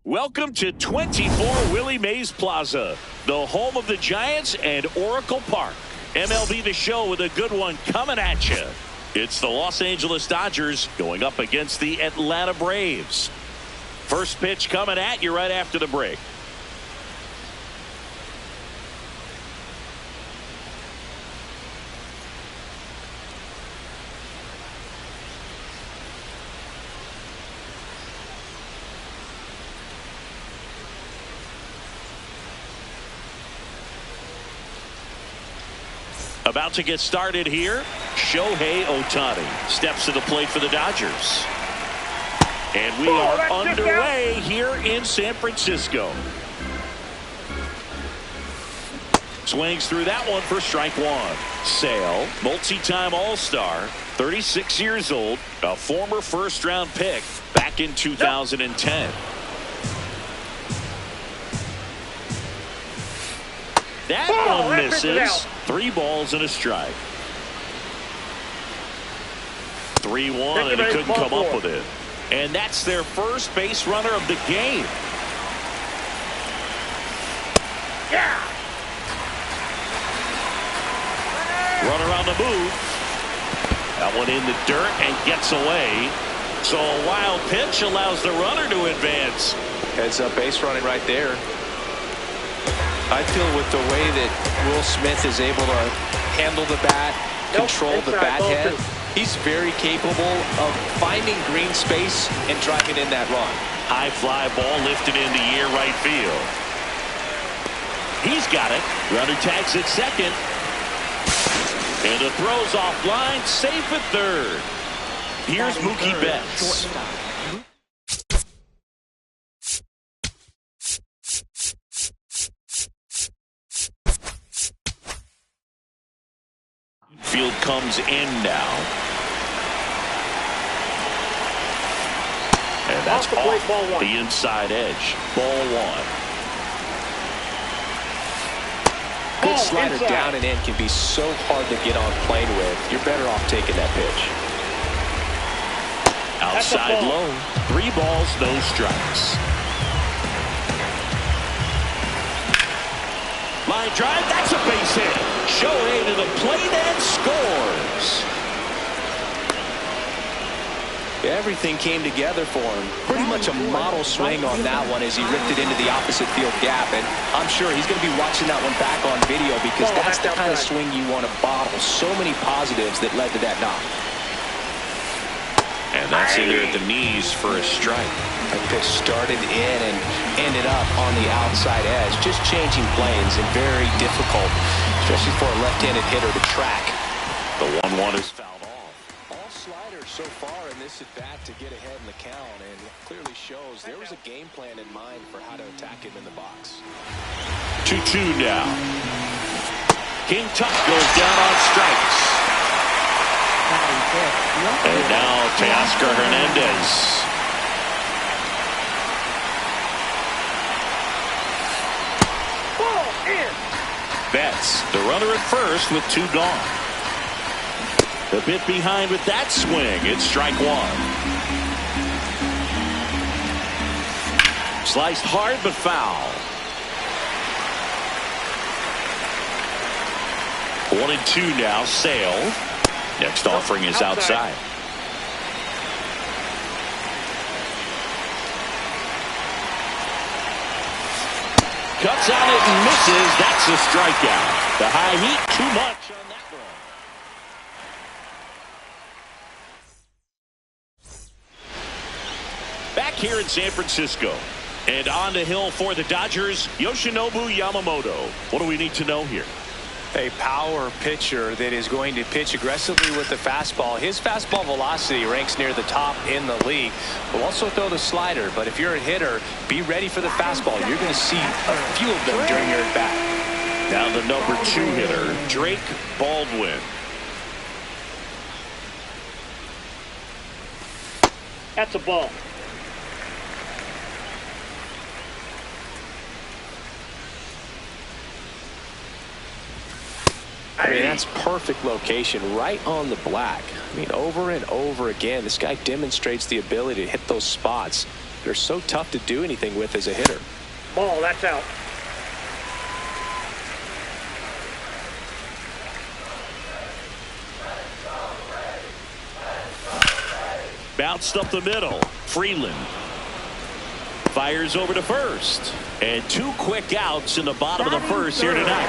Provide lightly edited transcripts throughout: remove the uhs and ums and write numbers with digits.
Welcome to 24 Willie Mays Plaza, the home of the Giants and Oracle Park. MLB The Show with a good one coming at you. It's the Los Angeles Dodgers going up against the Atlanta Braves. First pitch coming at you right after the break. About to get started here. Shohei Ohtani steps to the plate for the Dodgers. And we are underway here in San Francisco. Swings through that one for strike one. Sale, multi-time All-Star, 36 years old, a former first-round pick back in 2010. That one misses. 3 balls and a strike. 3-1, and he couldn't come up with it. And that's their first base runner of the game. Yeah. Runner on the move. That one in the dirt and gets away. So a wild pitch allows the runner to advance. Heads up base running right there. I feel with the way that Will Smith is able to handle the bat, control the bat head, he's very capable of finding green space and driving in that run. High fly ball lifted into near right field. He's got it. Runner tags at second. And the throw's offline, safe at third. Here's Mookie Betts. Field comes in now. And that's off the inside edge. Ball one. Good slider down and in can be so hard to get on plane with. You're better off taking that pitch. Outside low. 3 balls, no strikes. Line drive, that's a base hit. Shohei to the plate and scores. Everything came together for him. Pretty much a model swing on that one as he ripped it into the opposite field gap. And I'm sure he's going to be watching that one back on video because that's the kind of swing you want to bottle. So many positives that led to that knock. And that's in there at the knees for a strike. That pitch started in and ended up on the outside edge. Just changing planes and very difficult, especially for a left-handed hitter to track. The 1-1 is fouled off. All sliders so far in this at-bat to get ahead in the count, and clearly shows there was a game plan in mind for how to attack him in the box. 2-2 now. King Tut goes down on strikes. And now Teoscar Hernandez. Betts, the runner at first with 2 gone. A bit behind with that swing. It's strike 1. Sliced hard but foul. 1-2 now. Sale. Next offering is outside. Cuts on it and misses. That's a strikeout. The high heat, too much on that one. Back here in San Francisco. And on the hill for the Dodgers, Yoshinobu Yamamoto. What do we need to know here? A power pitcher that is going to pitch aggressively with the fastball. His fastball velocity ranks near the top in the league. Will also throw the slider, but if you're a hitter, be ready for the fastball. You're going to see a few of them during your at-bat. Now the number 2 hitter, Drake Baldwin. That's a ball. I mean, that's perfect location, right on the black. I mean, over and over again, this guy demonstrates the ability to hit those spots. They're so tough to do anything with as a hitter. Ball, that's out. Bounced up the middle. Freeland fires over to first. And 2 quick outs in the bottom of the first here tonight.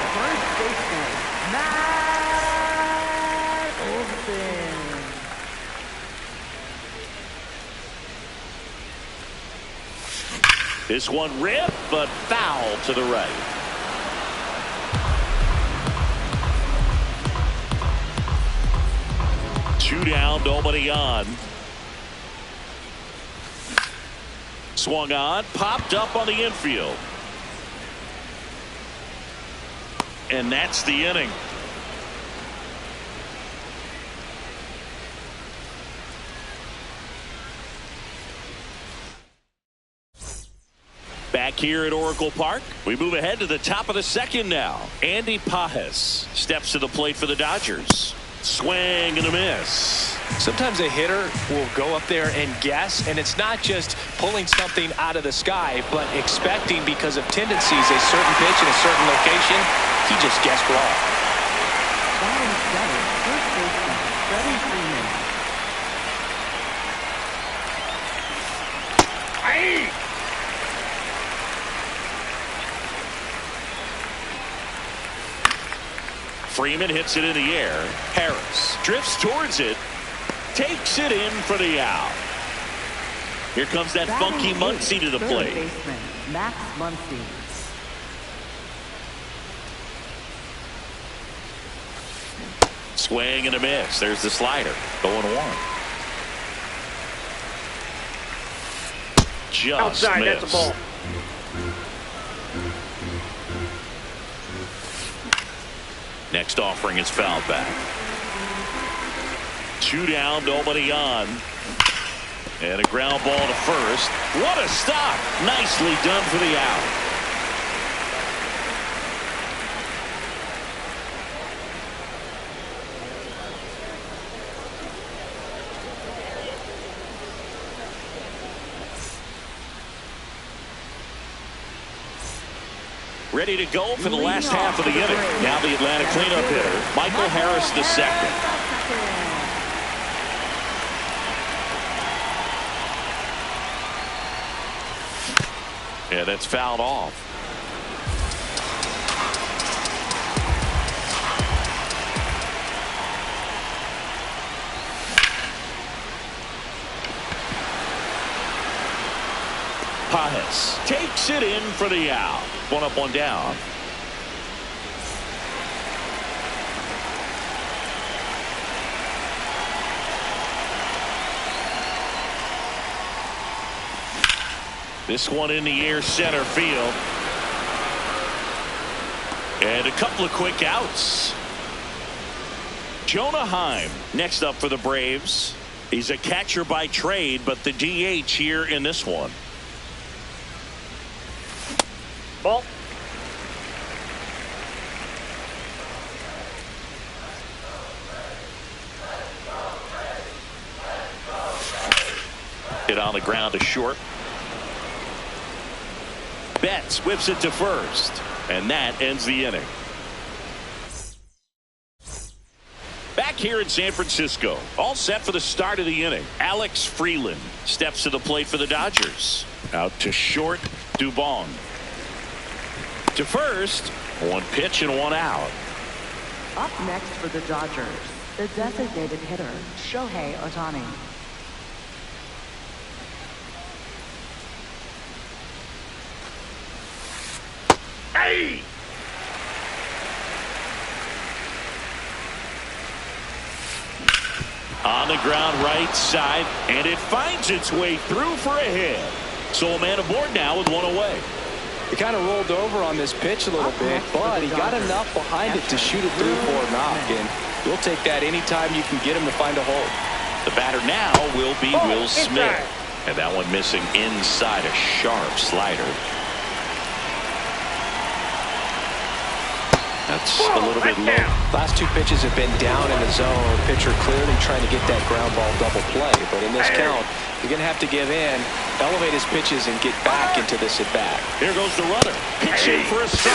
This one ripped, but foul to the right. Two down, nobody on. Swung on, popped up on the infield. And that's the inning. Back here at Oracle Park, we move ahead to the top of the second now. Andy Pajes steps to the plate for the Dodgers. Swing and a miss. Sometimes a hitter will go up there and guess, and it's not just pulling something out of the sky, but expecting, because of tendencies, a certain pitch in a certain location. He just guessed wrong. Freeman hits it in the air. Harris drifts towards it. Takes it in for the out. Here comes that funky Muncy to the plate. Max Muncy. Swing and a miss. There's the slider. 0-1. Just outside, missed. that's a ball. Next offering is fouled back. 2 down, nobody on. And a ground ball to first. What a stop. Nicely done for the out. Ready to go for the last half of the inning. Now the Atlanta cleanup hitter, Michael Harris II. Yeah, that's fouled off. Pajes takes it in for the out. 1 up, 1 down. This one in the air, center field. And a couple of quick outs. Jonah Heim next up for the Braves. He's a catcher by trade, but the DH here in this one. Ball. Hit on the ground to short. Betts whips it to first, and that ends the inning. Back here in San Francisco, all set for the start of the inning. Alex Freeland steps to the plate for the Dodgers. Out to short, Dubon. To first, 1 pitch and 1 out. Up next for the Dodgers, the designated hitter, Shohei Ohtani. Hey! On the ground right side, and it finds its way through for a hit. So a man aboard now with 1 away. He kind of rolled over on this pitch a little bit, but he got enough behind it to shoot it through for a knock, and you'll take that anytime you can get him to find a hole. The batter now will be Will Smith, and that one missing inside, a sharp slider. That's a little bit low. Last 2 pitches have been down in the zone. Pitcher clearly trying to get that ground ball double play, but in this count, You're going to have to give in, elevate his pitches, and get back into this at-bat. Here goes the runner. Pitching for a strike.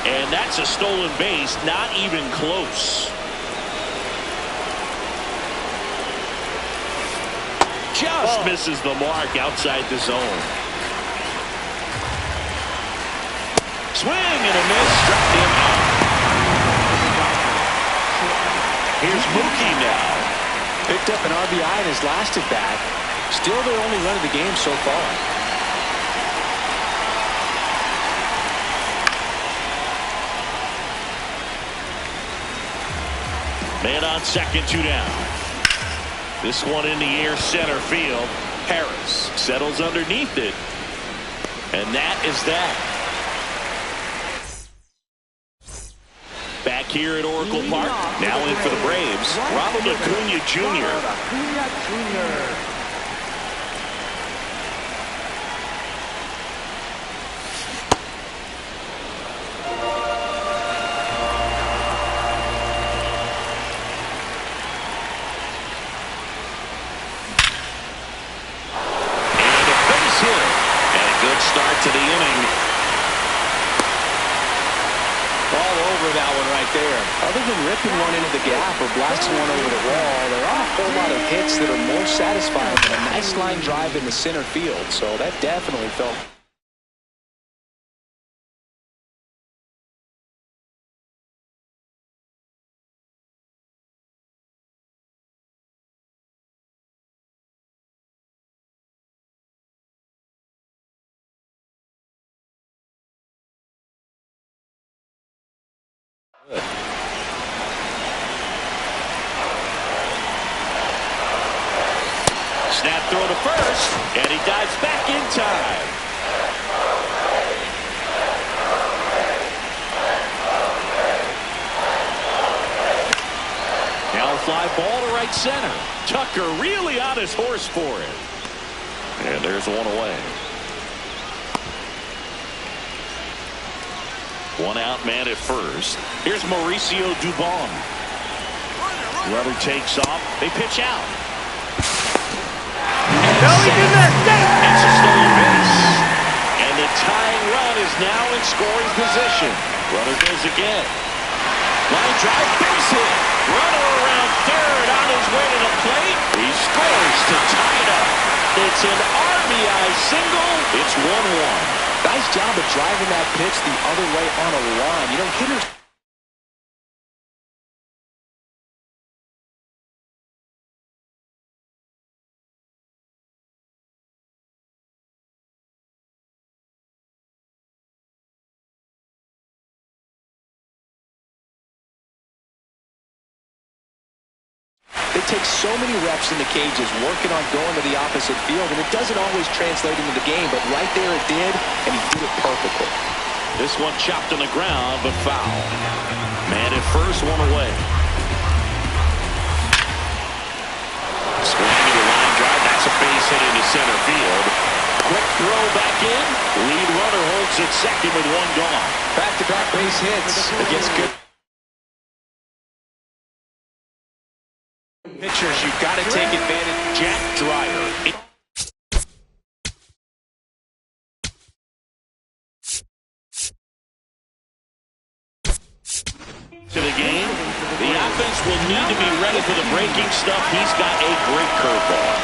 And that's a stolen base, not even close. Just misses the mark outside the zone. Swing and a miss, struck him out. Here's Mookie now. Picked up an RBI in his last at-bat. Still their only run of the game so far. Man on second, 2 down. This one in the air, center field. Harris settles underneath it. And that is that. Back here at Oracle Park, now in for the Braves, Ronald Acuna Jr. And a base hit. And a good start to the inning. All over that one right there. Other than ripping one into the gap or blasting one over the wall, there aren't a whole lot of hits that are more satisfying than a nice line drive in the center field. So that definitely felt. Good. Snap throw to first, and he dives back in time. Now a fly ball to right center. Tucker really on his horse for it. And there's one away. One out man at first. Here's Mauricio Dubon. Runner takes off. They pitch out. No, he did that. It's a stolen base. And the tying run is now in scoring position. Runner goes again. Line drive, base hit. Runner around third on his way to the plate. He scores to tie it up. It's an RBI single. It's 1-1. Nice job of driving that pitch the other way on a line. You know, hitters. They take so many reps in the cages working on going to the opposite field, and it doesn't always translate into the game, but right there it did, and he did it perfectly. This one chopped on the ground, but foul. Man at first, one away. Swinging the line drive, that's a base hit into center field. Quick throw back in. Lead runner holds at second with one gone. Back-to-back base hits against good pitchers. You've got to take advantage. Jack Dreyer. To the game. The offense will need to be ready for the breaking stuff. He's got a great curveball.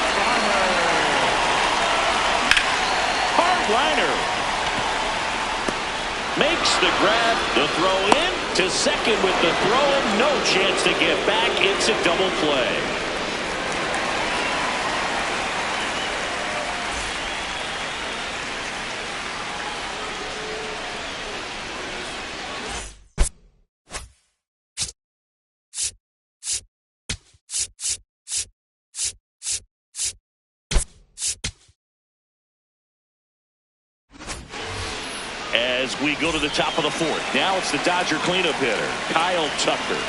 Hard liner. Makes the grab. The throw in to second with the throw. No chance to get back. It's a double play. As we go to the top of the fourth. Now it's the Dodger cleanup hitter, Kyle Tucker.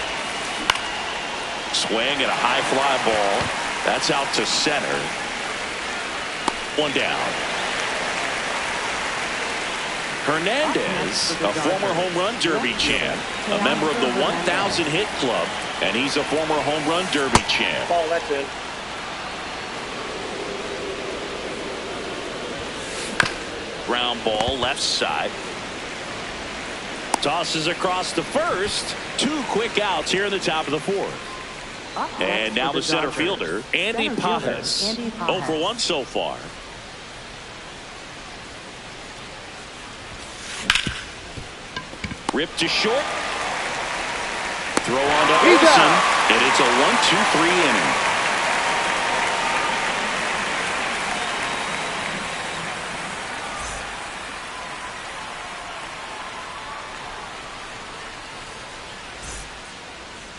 Swing and a high fly ball. That's out to center. One down. Hernandez, a former home run derby champ, a member of the 1,000 hit club, and he's a former home run derby champ. Ball, that's it. ground ball left side. Tosses across to first. 2 quick outs here in the top of the 4th. And now the center fielder, Andy Pajes. 0 for 1 so far. Ripped to short. Throw on to Olsen. And it's a 1-2-3 inning.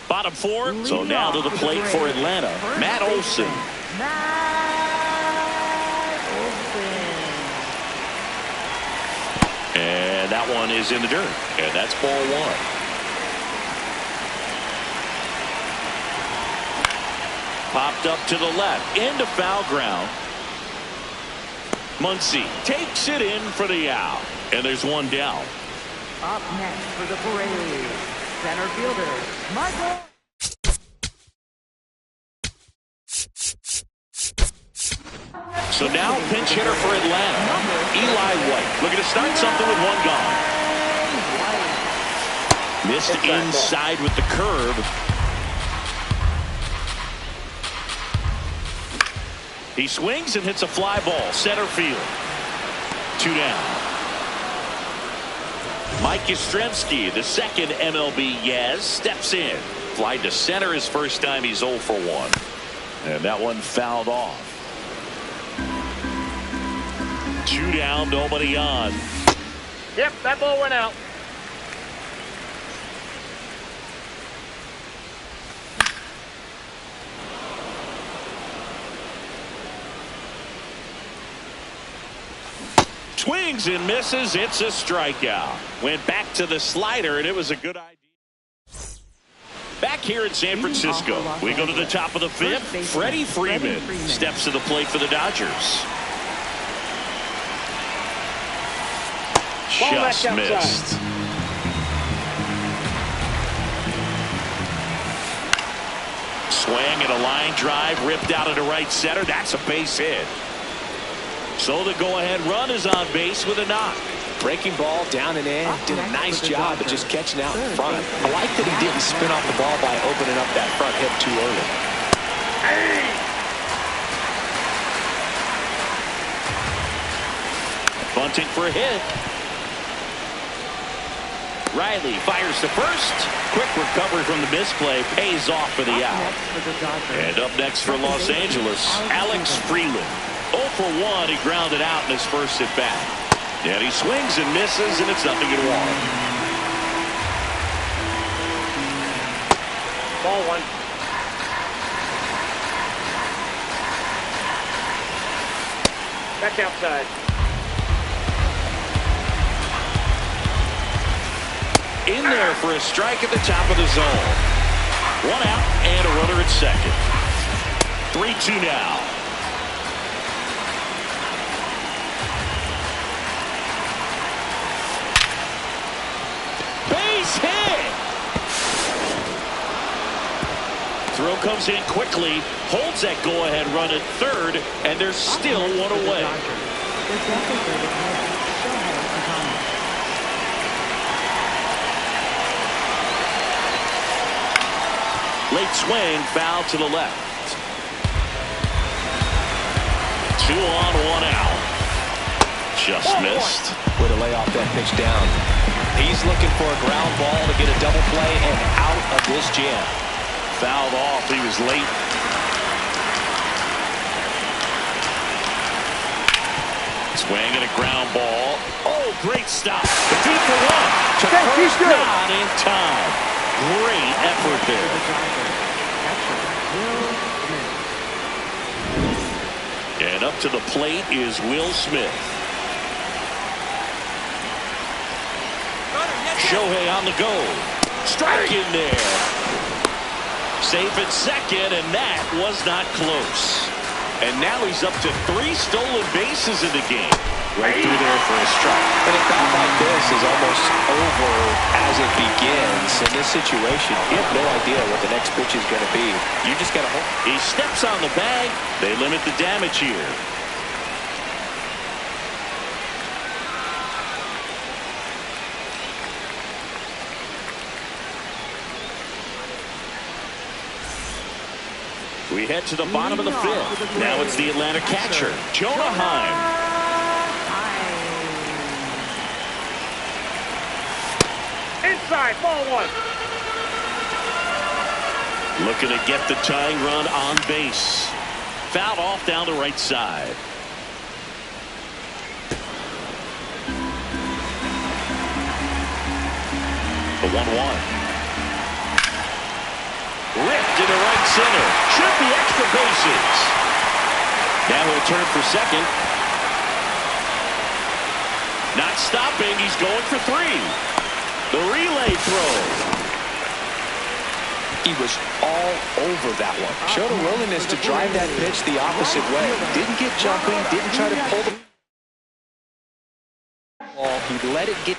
Bottom 4. So now to the plate for Atlanta, Matt Olsen. And that one is in the dirt. And that's ball 1. Popped up to the left. Into foul ground. Muncy takes it in for the out. And there's 1 down. Up next for the Braves, center fielder, Michael. So now pinch hitter for Atlanta, Eli White. Looking to start something with 1 gone. Missed inside with the curve. He swings and hits a fly ball, center field. 2 down. Mike Yastrzemski, the second MLB Yaz, steps in. Fly to center his first time. He's 0 for 1. And that one fouled off. 2 down, nobody on. Yep, that ball went out. Swings and misses. It's a strikeout. Went back to the slider, and it was a good idea. Back here in San Francisco, we go to the top of the 5th. Freddie Freeman steps to the plate for the Dodgers. Just missed. Swing and a line drive ripped out into right center. That's a base hit. So the go-ahead run is on base with a knock. Breaking ball down and in. Did a nice job of just catching out in front. I like that he didn't spin off the ball by opening up that front hip too early. Bunting for a hit. Riley fires to first. Quick recovery from the misplay. Pays off for the out. And up next for Los Angeles, Alex Freeland. 0 for 1. He grounded out in his first at bat. And he swings and misses, and it's 0-1. Ball 1. That's outside. In there for a strike at the top of the zone. 1 out and a runner at second. 3-2 now. Base hit. Throw comes in quickly, holds that go-ahead run at third, and there's still 1 away. Late swing, foul to the left. 2 on, 1 out. Just missed. Way to lay off that pitch down. He's looking for a ground ball to get a double play and out of this jam. Fouled off. He was late. Swing and a ground ball. Oh, great stop. The deep for 1. Not in time. Great effort there. And up to the plate is Will Smith. Shohei on the go. Strike in there. Safe at second, and that was not close. And now he's up to 3 stolen bases in the game. Right through there for a strike. And a bat like this is almost over as it begins. In this situation, you have no idea what the next pitch is going to be. You just got to hope. He steps on the bag. They limit the damage here. We head to the bottom of the fifth. Now it's the Atlanta catcher, Jonah Heim. Inside, ball one. Looking to get the tying run on base. Fouled off down the right side. The 1-1. Ripped into right center. Should be extra bases. Now he'll turn for second. Not stopping. He's going for three. The relay throw. He was all over that one. Showed a willingness to drive that pitch the opposite way. Didn't get jumping. Didn't try to pull the ball. He let it get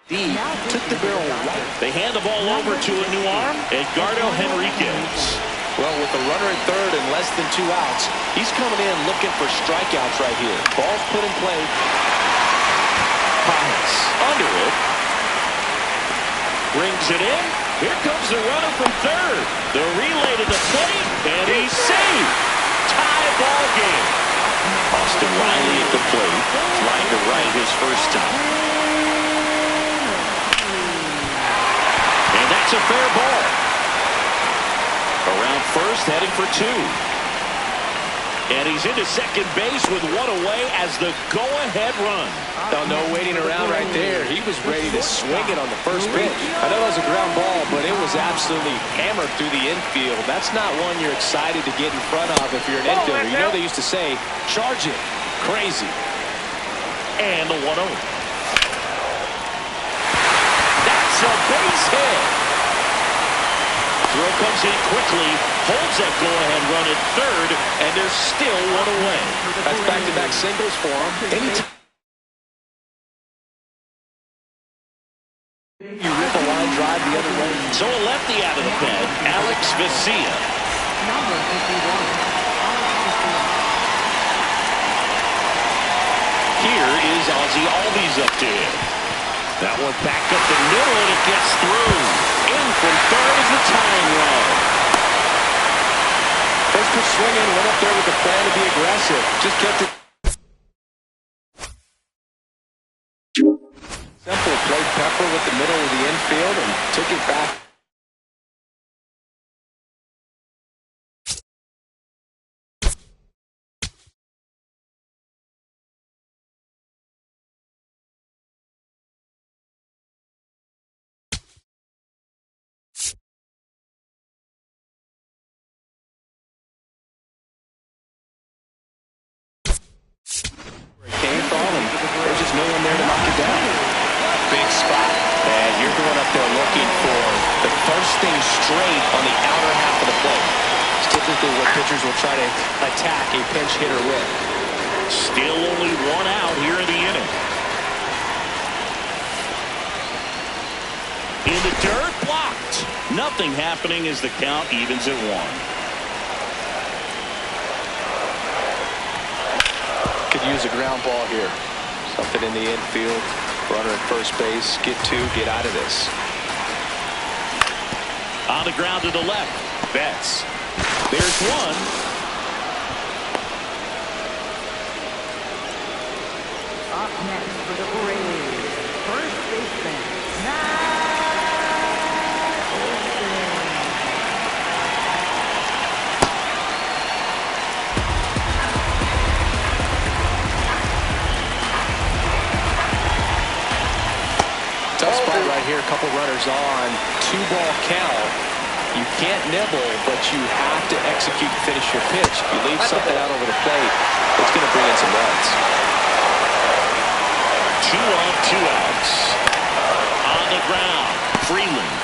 deep. Took the barrel right. They hand the ball over to a new arm, Edgardo Henriquez. Well, with a runner at third and less than 2 outs, he's coming in looking for strikeouts right here. Ball's put in play. Pass under it. Brings it in. Here comes the runner from third. The relay to the plate, and he's safe. Tie ball game. Austin Riley at the plate, trying to right his first time. And that's a fair ball. Around first, heading for two. And he's into second base with one away as the go-ahead run. No waiting around right there. He was ready to swing it on the first pitch. I know that was a ground ball, but it was absolutely hammered through the infield. That's not one you're excited to get in front of if you're an infielder. You know they used to say, charge it. Crazy. And the 1-0. That's a base hit. Throw comes in quickly, holds that go-ahead run at third, and there's still one away. That's back-to-back singles for him. Anytime you rip a line drive the other way. So a lefty out of the pen, Alex Vesia. Number 51. Here is Ozzie Albies up to him. That one back up the middle, and it gets through. In from third is the tying run. First pitch swinging, went up there with the plan to be aggressive. Just kept it simple. Played Pepper with the middle of the infield and took it back. There's just no one there to knock it down. Big spot. And you're going up there looking for the first thing straight on the outer half of the plate. It's typically what pitchers will try to attack a pinch hitter with. Still only one out here in the inning. In the dirt, blocked. Nothing happening as the count evens at 1. Could use a ground ball here. Something in the infield. Runner at first base. Get two. Get out of this. On the ground to the left. Betts. There's one. Up next for the Braves, first baseman, Tough spot right here. A couple runners on. 2-ball count. You can't nibble, but you have to execute and finish your pitch. If you leave something out over the plate, it's going to bring in some runs. 2 on, 2 outs. On the ground, Freeland.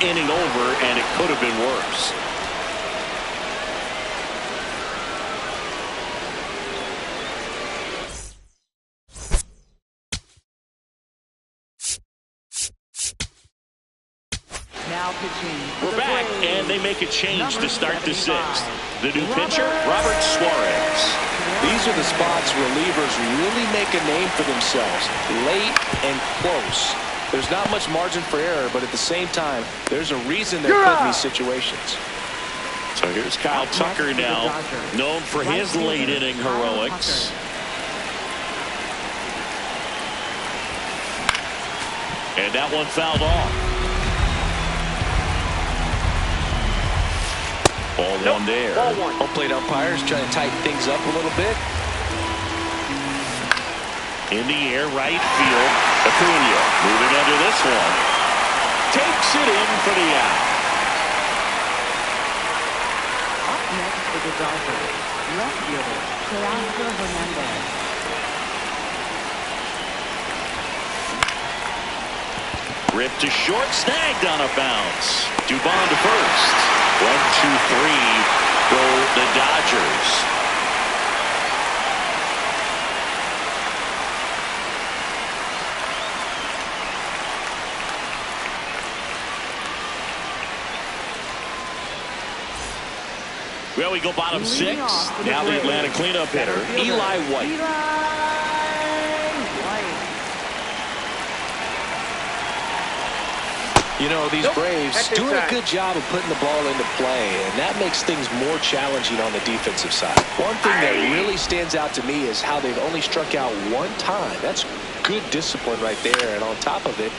Inning over, and it could have been worse. now pitching. We're back, and they make a change to start the 6th. The new pitcher, Robert Suarez. These are the spots relievers really make a name for themselves. Late and close. There's not much margin for error, but at the same time, there's a reason they're put in these situations. So here's Kyle Tucker now, known for his late inning heroics. And that one fouled off. Ball one there. Home plate umpires trying to tighten things up a little bit. In the air, right field. Acuna moving under this one. Takes it in for the out. Up next for the Dodgers, left fielder, Teoscar Hernandez. Ripped to short, snagged on a bounce. Dubon to first. 1, 2, 3 go the Dodgers. Well, we go bottom 6. Now the Atlanta cleanup hitter, Eli White. You know, these Braves doing a good job of putting the ball into play, and that makes things more challenging on the defensive side. One thing that really stands out to me is how they've only struck out 1 time. That's good discipline right there, and on top of it,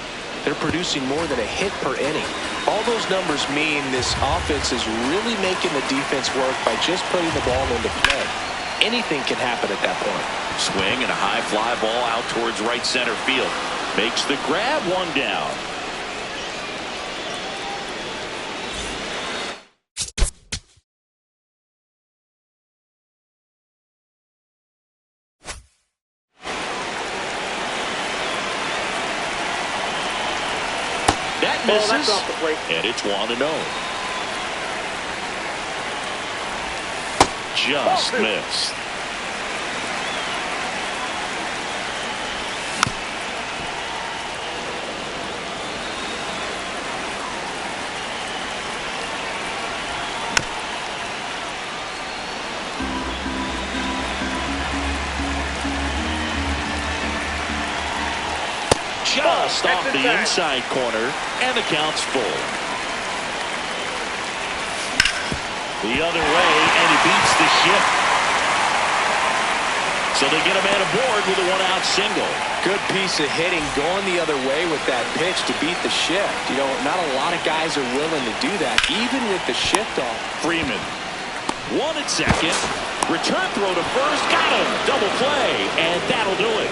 they're producing more than a hit per inning. All those numbers mean this offense is really making the defense work by just putting the ball into play. Anything can happen at that point. Swing and a high fly ball out towards right center field. Makes the grab, 1 down. That misses, off the plate. And it's 1-0. Just missed. Just off the inside corner, and the count's full. The other way, and he beats the shift. So they get a man aboard with a 1-out single. Good piece of hitting going the other way with that pitch to beat the shift. You know, not a lot of guys are willing to do that, even with the shift off. Freeman, 1 at second. Return throw to first, got him. Double play, and that'll do it.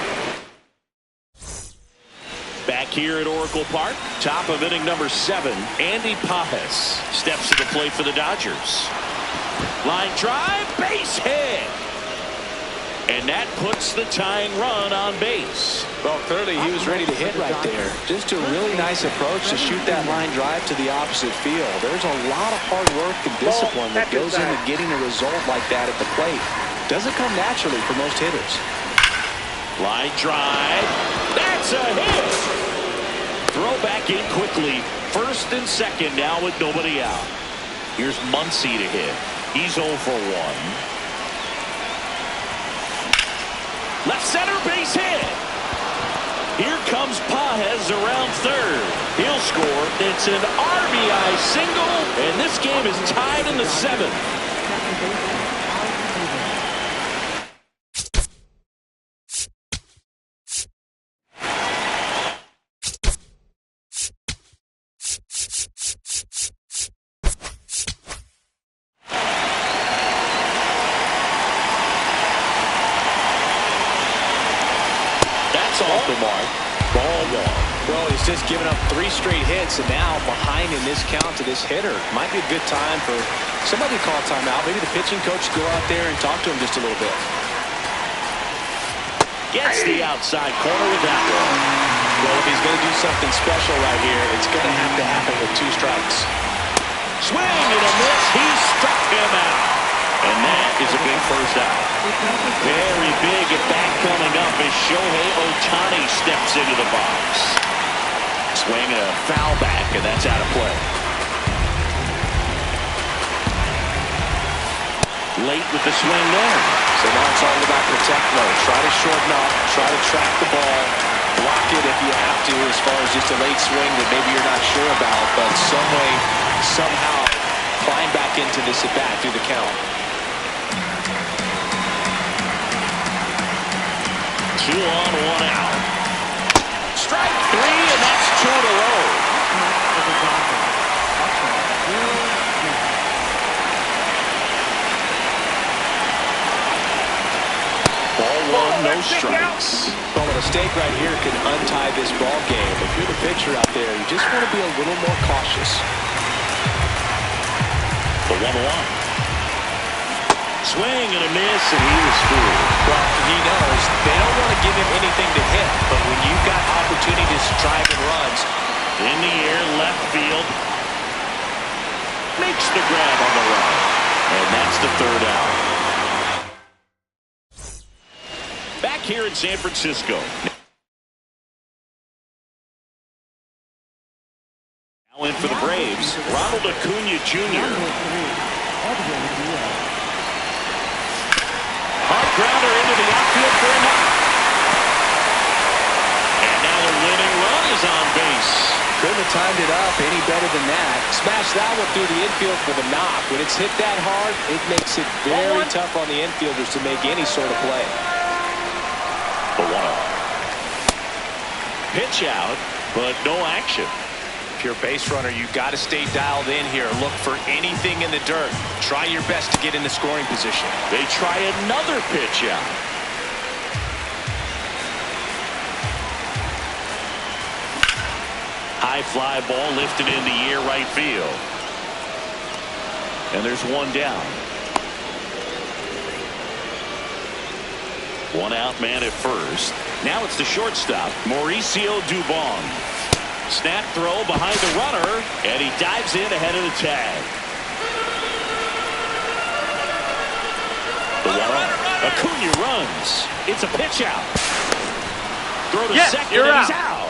Back here at Oracle Park, top of inning number 7, Andy Pajes steps to the plate for the Dodgers. Line drive, base hit. And that puts the tying run on base. Well, clearly he was ready to hit right there. Just a really nice approach to shoot that line drive to the opposite field. There's a lot of hard work and discipline that goes into getting a result like that at the plate. Doesn't come naturally for most hitters. Line drive. That's a hit. Throw back in quickly. First and second now with nobody out. Here's Muncy to hit. He's 0 for 1. Left center base hit. Here comes Pajes around third. He'll score. It's an RBI single, and this game is tied in the 7th. Off the mark. Ball 1. Well, he's just given up 3 straight hits, and now behind in this count to this hitter. Might be a good time for somebody to call timeout. Maybe the pitching coach go out there and talk to him just a little bit. Gets the outside corner with that one. Well, if he's going to do something special right here, it's going to have to happen with 2 strikes. Swing and a miss. He struck him out. And that is a big first out. Very big at bat coming up as Shohei Ohtani steps into the box. Swing and a foul back, and that's out of play. Late with the swing there. So now it's all about protect mode. Try to shorten up, try to track the ball, block it if you have to, as far as just a late swing that maybe you're not sure about, but some way, somehow, climb back into this at-bat through the count. 2 on, 1 out. Strike 3, and that's 2 in a row. Ball 1, no strikes. Well, a mistake right here could untie this ball game. If you're the pitcher out there, you just want to be a little more cautious. The 1-1. Swing and a miss, and he was fooled. Well, he knows they don't want to give him anything to hit, but when you've got opportunities to drive and runs. In the air, left field. Makes the grab on the run. And that's the 3rd out. Back here in San Francisco. Now in for the Braves, Ronald Acuna Jr. Hard grounder into the outfield for a knock. And now the winning run is on base. Couldn't have timed it up any better than that. Smash that one through the infield for the knock. When it's hit that hard, it makes it very tough on the infielders to make any sort of play. The 1. Pitch out, but no action. If you're a base runner, you've got to stay dialed in here. Look for anything in the dirt. Try your best to get in the scoring position. They try another pitch out. High fly ball lifted in the air, right field. And there's 1 down. 1 out, man at first. Now it's the shortstop, Mauricio Dubon. Snap throw behind the runner, and he dives in ahead of the tag. The 1-0. Acuna runs. It's a pitch out. Throw to second, and he's out.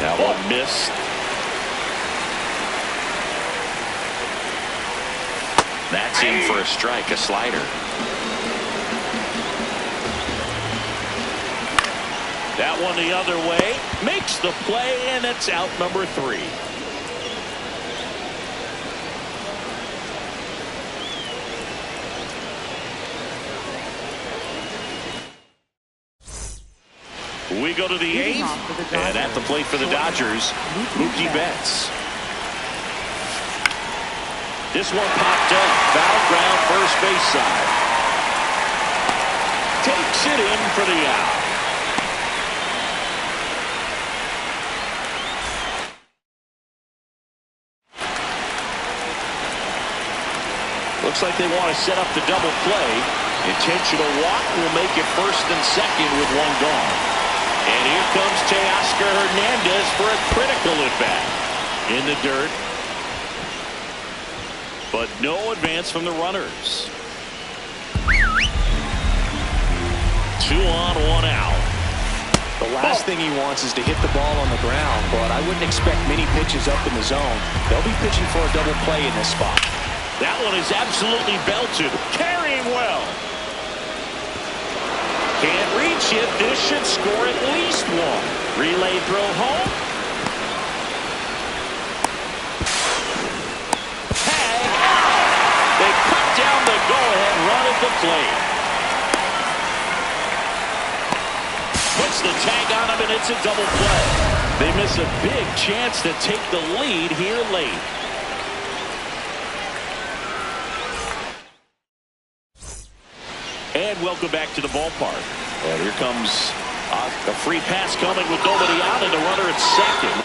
That one missed. That's in for a strike, a slider. That one the other way. Makes the play, and it's out number 3. We go to the 8th, and at the plate for the Dodgers, Mookie Betts. This one popped up, foul ground, first base side. Takes it in for the out. Looks like they want to set up the double play. Intentional walk will make it 1st and 2nd with 1 gone. And here comes Teoscar Hernandez for a critical at-bat. In the dirt. But no advance from the runners. 2 on, 1 out. The last thing he wants is to hit the ball on the ground, but I wouldn't expect many pitches up in the zone. They'll be pitching for a double play in this spot. That one is absolutely belted. Carrying well. Can't reach it. This should score at least 1. Relay throw home. Tag. They cut down the go-ahead run at the plate. Puts the tag on him, and it's a double play. They miss a big chance to take the lead here late. And welcome back to the ballpark. And here comes a free pass coming with nobody out and the runner at second.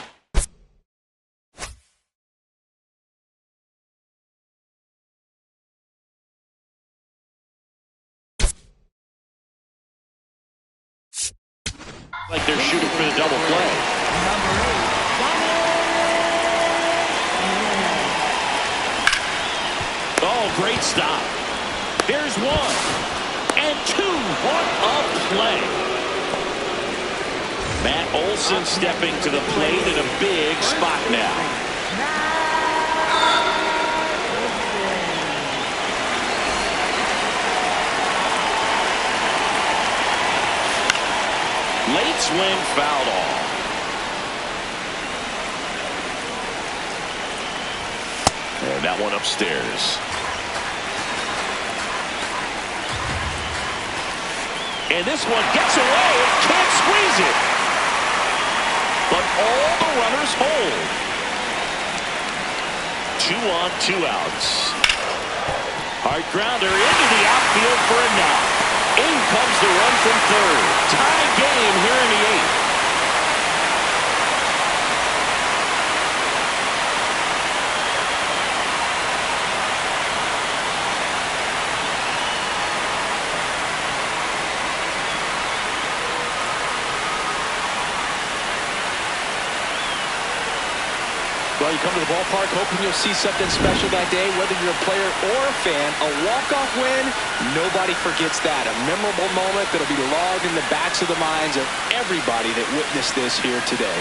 Like they're shooting for the double play. Oh, great stop. There's 1. And 2. What a play. Matt Olson stepping to the plate in a big spot now. swing fouled off. And that one upstairs. And this one gets away and can't squeeze it. But all the runners hold. 2 on, 2 outs. Hard grounder into the outfield for a knock. In comes the run from third. Tie game here in the 8th. Well, you come to the ballpark hoping you'll see something special that day, whether you're a player or a fan. A walk-off win, nobody forgets that. A memorable moment that'll be logged in the backs of the minds of everybody that witnessed this here today.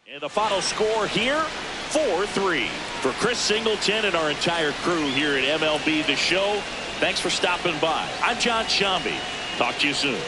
And the final score here, 4-3. For Chris Singleton and our entire crew here at MLB The Show, thanks for stopping by. I'm John Shambi. Talk to you soon.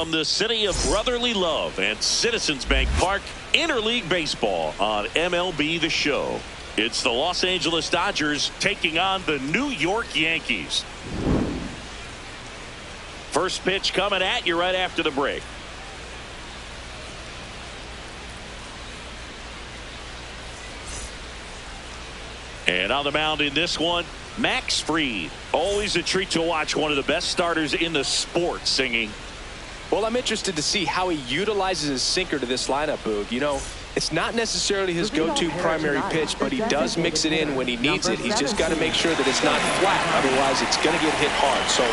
from the city of brotherly love and Citizens Bank Park, interleague baseball on MLB The Show. It's the Los Angeles Dodgers taking on the New York Yankees. First pitch coming at you right after the break. And on the mound in this one, Max Fried. Always a treat to watch one of the best starters in the sport singing. Well, I'm interested to see how he utilizes his sinker to this lineup, Boog. You know, it's not necessarily his go-to primary pitch, but he does mix it in when he needs it. He's just got to make sure that it's not flat. Otherwise, it's going to get hit hard. So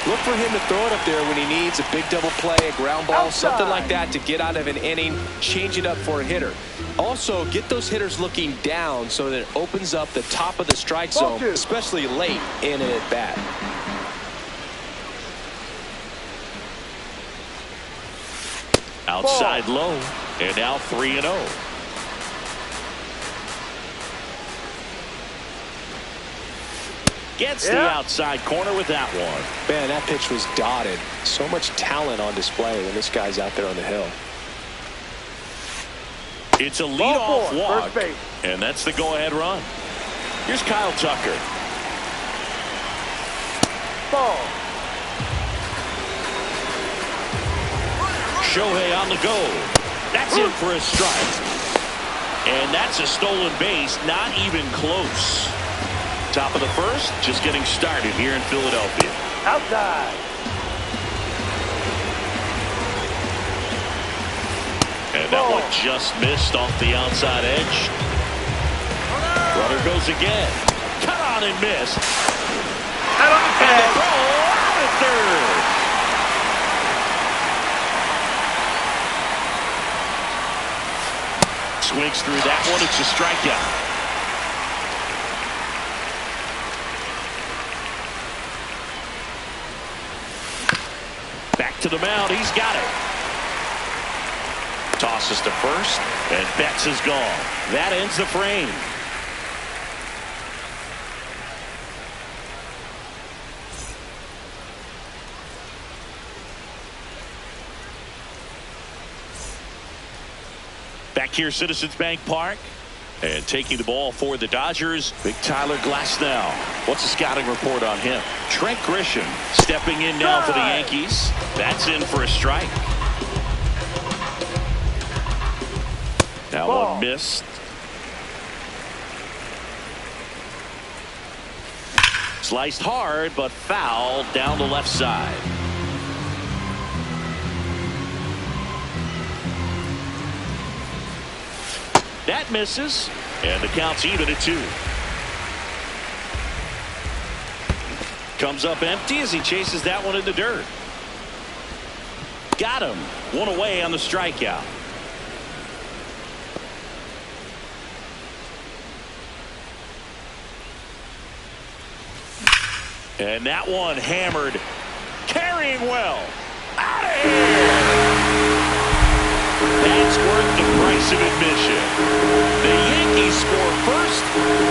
look for him to throw it up there when he needs a big double play, a ground ball, something like that to get out of an inning, change it up for a hitter. Also, get those hitters looking down so that it opens up the top of the strike zone, especially late in an at-bat. Outside low, and now 3-0. Gets the outside corner with that one. Man, that pitch was dotted. So much talent on display when this guy's out there on the hill. It's a leadoff walk, and that's the go-ahead run. Here's Kyle Tucker. Ball. Shohei on the go. That's in for a strike. And that's a stolen base, not even close. Top of the first, just getting started here in Philadelphia. Outside. And that one just missed off the outside edge. Runner goes again. Cut on and miss. Out on the And the tag. throw out at third. Swings through that one. It's a strikeout. Back to the mound. He's got it. Tosses to first, and Betts is gone. That ends the frame. Back here, Citizens Bank Park. And taking the ball for the Dodgers, big Tyler Glasnow. What's the scouting report on him? Trent Grisham stepping in now for the Yankees. That's in for a strike. That one missed. Sliced hard, but foul down the left side. That misses, and the count's even at 2. Comes up empty as he chases that one in the dirt. Got him. One away on the strikeout. And that one hammered. Carrying well. Out of here. That's worth the price of admission. The Yankees score first.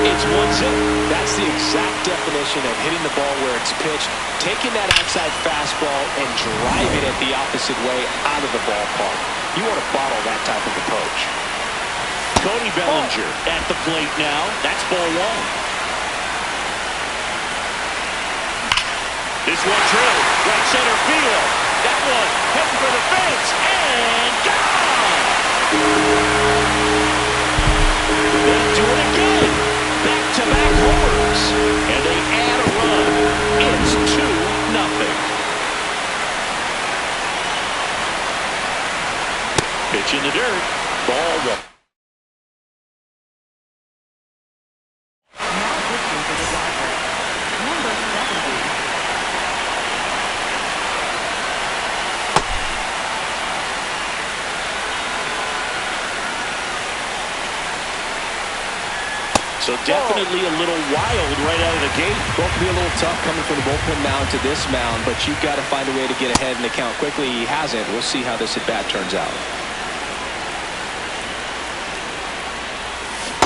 It's 1-0. That's the exact definition of hitting the ball where it's pitched, taking that outside fastball and driving it the opposite way out of the ballpark. You want to bottle that type of approach. Cody Bellinger at the plate now. That's ball 1. This one drilled right center field. That one heading for the fence and gone. They do it again. Back-to-back homers, and they add a run. It's 2-0. Pitch in the dirt. Ball 1. So definitely a little wild right out of the gate. Both can be a little tough coming from the bullpen mound to this mound, but you've got to find a way to get ahead in the count quickly. He hasn't. We'll see how this at bat turns out.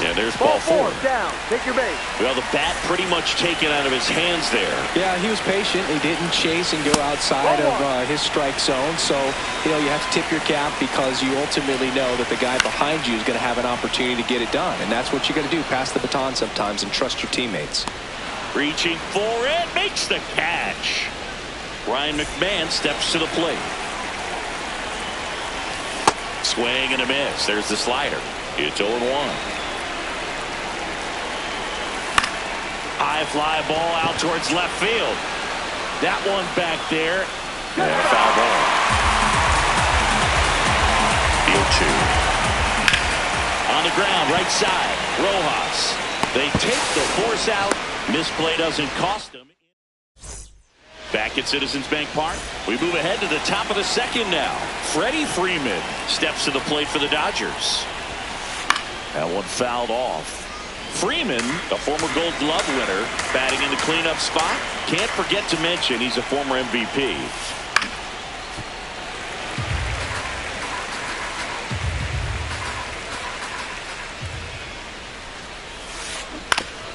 And And there's ball four. Down. Take your base. Well, the bat pretty much taken out of his hands there. Yeah, he was patient. He didn't chase and go outside of his strike zone. So, you have to tip your cap because you ultimately know that the guy behind you is going to have an opportunity to get it done. And that's what you got to do. Pass the baton sometimes and trust your teammates. Reaching for it. Makes the catch. Ryan McMahon steps to the plate. Swing and a miss. There's the slider. It's 0-1. High fly ball out towards left field. That one back there. And a foul ball. Field 2. On the ground, right side. Rojas. They take the force out. Misplay doesn't cost them. Back at Citizens Bank Park, we move ahead to the top of the second now. Freddie Freeman steps to the plate for the Dodgers. That one fouled off. Freeman, a former Gold Glove winner, batting in the cleanup spot. Can't forget to mention he's a former MVP.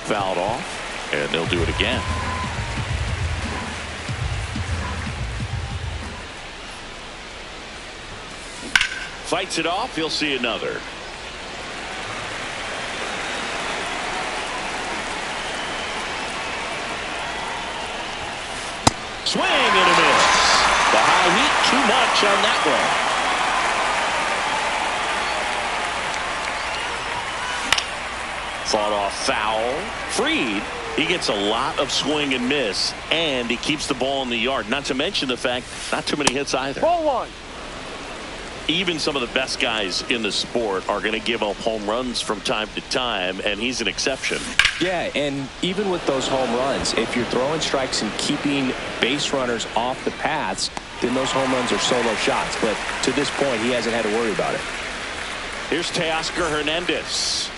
Fouled off, and they'll do it again. Fights it off. He'll see another. Swing and a miss. The high heat, too much on that one. Fought off foul. Fried, he gets a lot of swing and miss, and he keeps the ball in the yard. Not to mention the fact, not too many hits either. Ball 1. Even some of the best guys in the sport are going to give up home runs from time to time, and he's an exception. Yeah, and even with those home runs, if you're throwing strikes and keeping base runners off the paths, then those home runs are solo shots. But to this point, he hasn't had to worry about it. Here's Teoscar Hernandez.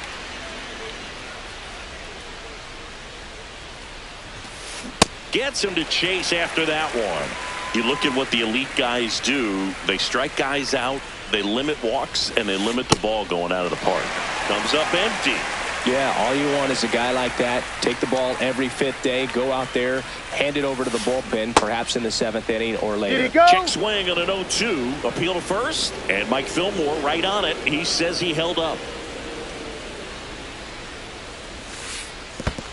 Gets him to chase after that one. You look at what the elite guys do. They strike guys out, they limit walks, and they limit the ball going out of the park. Comes up empty. Yeah, all you want is a guy like that. Take the ball every fifth day, go out there, hand it over to the bullpen, perhaps in the 7th inning or later. Did he go? Check swing on an 0-2. Appeal to first, and Mike Fillmore right on it. He says he held up.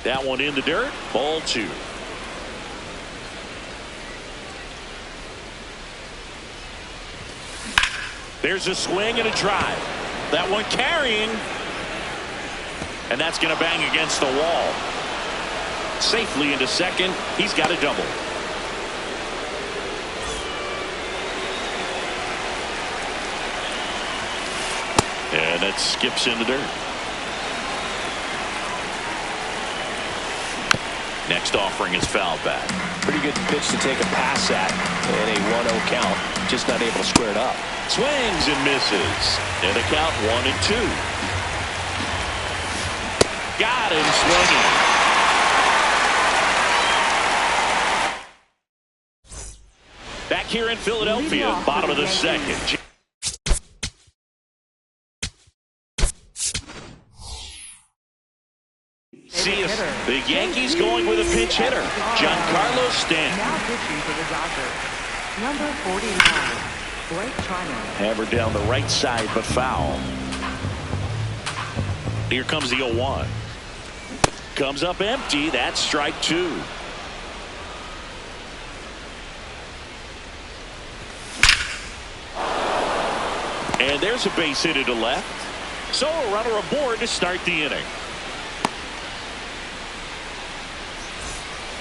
That one in the dirt. Ball 2. There's a swing and a drive. That one carrying. And that's going to bang against the wall. Safely into second. He's got a double. And that skips in the dirt. Next offering is foul back. Pretty good pitch to take a pass at in a 1-0 count. Just not able to square it up. Swings and misses. And a count 1-2. Got him swinging. Back here in Philadelphia, bottom of the second. See us. The Yankees going with a pinch hitter, Giancarlo Stanton. Now pitching for the Dodgers, number 49, Blake Trinan. Hammered down the right side, but foul. Here comes the 0-1. Comes up empty. That's strike 2. And there's a base hit to left. So a runner aboard to start the inning.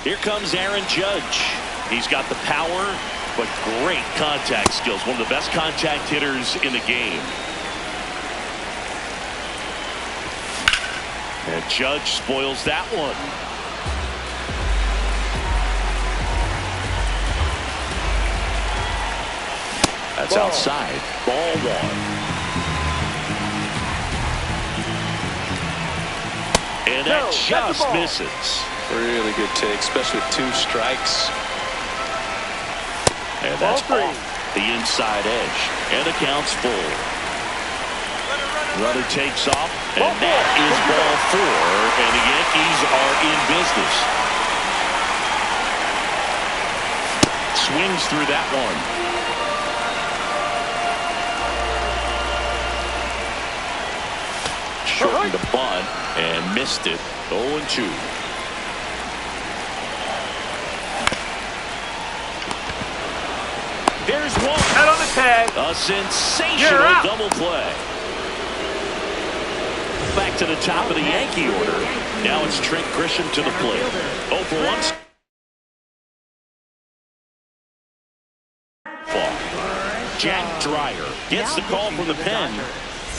Here comes Aaron Judge. He's got the power, but great contact skills. One of the best contact hitters in the game. And Judge spoils that one. That's outside. Ball 1. And that just misses. Really good take, especially with 2 strikes. And that's off the inside edge. And the count's full. Runner takes off, and that is ball 4, and the Yankees are in business. Swings through that one. Shortened the bunt and missed it. 0-2. There's one. Head on the tag. A sensational double play. Back to the top of the Yankee order. Now it's Trent Grisham to the plate. 0 for 1. Jack Dreyer gets the call from the pen.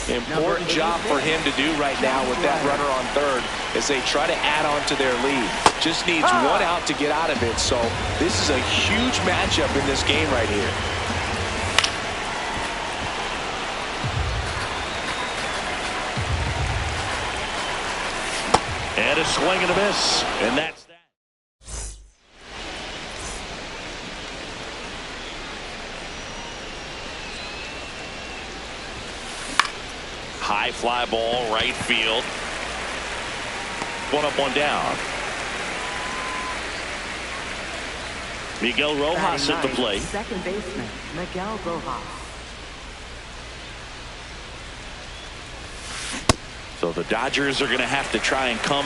Important job for him to do right now with that runner on third as they try to add on to their lead. Just needs one out to get out of it. So this is a huge matchup in this game right here. And a swing and a miss. And that's that. High fly ball, right field. One up, one down. Miguel Rojas at the plate. Second baseman, Miguel Rojas. So the Dodgers are going to have to try and come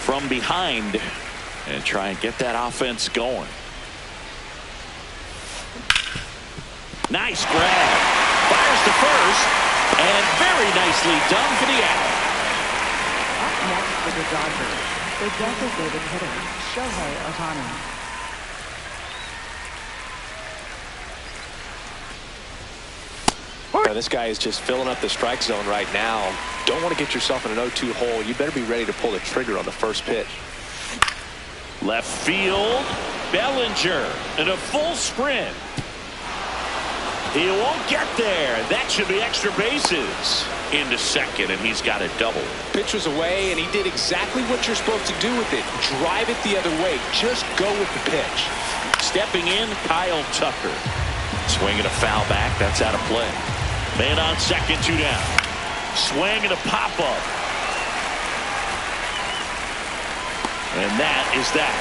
from behind and try and get that offense going. Nice grab. Fires to first. And very nicely done for the out. Up next for the Dodgers, the designated hitter, Shohei Ohtani. Now, this guy is just filling up the strike zone right now. Don't want to get yourself in an 0-2 hole. You better be ready to pull the trigger on the first pitch. Left field, Bellinger in a full sprint. He won't get there. That should be extra bases. Into second, and he's got a double. Pitch was away, and he did exactly what you're supposed to do with it. Drive it the other way. Just go with the pitch. Stepping in, Kyle Tucker. Swinging a foul back. That's out of play. Man on second, 2 down. Swing and a pop-up. And that is that.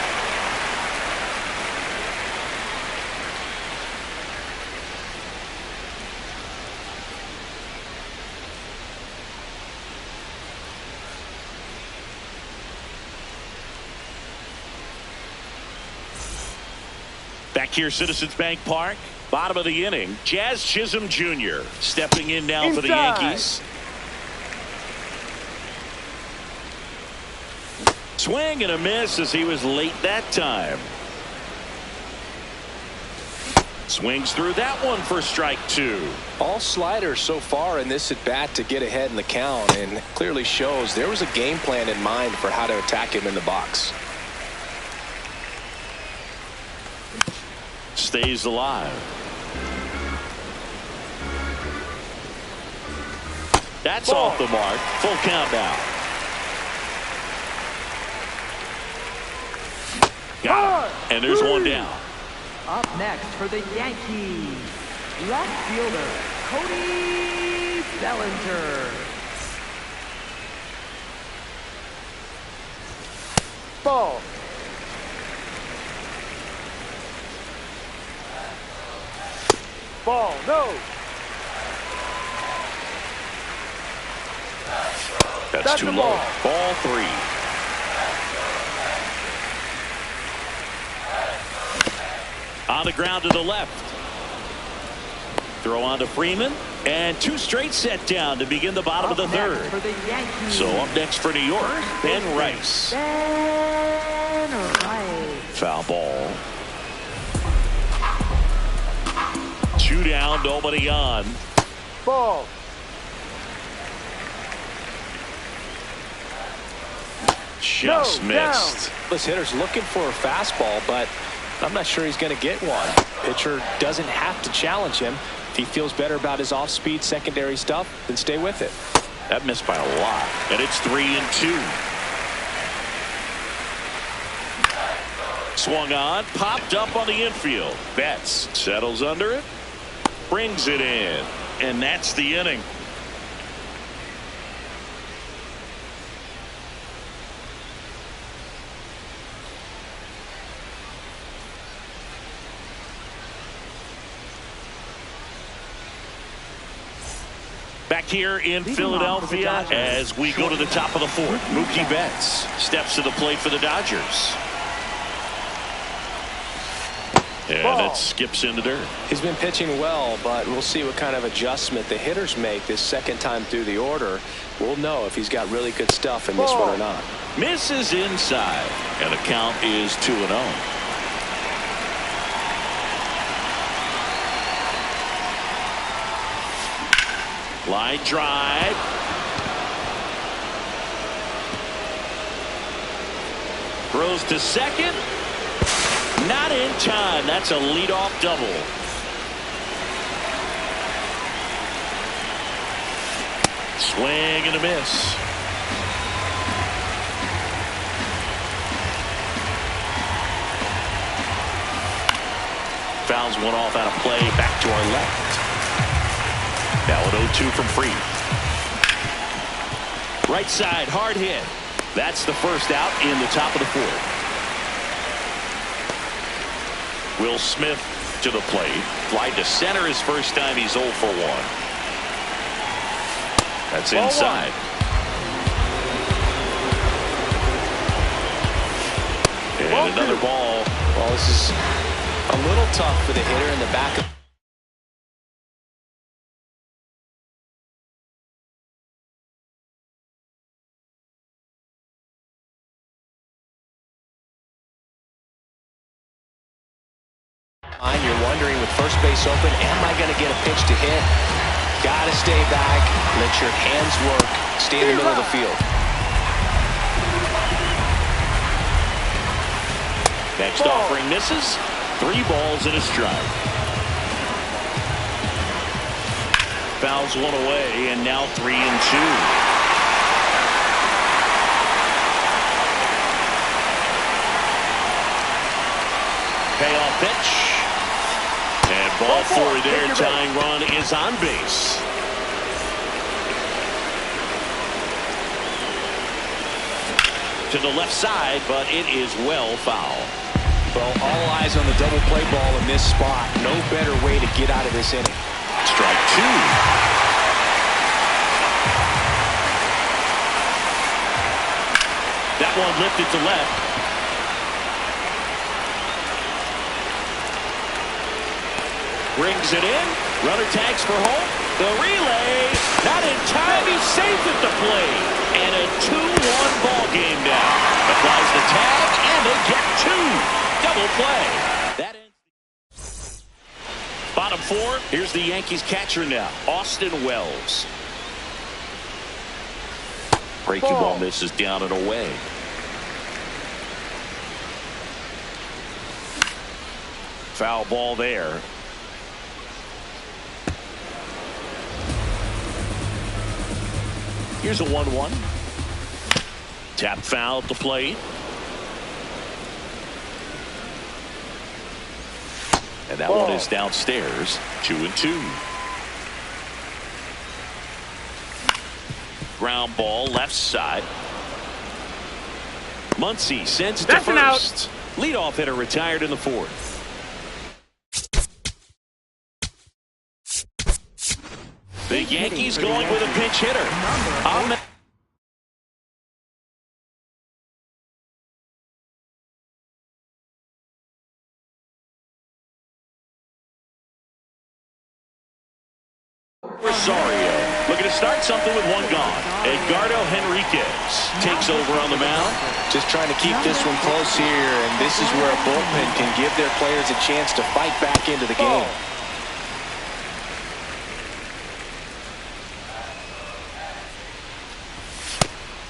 Back here, Citizens Bank Park, bottom of the inning. Jazz Chisholm Jr. stepping in now for the Yankees. Swing and a miss as he was late that time. Swings through that one for strike 2. All sliders so far in this at bat to get ahead in the count, and clearly shows there was a game plan in mind for how to attack him in the box. Stays alive. That's off the mark. Full count now. Got it. And there's one down. Up next for the Yankees, left fielder, Cody Bellinger. Ball. Ball, no. That's too low. Ball 3. On the ground to the left. Throw on to Freeman. And 2 straight set down to begin the bottom of the third. So up next for New York, Ben Rice. Ben Rice. Foul ball. 2 down, nobody on. Ball. Just missed. This hitter's looking for a fastball, but I'm not sure he's going to get one. Pitcher doesn't have to challenge him. If he feels better about his off-speed secondary stuff, then stay with it. That missed by a lot. And it's 3-2. Swung on, popped up on the infield. Betts settles under it, brings it in, and that's the inning. Back here in Philadelphia as we go to the top of the fourth. Mookie Betts steps to the plate for the Dodgers. And it skips into dirt. He's been pitching well, but we'll see what kind of adjustment the hitters make this second time through the order. We'll know if he's got really good stuff in this one or not. Misses inside, and the count is 2-0. Line drive. Throws to second. Not in time. That's a leadoff double. Swing and a miss. Fouls one off out of play. Back to our left. Now an 0-2 from Freed. Right side, hard hit. That's the first out in the top of the fourth. Will Smith to the plate. Fly to center his first time. He's 0 for 1. That's inside. And another ball. Well, this is a little tough for the hitter in the back of. You're wondering with first base open, am I going to get a pitch to hit? Got to stay back. Let your hands work. Stay in the middle of the field. Next offering misses. 3 balls and a strike. Fouls one away, and now 3-2. Payoff pitch. And ball 4 there. Tying run is on base. To the left side, but it is well foul. Well, all eyes on the double play ball in this spot. No better way to get out of this inning. Strike 2. That one lifted to left. Brings it in. Runner tags for home. The relay. Not in time. He's safe at the plate. And a 2-1 ball game now. Applies the tag, and they get 2. Double play. That ends. Bottom 4. Here's the Yankees catcher now. Austin Wells. Breaking ball misses down and away. Foul ball there. Here's a 1-1. Tap foul at the plate. And that one is downstairs. 2-2. Ground ball left side. Muncy sends it to first. Leadoff hitter retired in the 4th. The Yankees going with a pinch hitter. Rosario looking to start something with 1 gone. Edgardo Henriquez takes over on the mound. Just trying to keep this one close here, and this is where a bullpen can give their players a chance to fight back into the game.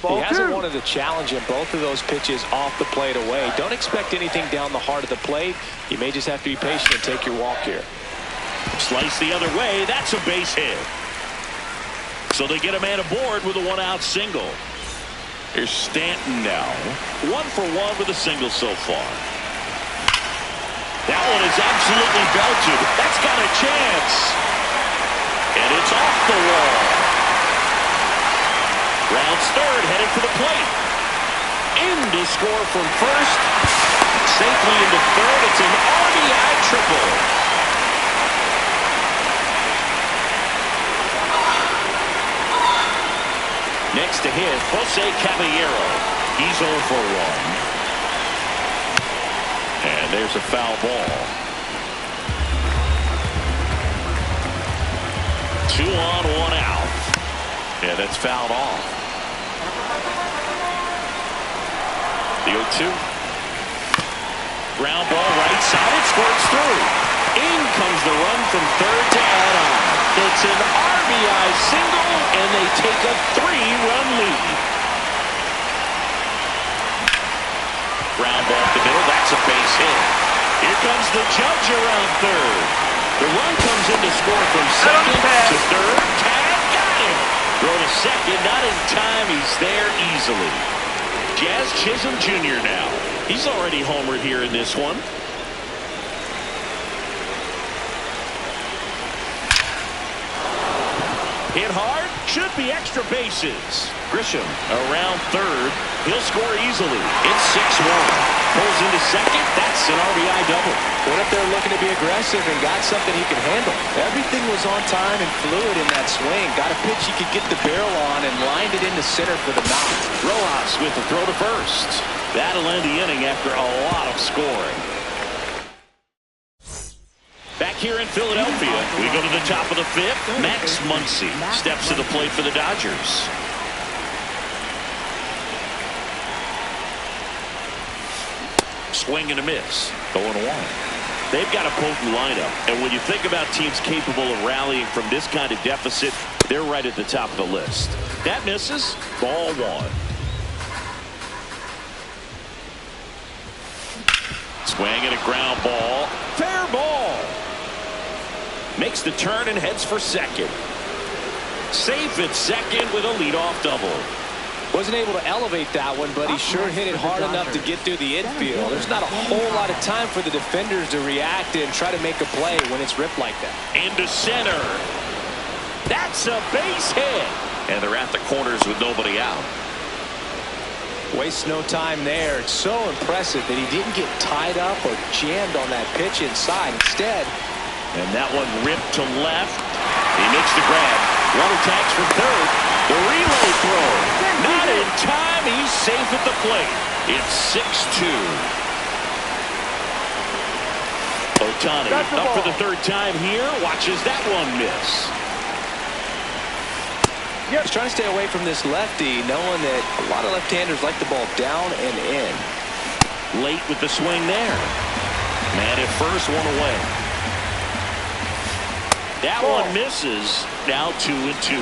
He hasn't wanted to challenge in both of those pitches off the plate away. Don't expect anything down the heart of the plate. You may just have to be patient and take your walk here. Slice the other way. That's a base hit. So they get a man aboard with a 1-out single. Here's Stanton now. 1 for 1 with a single so far. That one is absolutely belted. That's got a chance. And it's off the wall. Rounds third, headed for the plate. In to score from first. Safely into third. It's an RBI triple. next to hit, Jose Caballero. He's 0 for 1. And there's a foul ball. 2 on, 1 out. Yeah, that's fouled off. The 0-2. Ground ball right side. It squirts through. In comes the run from third to add on. It's an RBI single, and they take a 3-run lead. Ground ball up the middle. That's a base hit. Here comes the judge around third. The run comes in to score from second to third. Tag, got him. Throw to second, not in time. He's there easily. Jazz Chisholm Jr. now. He's already homered here in this one. Hit hard, should be extra bases. Grisham around third. He'll score easily. It's 6-1. Pulls into second. That's an RBI double. Went up there looking to be aggressive and got something he can handle. Everything was on time and fluid in that swing. Got a pitch he could get the barrel on and lined it into center for the knock. Rojas with the throw to first. That'll end the inning after a lot of scoring. Back here in Philadelphia, we go to the top of the 5th. Max Muncy steps to the plate for the Dodgers. Swing and a miss. 0-1. They've got a potent lineup, and when you think about teams capable of rallying from this kind of deficit, they're right at the top of the list. That misses. Ball 1. Swing and a ground ball. Fair ball. Makes the turn and heads for second. Safe at second with a leadoff double. Wasn't able to elevate that one, but he sure hit it hard enough to get through the infield. There's not a whole lot of time for the defenders to react and try to make a play when it's ripped like that. Into center. That's a base hit. And they're at the corners with nobody out. Wastes no time there. It's so impressive that he didn't get tied up or jammed on that pitch inside. Instead, and that one ripped to left. He makes the grab. Runner tags from third. The relay throw. Not in time. He's safe at the plate. It's 6-2. Ohtani up for the third time here. Watches that one miss. He's trying to stay away from this lefty, knowing that a lot of left-handers like the ball down and in. Late with the swing there. Man at first, one away. That one misses. Now 2-2.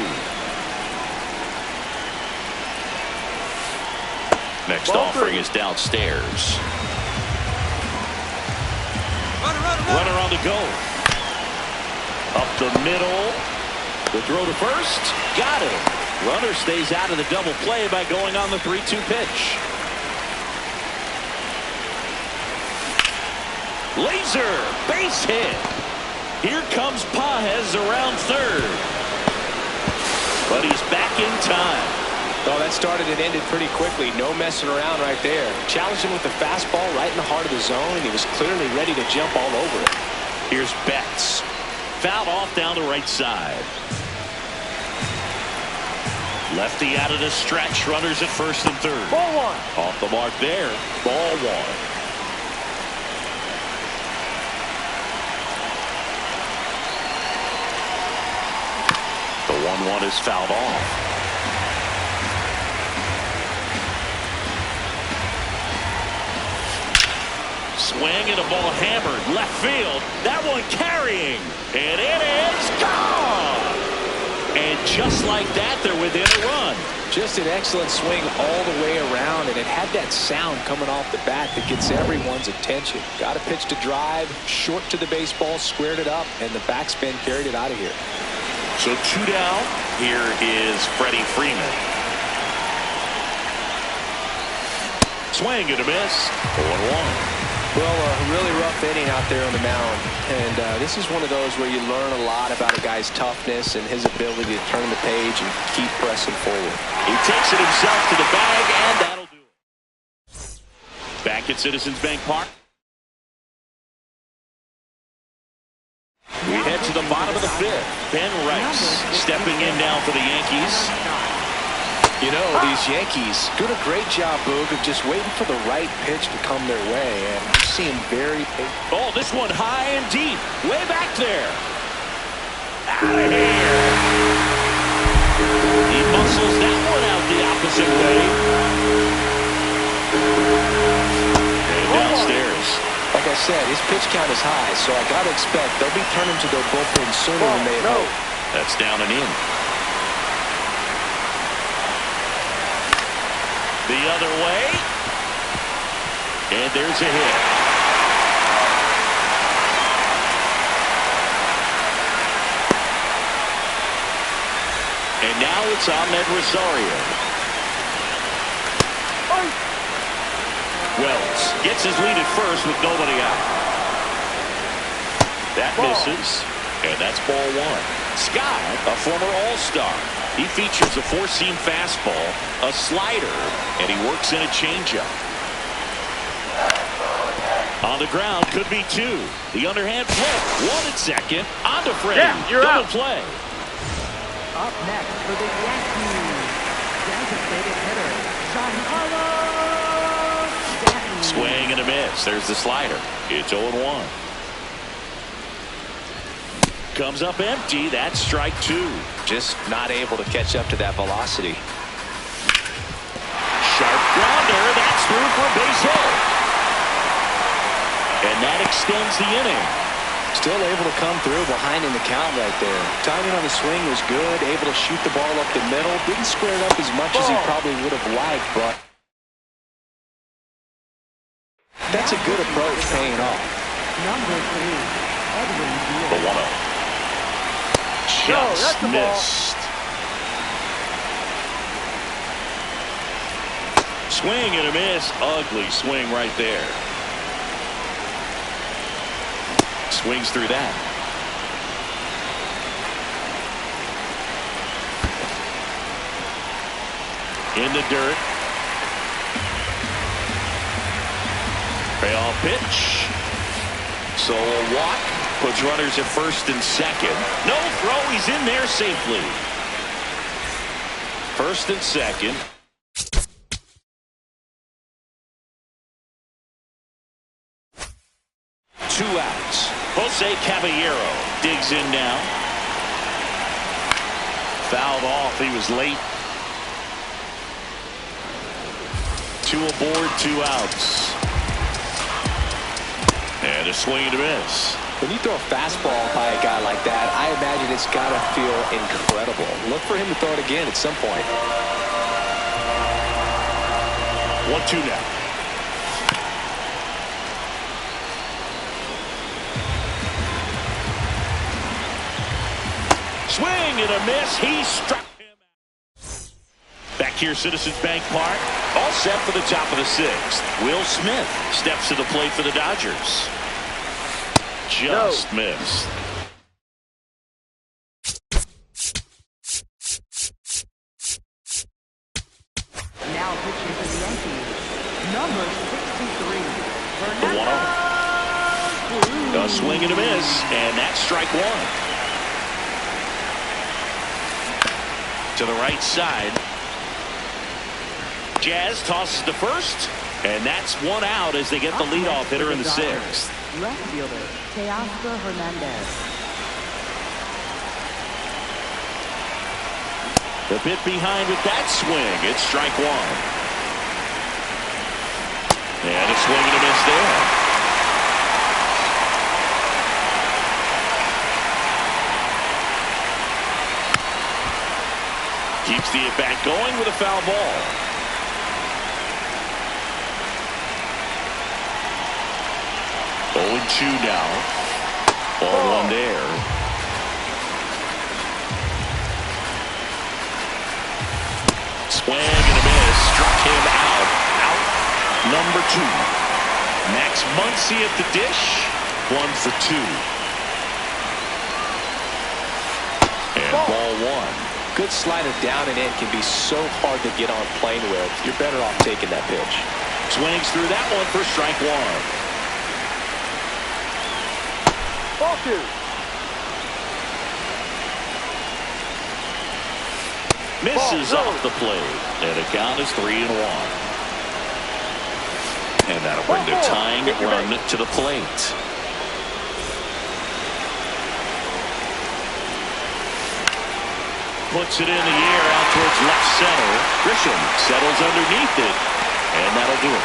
Next offering is downstairs. Runner on the go. Up the middle. The throw to first. Got it. Runner stays out of the double play by going on the 3-2 pitch. Laser. Base hit. Here comes Paez around third. But he's back in time. Oh, that started and ended pretty quickly. No messing around right there. Challenged him with the fastball right in the heart of the zone, and he was clearly ready to jump all over it. Here's Betts. Fouled off down the right side. Lefty out of the stretch. Runners at first and third. Ball 1. Off the mark there. Ball 1. The 1-1 is fouled off. Swing and a ball hammered left field. That one carrying, and it is gone. And just like that, they're within a run. Just an excellent swing all the way around, and it had that sound coming off the bat that gets everyone's attention. Got a pitch to drive, short to the baseball, squared it up, and the backspin carried it out of here. So 2 down. Here is Freddie Freeman. Swing and a miss. 0-1. Well, a really rough inning out there on the mound, and this is one of those where you learn a lot about a guy's toughness and his ability to turn the page and keep pressing forward. He takes it himself to the bag, and that'll do it. Back at Citizens Bank Park. We head to the bottom of the 5th. Ben Rice stepping in now for the Yankees. You know, these Yankees doing a great job, Boog, of just waiting for the right pitch to come their way. And we're seeing very... Oh, this one high and deep. Way back there. Out of here. He muscles that one out the opposite way. And downstairs. Like I said, his pitch count is high, so I got to expect they'll be turning to their bullpen sooner than they hope. That's down and in. The other way. And there's a hit. And now it's Ahmed Rosario. Wells gets his lead at first with nobody out. That misses. And that's ball one. Scott, a former All-Star. He features a four-seam fastball, a slider, and he works in a changeup. On the ground, could be two. The underhand flip. One at second. On to Freddie. Yeah, you're Double out. play. Up next for the Yankees, designated hitter, Giancarlo Stanton. Swing and a miss. There's the slider. It's 0-1. Comes up empty. That's strike two. Just not able to catch up to that velocity. Sharp grounder. That's through for a base hit. And that extends the inning. Still able to come through behind in the count right there. Timing on the swing was good. Able to shoot the ball up the middle. Didn't square it up as much as he probably would have liked, but that's a good approach paying off. Number 3, Edwin The Diaz. 1-0. No, Just that's the ball. missed. Swing and a miss. Ugly swing right there. Swings through that. In the dirt. Payoff pitch. So a walk. Puts runners at first and second. No throw. He's in there safely. First and second. Two outs. Jose Caballero digs in now. Fouled off. He was late. Two aboard, 2 outs. And a swing and a miss. When you throw a fastball by a guy like that, I imagine it's got to feel incredible. Look for him to throw it again at some point. 1-2 now. Swing and a miss. He struck him out. Back here, Citizens Bank Park. All set for the top of the 6th. Will Smith steps to the plate for the Dodgers. Just missed. Now pitching for the Yankees, number 63, The 1-0. A swing and a miss, and that's strike one. To the right side. Jazz tosses to first, and that's 1 out as they get the leadoff hitter in the 6th. Left fielder, Teoscar Hernandez. A bit behind with that swing. It's strike one. And a swing and a miss there. Keeps the at-bat going with a foul ball. Oh, 2 now. Ball one there. Swing and a miss. Struck him out. Out number 2. Max Muncy at the dish. 1 for 2. And ball one. Good slider down and in can be so hard to get on plane with. You're better off taking that pitch. Swings through that one for strike one. Ball 2. Misses off the plate. And the count is 3-1. And that'll bring the tying run to the plate. Puts it in the air out towards left center. Grisham settles underneath it. And that'll do it.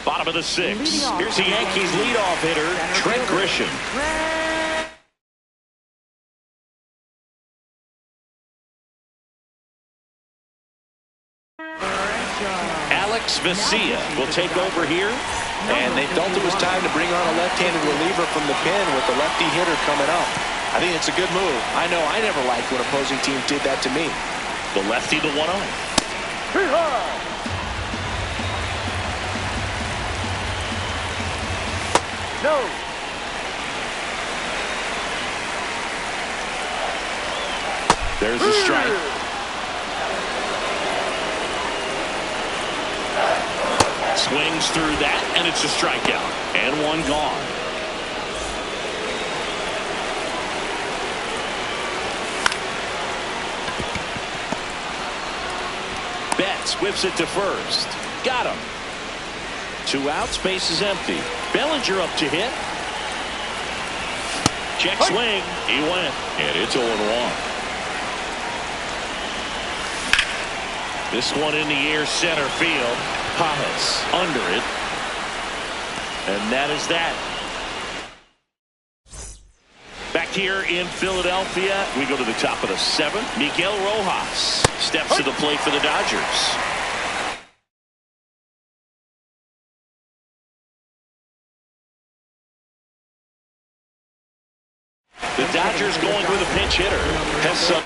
Bottom of the sixth. Here's the Yankees leadoff hitter, Trent Grisham. Alex Vesia will take over here. And they felt it was time to bring on a left-handed reliever from the pen with the lefty hitter coming up. I think it's a good move. I know I never liked when opposing teams did that to me. The lefty, the 1-0. No. There's a strike. Swings through that, and it's a strikeout. And one gone. Betts whips it to first. Got him. 2 outs, base is empty. Bellinger up to hit. Check swing. He went. And it's 0-1. This one in the air, center field. Pajas under it. And that is that. Back here in Philadelphia, we go to the top of the 7th. Miguel Rojas steps to the plate for the Dodgers. The Dodgers going with a pinch hitter. Has some.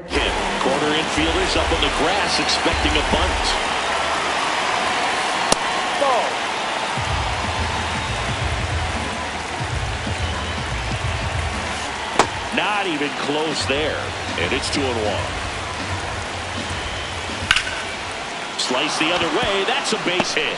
Hit. Corner infielders up on the grass expecting a bunt. Ball. Not even close there. And it's 2-1. Slice the other way. That's a base hit.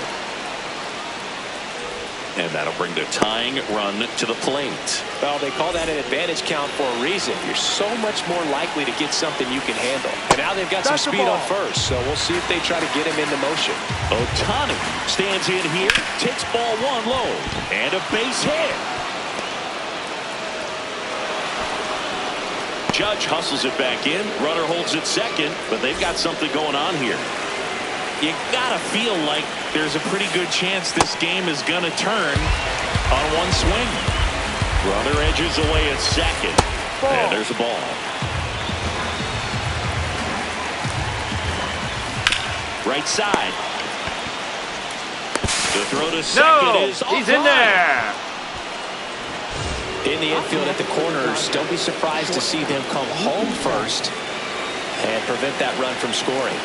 And that'll bring the tying run to the plate. Well, they call that an advantage count for a reason. You're so much more likely to get something you can handle. And now they've got some speed on first, so we'll see if they try to get him into motion. Ohtani stands in here, takes ball 1 low, and a base hit. Judge hustles it back in. Runner holds it second, but they've got something going on here. You gotta feel like there's a pretty good chance this game is gonna turn on one swing. Runner edges away at second. And there's a ball. Right side. The throw to second is off. He's in there. In the infield at the corners, don't be surprised to see them come home first and prevent that run from scoring.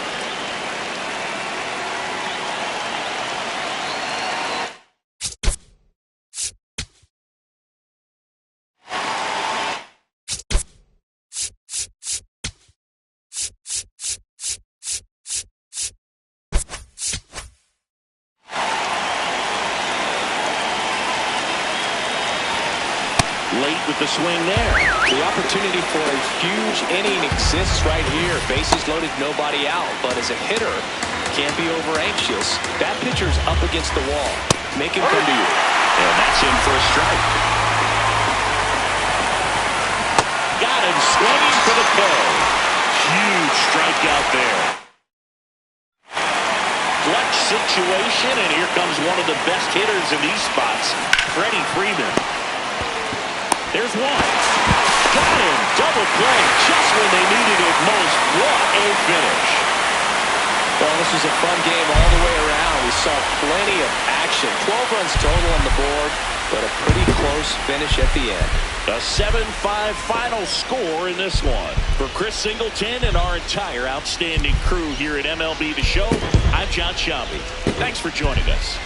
Late with the swing there. The opportunity for a huge inning exists right here. Bases loaded, nobody out. But as a hitter, can't be over anxious. That pitcher's up against the wall. Make him come to you. And that's in for a strike. Got him swinging for the kill. Huge strikeout there. Clutch situation, and here comes one of the best hitters in these spots, Freddie Freeman. There's one. Got him. Double play just when they needed it most. What a finish. Well, this was a fun game all the way around. We saw plenty of action. 12 runs total on the board, but a pretty close finish at the end. A 7-5 final score in this one. For Chris Singleton and our entire outstanding crew here at MLB The Show, I'm John Shambi. Thanks for joining us.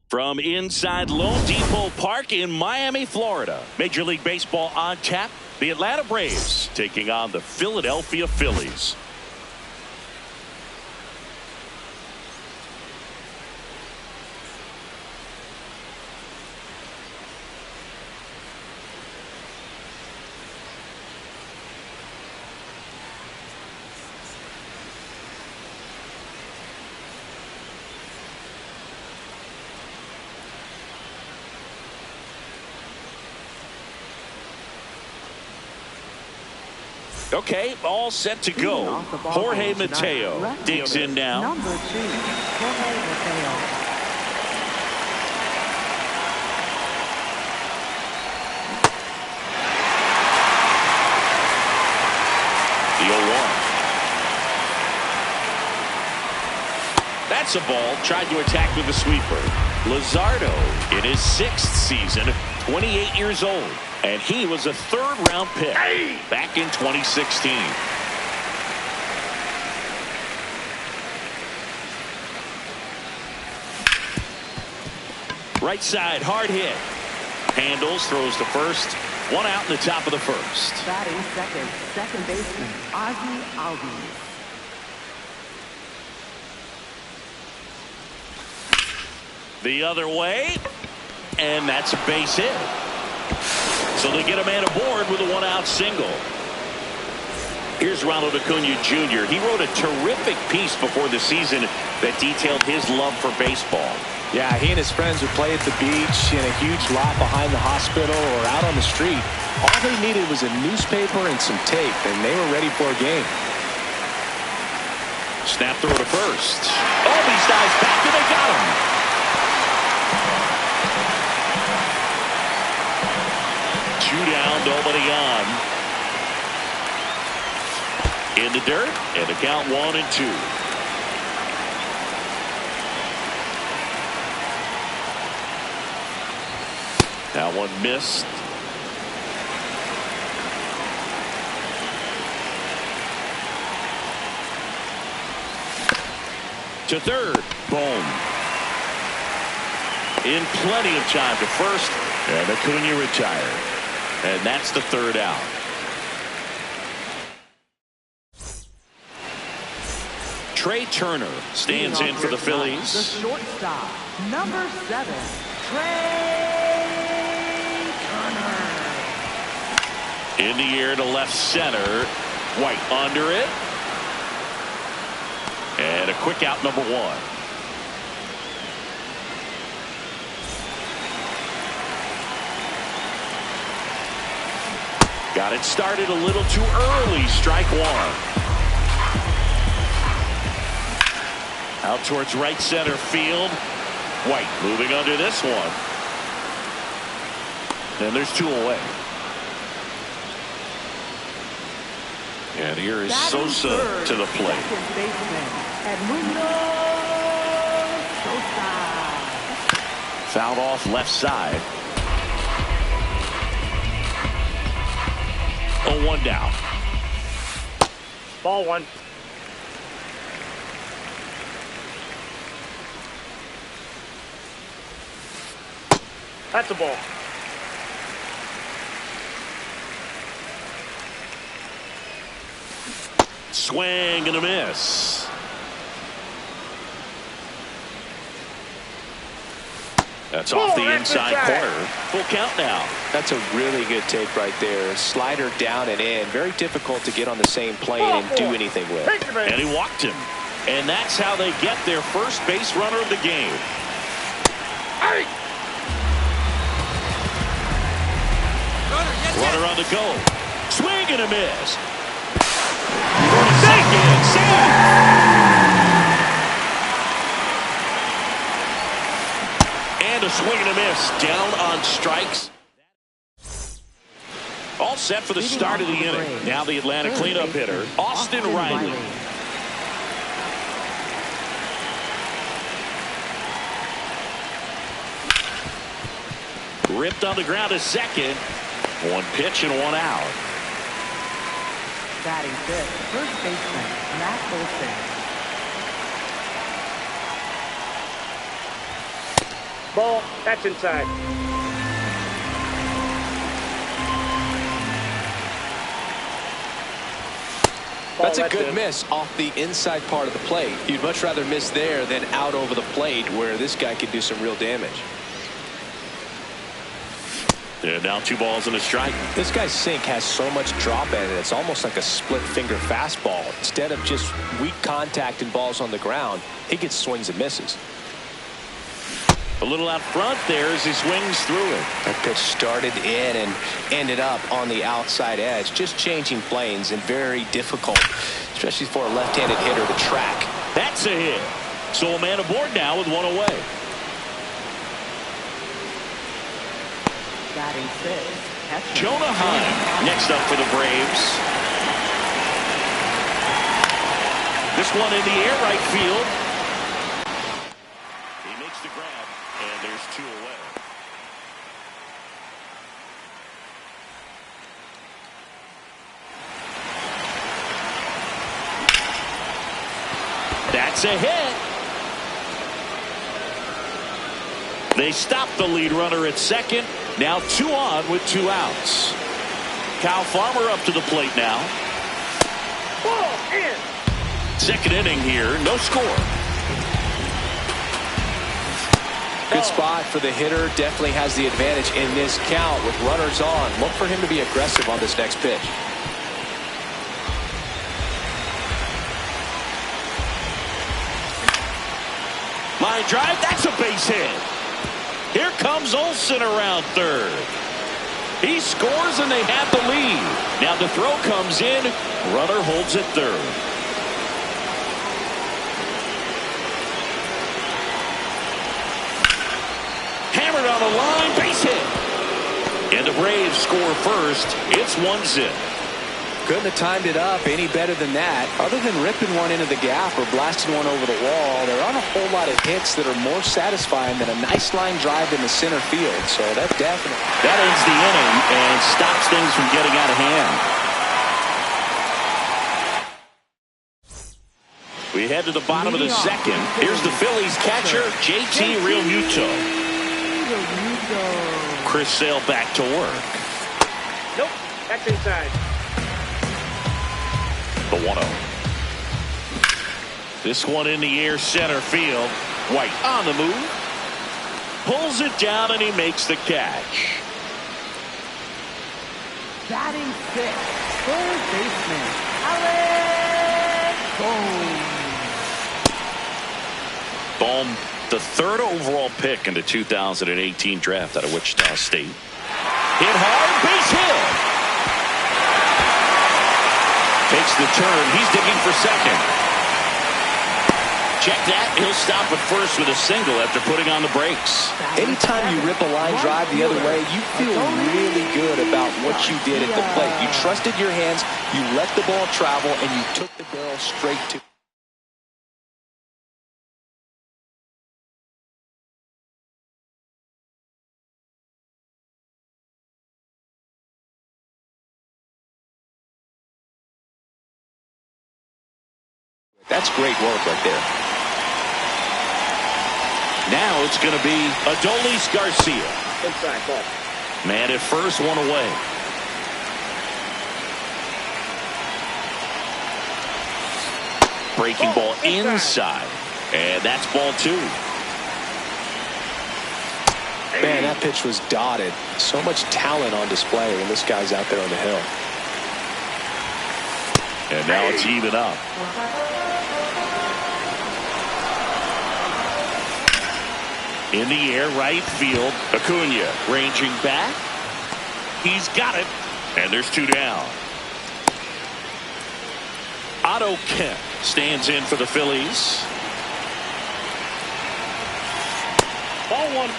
From inside Lone Depot Park in Miami, Florida. Major League Baseball on tap. The Atlanta Braves taking on the Philadelphia Phillies. Okay, all set to go. Jorge Mateo digs in now. Number 2, Jorge Mateo. The 0-1. That's a ball. Tried to attack with a sweeper. Luzardo in his 6th season, 28 years old. And he was a 3rd-round pick back in 2016. Right side, hard hit. Handles, throws to first. 1 out in the top of the 1st. Batting second baseman, Aguitavivela. The other way. And that's a base hit. So they get a man aboard with a 1-out single. Here's Ronald Acuna Jr. He wrote a terrific piece before the season that detailed his love for baseball. Yeah, he and his friends would play at the beach, in a huge lot behind the hospital, or out on the street. All they needed was a newspaper and some tape, and they were ready for a game. Snap throw to first. Oh, these guys back and they got him. Two down, nobody on. In the dirt, and the count 1-2. That one missed. To third. Boom. In plenty of time to first. And Acuna retired. And that's the 3rd out. Trey Turner stands in for the Phillies. The shortstop, number 7, Trey Turner. In the air to left center. White under it. And a quick out, number 1. Got it started a little too early. Strike 1. Out towards right center field. White moving under this one. And there's 2 away. And here is Sosa to the plate. Second baseman, Edmundo Sosa. Fouled off left side. 0-1 down. Ball 1. That's a ball. Swing and a miss. That's off the inside corner. Full count now. That's a really good take right there. Slider down and in. Very difficult to get on the same plane and do anything with. And he walked him. And that's how they get their first base runner of the game. Runner on the go. Swing and a miss. Second. Save. And a swing and a miss. Down on strikes. All set for the start of the inning. Now the Atlanta cleanup hitter, Austin Riley. Ripped on the ground to second. 1 pitch and 1 out. Batting fifth, first baseman, Matt Olson. Ball. That's inside. That's a good miss off the inside part of the plate. You'd much rather miss there than out over the plate where this guy could do some real damage. And now 2 balls and a strike. This guy's sink has so much drop in it. It's almost like a split finger fastball. Instead of just weak contact and balls on the ground, he gets swings and misses. A little out front there as he swings through it. That pitch started in and ended up on the outside edge. Just changing planes and very difficult, especially for a left-handed hitter to track. That's a hit. So a man aboard now with 1 away. Batting 6th, catcher Jonah Heim next up for the Braves. This one in the air, right field. He makes the grab, and there's 2 away. That's a hit. They stop the lead runner at second. Now 2 on with 2 outs. Kyle Farmer up to the plate now. Ball in. Second inning here, no score. Good spot for the hitter. Definitely has the advantage in this count with runners on. Look for him to be aggressive on this next pitch. Line drive, that's a base hit. Here comes Olsen around third. He scores and they have the lead. Now the throw comes in. Runner holds at third. Hammered on the line, base hit. And the Braves score first. It's 1-0. Couldn't have timed it up any better than that. Other than ripping one into the gap or blasting one over the wall, there aren't a whole lot of hits that are more satisfying than a nice line drive in the center field. So that definitely. That ends the inning and stops things from getting out of hand. We head to the bottom of the second. Here's the Phillies catcher, JT Realmuto. Chris Sale back to work. Nope. That's inside. The 1-0. This one in the air, center field. White on the move. Pulls it down and he makes the catch. Batting 6th, third baseman, Alex Bohm. Bohm, the 3rd overall pick in the 2018 draft out of Wichita State. Hit hard, base hit. Takes the turn. He's digging for second. Check that. He'll stop at first with a single after putting on the brakes. Anytime you rip a line drive the other way, you feel really good about what you did at the plate. You trusted your hands, you let the ball travel, and you took the barrel straight to. That's great work right there. Now it's going to be Adolis Garcia. Inside ball. Man at first, 1 away. Breaking ball inside. And that's ball 2. Man, that pitch was dotted. So much talent on display when this guy's out there on the hill. And now it's even up. In the air, right field. Acuna ranging back. He's got it. And there's 2 down. Otto Kemp stands in for the Phillies. Ball 1.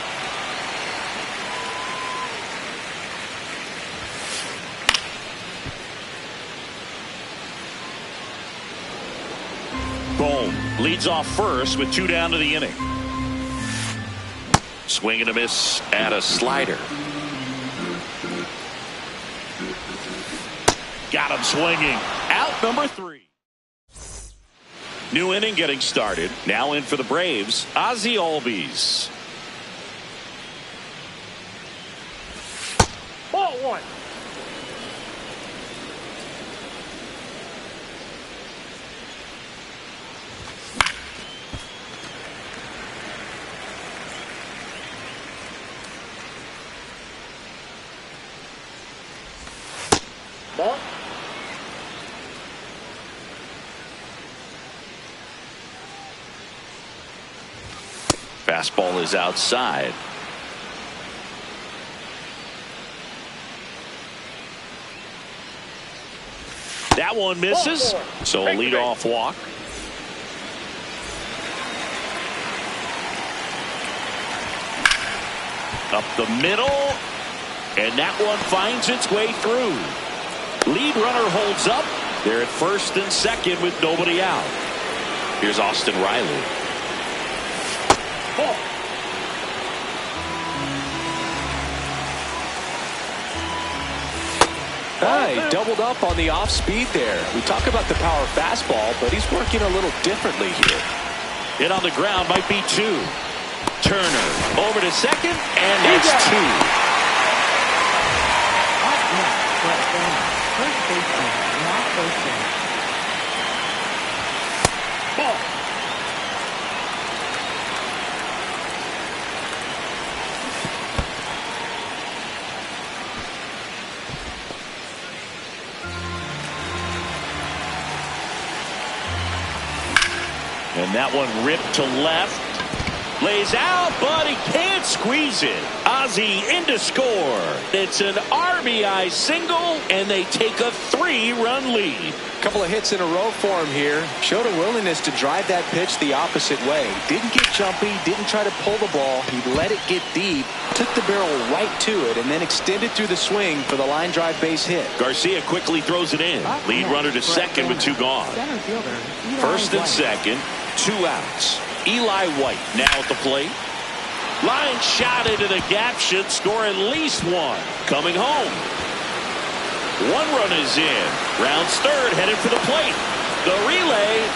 Bohm leads off first with 2 down to the inning. Swing and a miss at a slider. Got him swinging. Out number 3. New inning getting started. Now in for the Braves, Ozzie Albies. 1. Ball. Fastball is outside. That one misses, so a leadoff walk. Up the middle, and that one finds its way through. Lead runner holds up. They're at first and second with nobody out. Here's Austin Riley. Ball. He doubled up on the off speed there. We talk about the power fastball, but he's working a little differently here. Hit on the ground might be 2. Turner over to second, and that's 2. Up next for Atlanta, first baseman Matt Olson. Ball. And that one ripped to left. Lays out, but he can't squeeze it. Ozzie in to score. It's an RBI single, and they take a 3-run lead. Couple of hits in a row for him here. Showed a willingness to drive that pitch the opposite way. Didn't get jumpy, didn't try to pull the ball. He let it get deep, took the barrel right to it, and then extended through the swing for the line drive base hit. Garcia quickly throws it in. Lead runner to second with 2 gone. Center fielder, Eli First and White. second, 2 outs. Eli White now at the plate. Line shot into the gap should score at least 1. Coming home. 1 run is in. Rounds third, headed for the plate. The relay.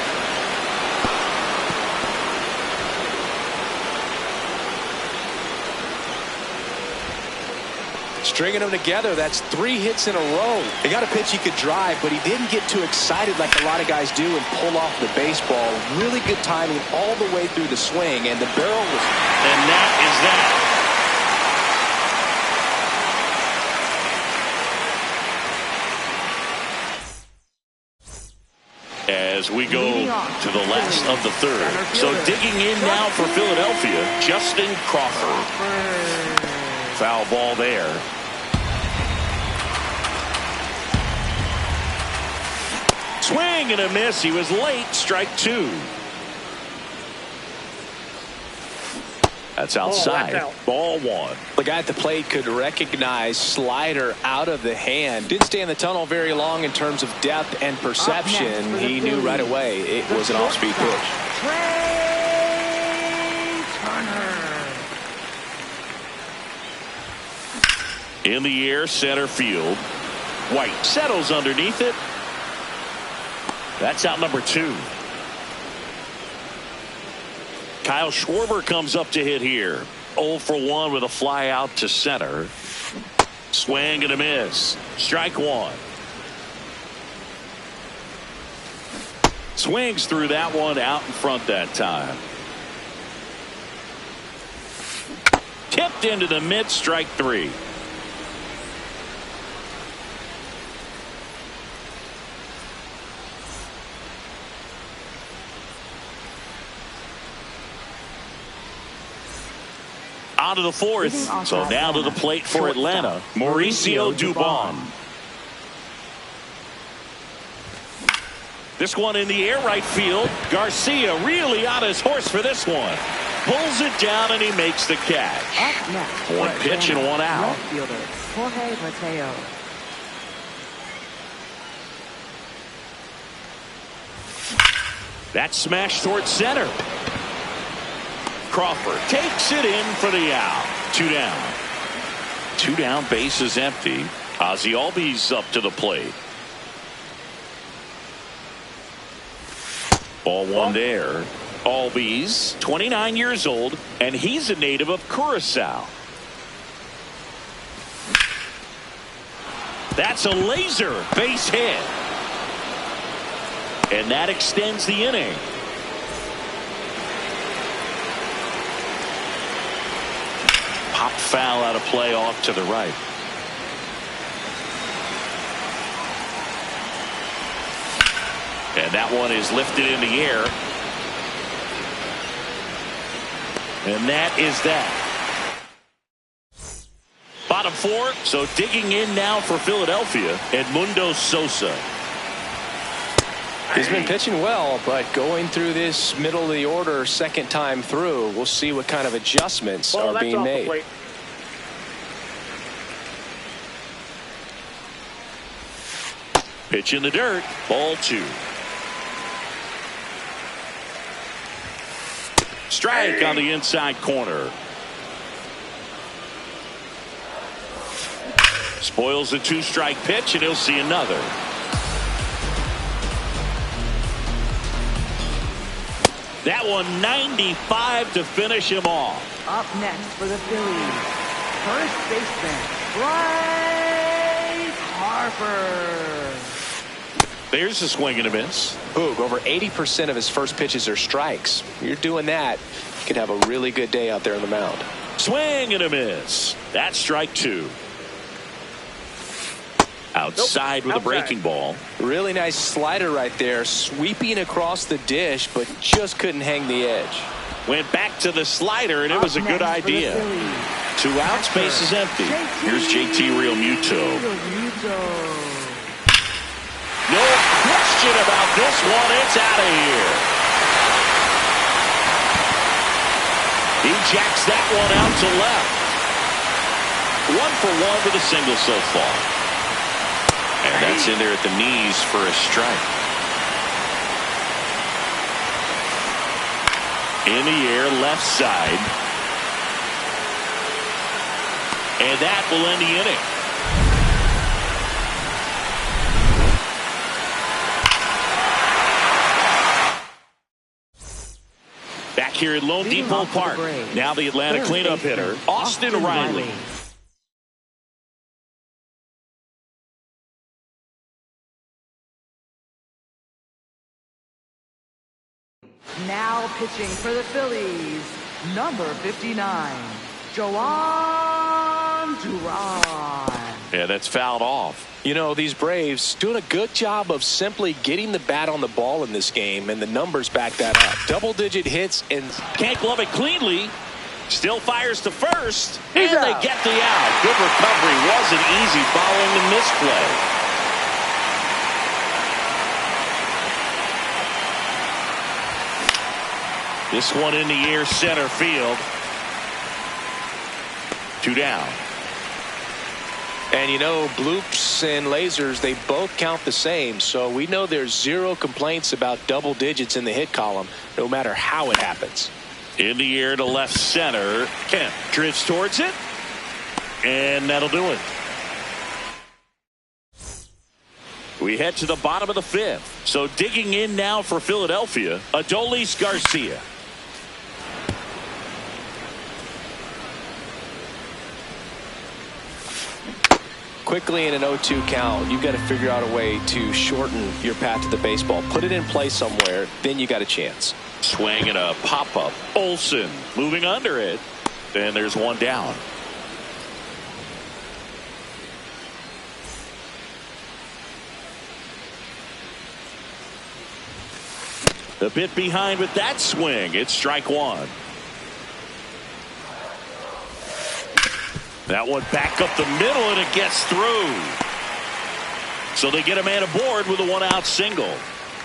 Stringing them together, that's 3 hits in a row. He got a pitch he could drive, but he didn't get too excited like a lot of guys do and pull off the baseball. Really good timing all the way through the swing, and the barrel was... And that is that. As we go to the last of the third. So digging in now for Philadelphia, Justin Crawford. Foul ball there. Swing and a miss. He was late. Strike 2. That's outside. Ball 1. The guy at the plate could recognize slider out of the hand. Didn't stay in the tunnel very long in terms of depth and perception. He knew right away it was an off-speed pitch. In the air, center field. White settles underneath it. That's out number 2. Kyle Schwarber comes up to hit here. 0 for 1 with a fly out to center. Swing and a miss. Strike 1. Swings through that one out in front that time. Tipped into the mid, strike 3. On to the 4th. So now to the plate for Atlanta, Mauricio Dubon. This one in the air right field. Garcia really on his horse for this one. Pulls it down and he makes the catch. Up next, 1 pitch and 1 out. left fielder Jorge Mateo. That smash towards center. Crawford takes it in for the out. 2 down. 2 down, base is empty. Ozzie Albies up to the plate. Ball 1 there. Albies, 29 years old, and he's a native of Curacao. That's a laser base hit. And that extends the inning. Pop foul out of play off to the right. And that one is lifted in the air. And that is that. Bottom four, so digging in now for Philadelphia, Edmundo Sosa. He's been pitching well, but going through this middle of the order second time through, we'll see what kind of adjustments are being made. Pitch in the dirt, ball two. Strike on the inside corner. Spoils the two-strike pitch, and he'll see another. That one 95 to finish him off. Up next for the Phillies, first baseman Bryce Harper. There's a swing and a miss. Boog, over 80% of his first pitches are strikes. You're doing that, you could have a really good day out there on the mound. Swing and a miss. That's strike two. Outside with a breaking ball. Really nice slider right there, sweeping across the dish, but just couldn't hang the edge. Went back to the slider, and it was a good idea. 2 outs, base is empty. Here's JT Realmuto. No question about this one. It's out of here. He jacks that one out to left. 1 for 1 with a single so far. And that's in there at the knees for a strike. In the air, left side. And that will end the inning. Back here at Lone Depot Park. Now the Atlanta cleanup hitter, Austin Riley. Now pitching for the Phillies, number 59, Joan Duran. Yeah, that's fouled off. You know, these Braves doing a good job of simply getting the bat on the ball in this game, and the numbers back that up. Double-digit hits and can't glove it cleanly. Still fires to first, and they get the out. Good recovery. Wasn't easy following the misplay. This one in the air, center field. 2 down. And you know, bloops and lasers, they both count the same. So we know there's 0 complaints about double digits in the hit column, no matter how it happens. In the air to left center. Kemp drifts towards it. And that'll do it. We head to the bottom of the 5th. So digging in now for Philadelphia, Adolis Garcia. Quickly in an 0-2 count, you've got to figure out a way to shorten your path to the baseball. Put it in play somewhere, then you got a chance. Swing and a pop-up. Olsen moving under it. And there's 1 down. A bit behind with that swing. It's strike 1. That one back up the middle, and it gets through. So they get a man aboard with a 1-out single.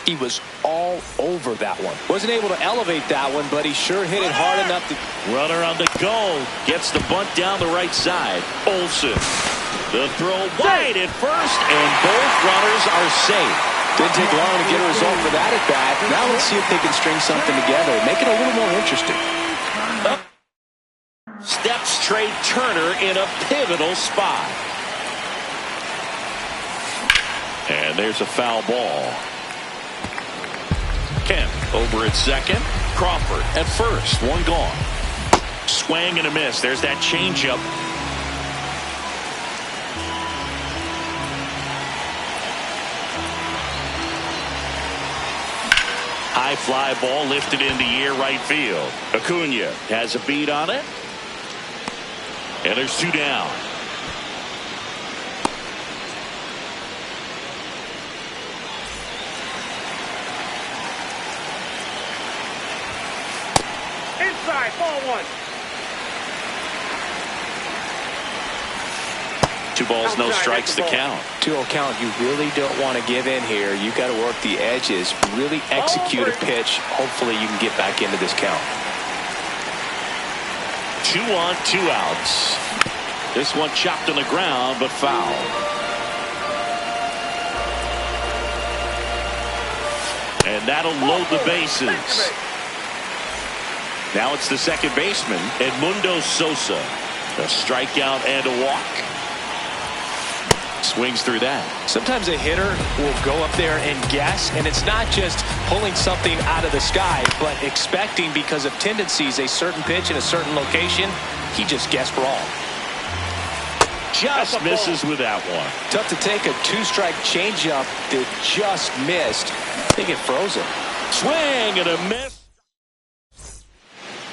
He was all over that one. Wasn't able to elevate that one, but he sure hit it hard enough to... Runner on the go. Gets the bunt down the right side. Olsen. The throw wide at first, and both runners are safe. Didn't take long to get a result for that at bat. Now let's see if they can string something together. Make it a little more interesting. Steps Trey Turner in a pivotal spot. And there's a foul ball. Kemp over at second. Crawford at first. 1 gone. Swing and a miss. There's that changeup. high fly ball lifted in the air right field. Acuna has a beat on it. And there's 2 down. Inside, ball 1. 2 balls, no strikes to count. 2-0 count. You really don't want to give in here. You got to work the edges, really execute a pitch. Hopefully you can get back into this count. 2 on, 2 outs. This one chopped on the ground, but foul. And that'll load the bases. Now it's the second baseman, Edmundo Sosa. A strikeout and a walk. Swings through that. Sometimes a hitter will go up there and guess, and it's not just pulling something out of the sky, but expecting because of tendencies a certain pitch in a certain location. He just guessed wrong. Just misses with that one. Tough to take a 2-strike changeup that just missed. I think it froze him. Swing and a miss.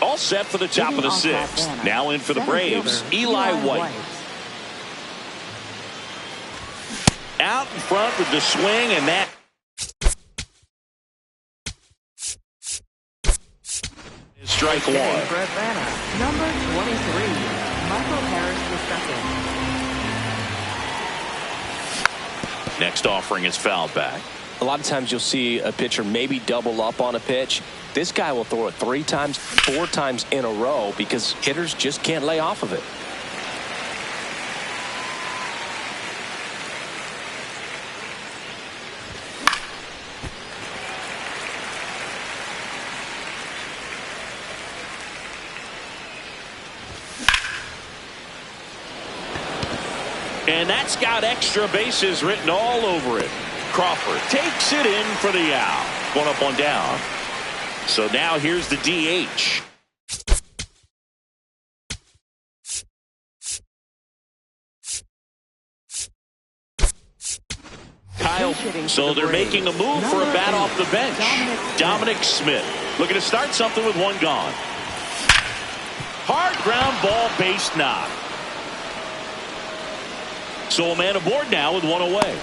All set for the top of the 6th. Now in for the Braves, Eli White. Out in front with the swing, and that is strike 1. For Atlanta, number 23, Michael Harris II. Next offering is fouled back. A lot of times you'll see a pitcher maybe double up on a pitch. This guy will throw it 3 times, 4 times in a row because hitters just can't lay off of it. And that's got extra bases written all over it. Crawford takes it in for the out. 1 up, 1 down. So now here's the DH. Kyle. So they're making a move for a bat off the bench. Dominic Smith looking to start something with 1 gone. Hard ground ball, base knock. So a man aboard now with 1 away.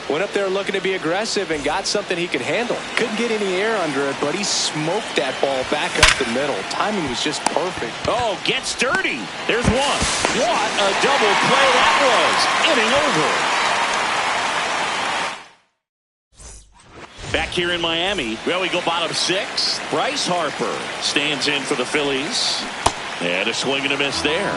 Went up there looking to be aggressive and got something he could handle. Couldn't get any air under it, but he smoked that ball back up the middle. Timing was just perfect. Oh, gets dirty. There's 1. What a double play that was. Inning over. Back here in Miami, well, we go bottom 6. Bryce Harper stands in for the Phillies. And a swing and a miss there.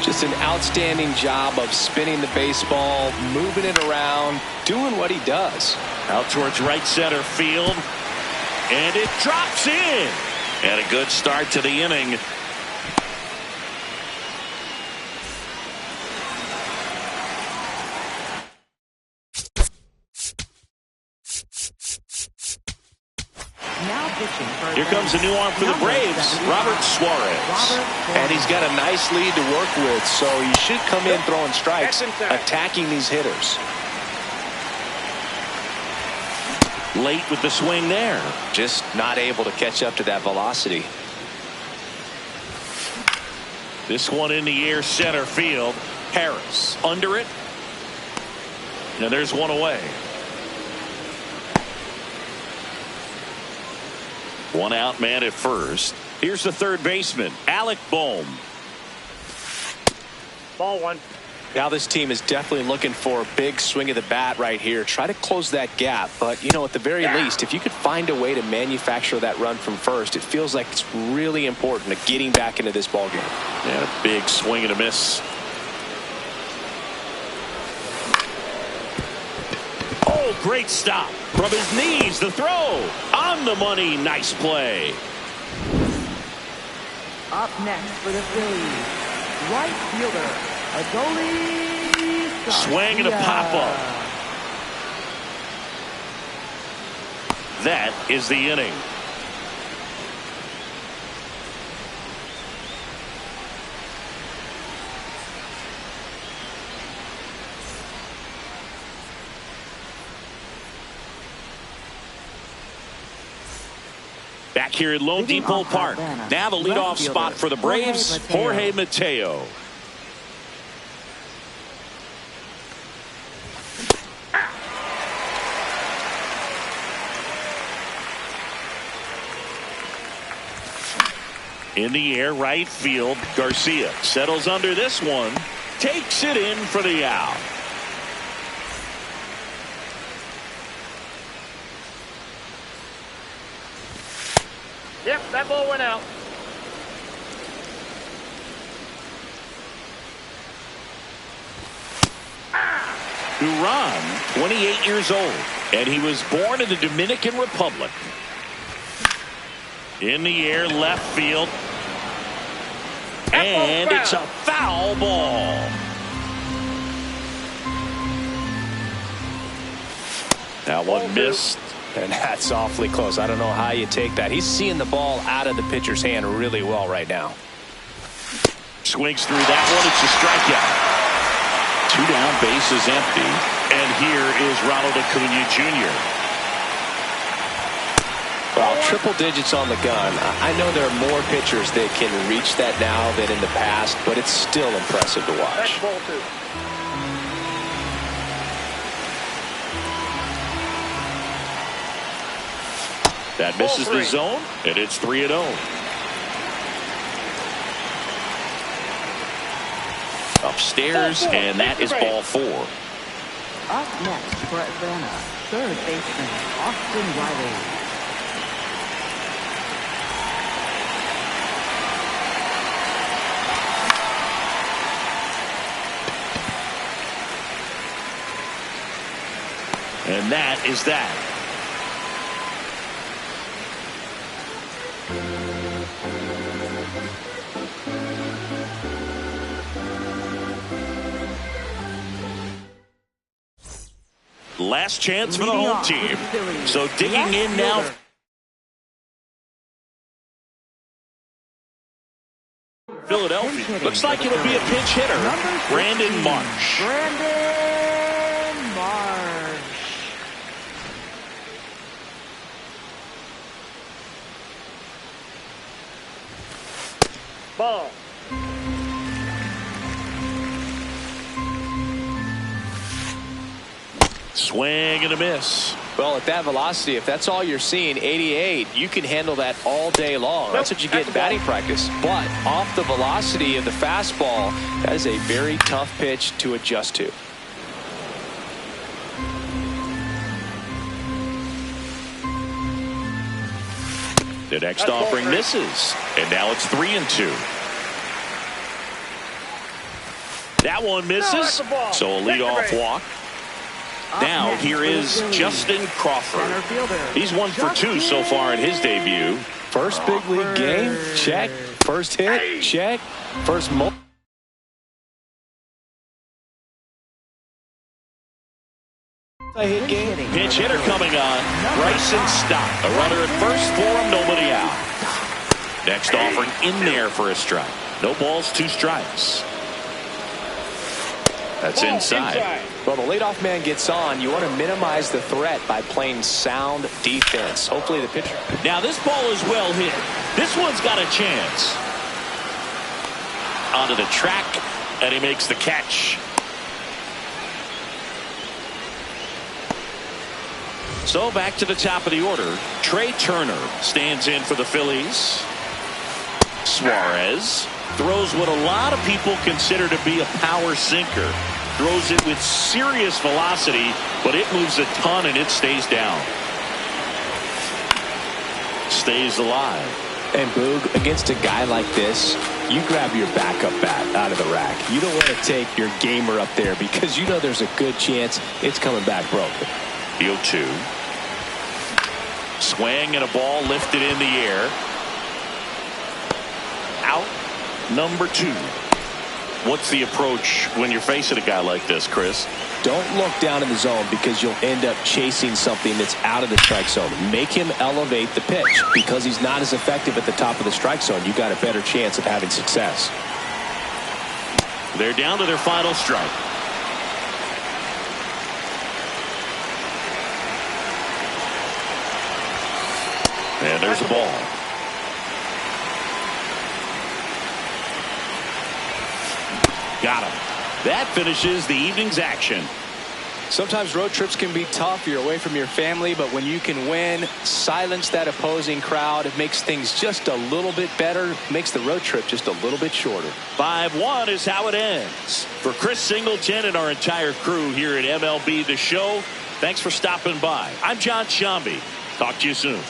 Just an outstanding job of spinning the baseball, moving it around, doing what he does. Out towards right center field. And it drops in. And a good start to the inning. Here comes a new arm for the Braves, Robert Suarez. And he's got a nice lead to work with, so he should come in throwing strikes, attacking these hitters. Late with the swing there. Just not able to catch up to that velocity. This one in the air, center field. Harris under it. And there's 1 away. 1 out, man at first. Here's the third baseman, Alec Bohm. Ball 1. Now this team is definitely looking for a big swing of the bat right here. Try to close that gap. But, you know, at the very least, if you could find a way to manufacture that run from first, it feels like it's really important to getting back into this ballgame. And a big swing and a miss. Oh, great stop. From his knees, the throw. On the money, nice play. Up next for the Phillies, right fielder, Adolis. Swing and a pop-up. That is the inning. Back here at Lone Leading Depot off Park. Atlanta, Now the leadoff left spot fielder, for the Braves, Jorge Mateo. In the air, right field. Garcia settles under this one. Takes it in for the out. Yep, that ball went out. Duran, 28 years old, and he was born in the Dominican Republic. In the air, left field. And it's a foul ball. That one missed. And that's awfully close. I don't know how you take that. He's seeing the ball out of the pitcher's hand really well right now. Swings through that one. It's a strikeout. 2 down, base is empty. And here is Ronald Acuna Jr. Well, triple digits on the gun. I know there are more pitchers that can reach that now than in the past, but it's still impressive to watch. That's ball 2. That misses the zone, and it's 3-0. Upstairs, and that is ball 4. Up next for Atlanta, third baseman Austin Riley. And that is that. Last chance for the home team. So digging in now. Philadelphia. Looks like it'll be a pinch hitter. Brandon Marsh. Brandon Marsh. Ball. Swing and a miss. Well, at that velocity, if that's all you're seeing, 88, you can handle that all day long. That's what you get in batting practice. But off the velocity of the fastball, that is a very tough pitch to adjust to. The next offering misses. And now it's 3-2. That one misses. So a leadoff walk. Now here is Justin Crawford. He's 1 for 2 so far in his debut. First big league game, check. First hit, check. First hit game. Pinch hitter coming on. Bryson Stott. A runner at first for him, nobody out. Next offering in there for a strike. No balls, 2 strikes. That's inside. Well, the leadoff man gets on. You want to minimize the threat by playing sound defense. Hopefully the pitcher. Now this ball is well hit. This one's got a chance. Onto the track, and he makes the catch. So back to the top of the order. Trey Turner stands in for the Phillies. Suarez throws what a lot of people consider to be a power sinker. Throws it with serious velocity, but it moves a ton and it stays down. Stays alive. And Boog, against a guy like this, you grab your backup bat out of the rack. You don't want to take your gamer up there because you know there's a good chance it's coming back broken. 0-2. Swing and a ball lifted in the air. Out. Number 2. What's the approach when you're facing a guy like this, Chris? Don't look down in the zone because you'll end up chasing something that's out of the strike zone. Make him elevate the pitch because he's not as effective at the top of the strike zone. You got a better chance of having success. They're down to their final strike. And there's the ball. Got him. That finishes the evening's action. Sometimes road trips can be tough. You're away from your family, but when you can win, silence that opposing crowd, it makes things just a little bit better, makes the road trip just a little bit shorter. 5-1 is how it ends. For Chris Singleton and our entire crew here at MLB The Show, thanks for stopping by. I'm John Shambi. Talk to you soon.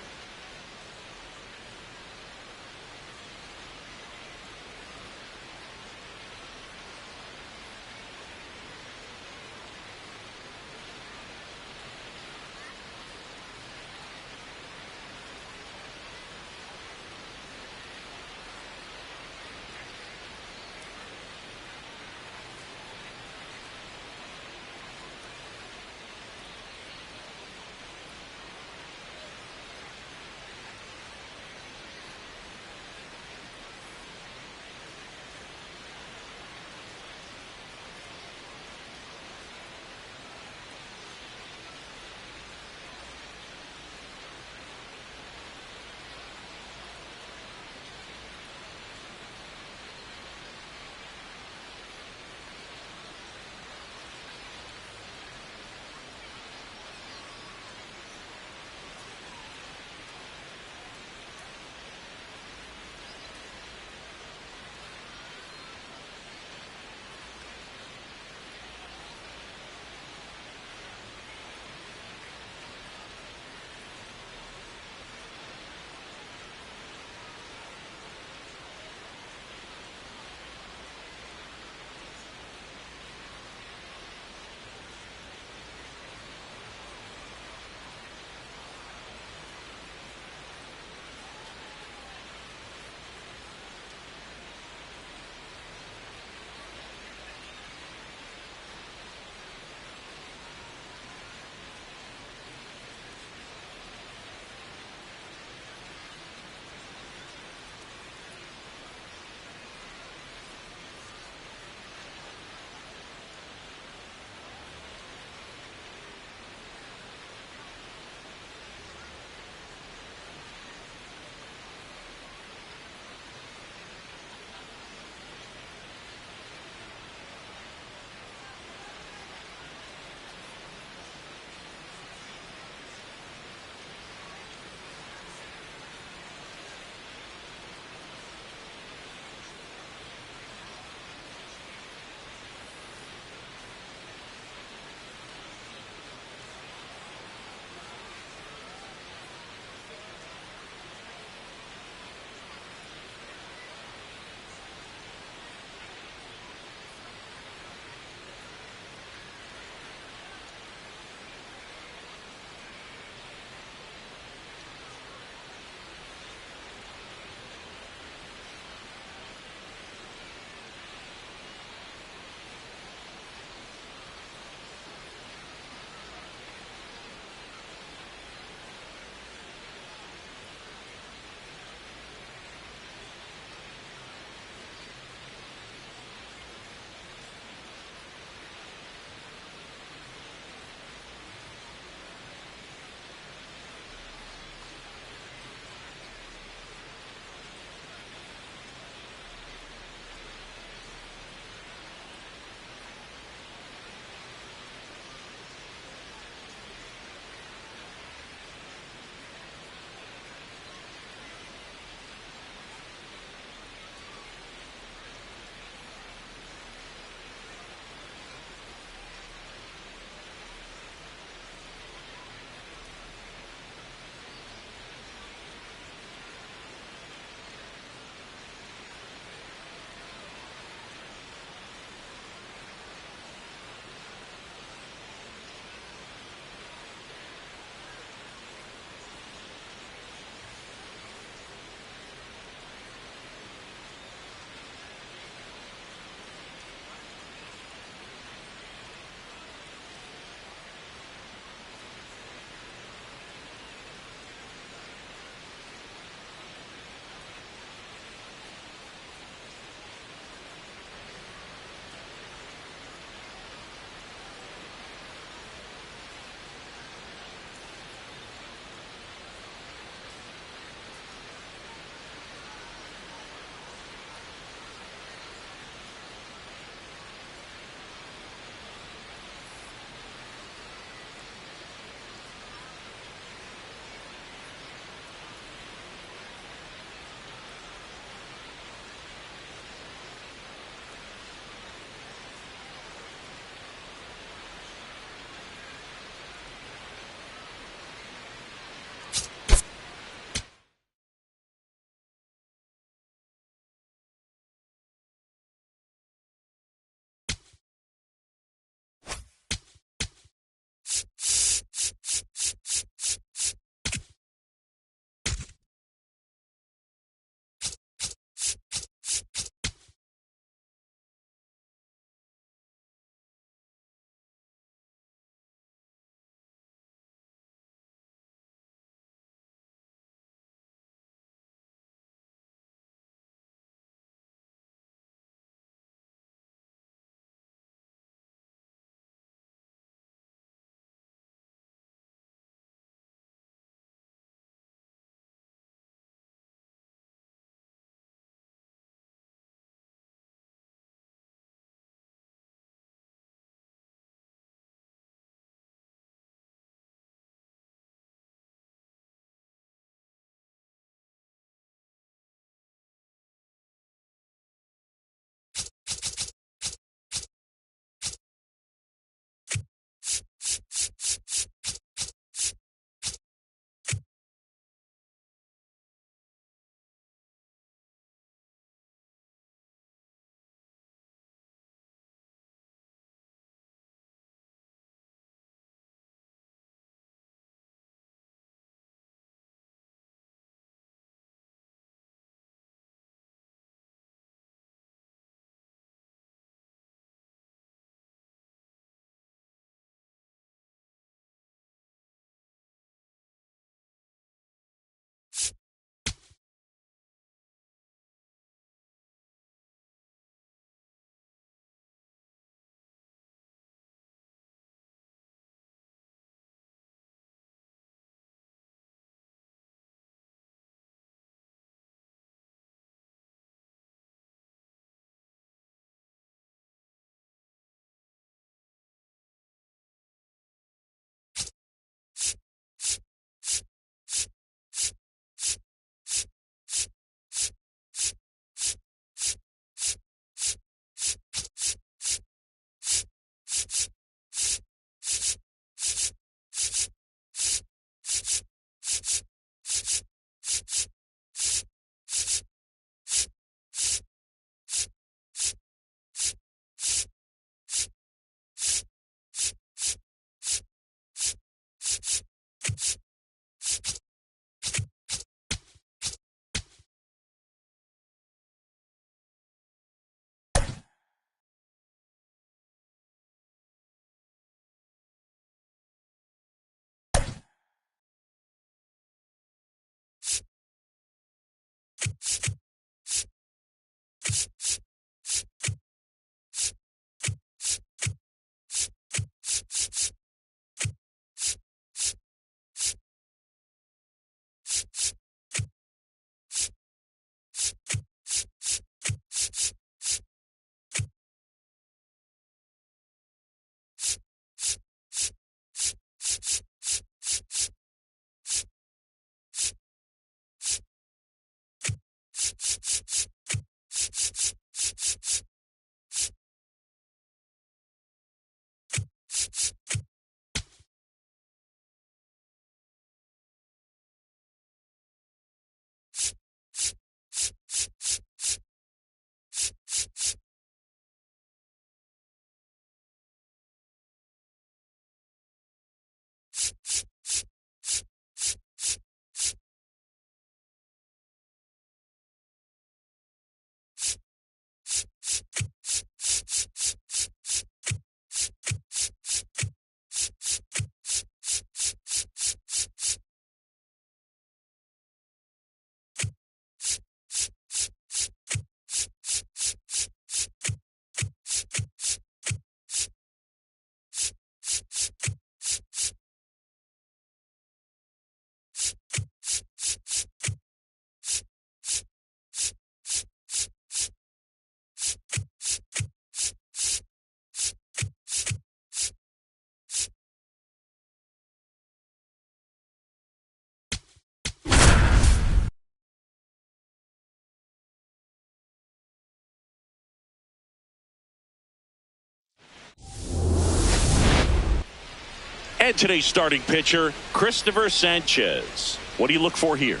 And today's starting pitcher, Christopher Sanchez. What do you look for here?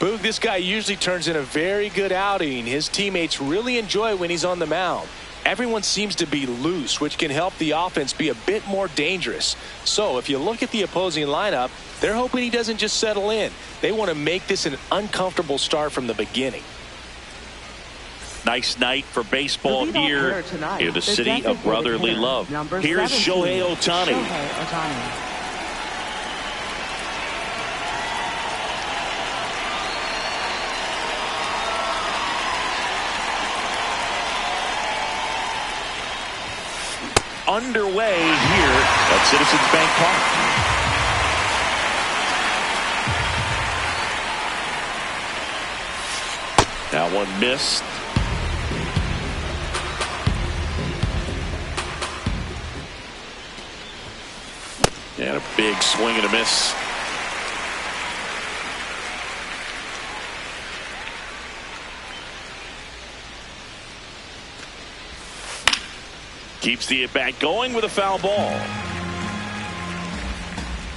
Boog, this guy usually turns in a very good outing. His teammates really enjoy when he's on the mound. Everyone seems to be loose, which can help the offense be a bit more dangerous. So if you look at the opposing lineup, they're hoping he doesn't just settle in. They want to make this an uncomfortable start from the beginning. Nice night for baseball here in the city of brotherly love. Here's Shohei Ohtani. Underway here at Citizens Bank Park. That one missed. And a big swing and a miss. Keeps the at-bat going with a foul ball.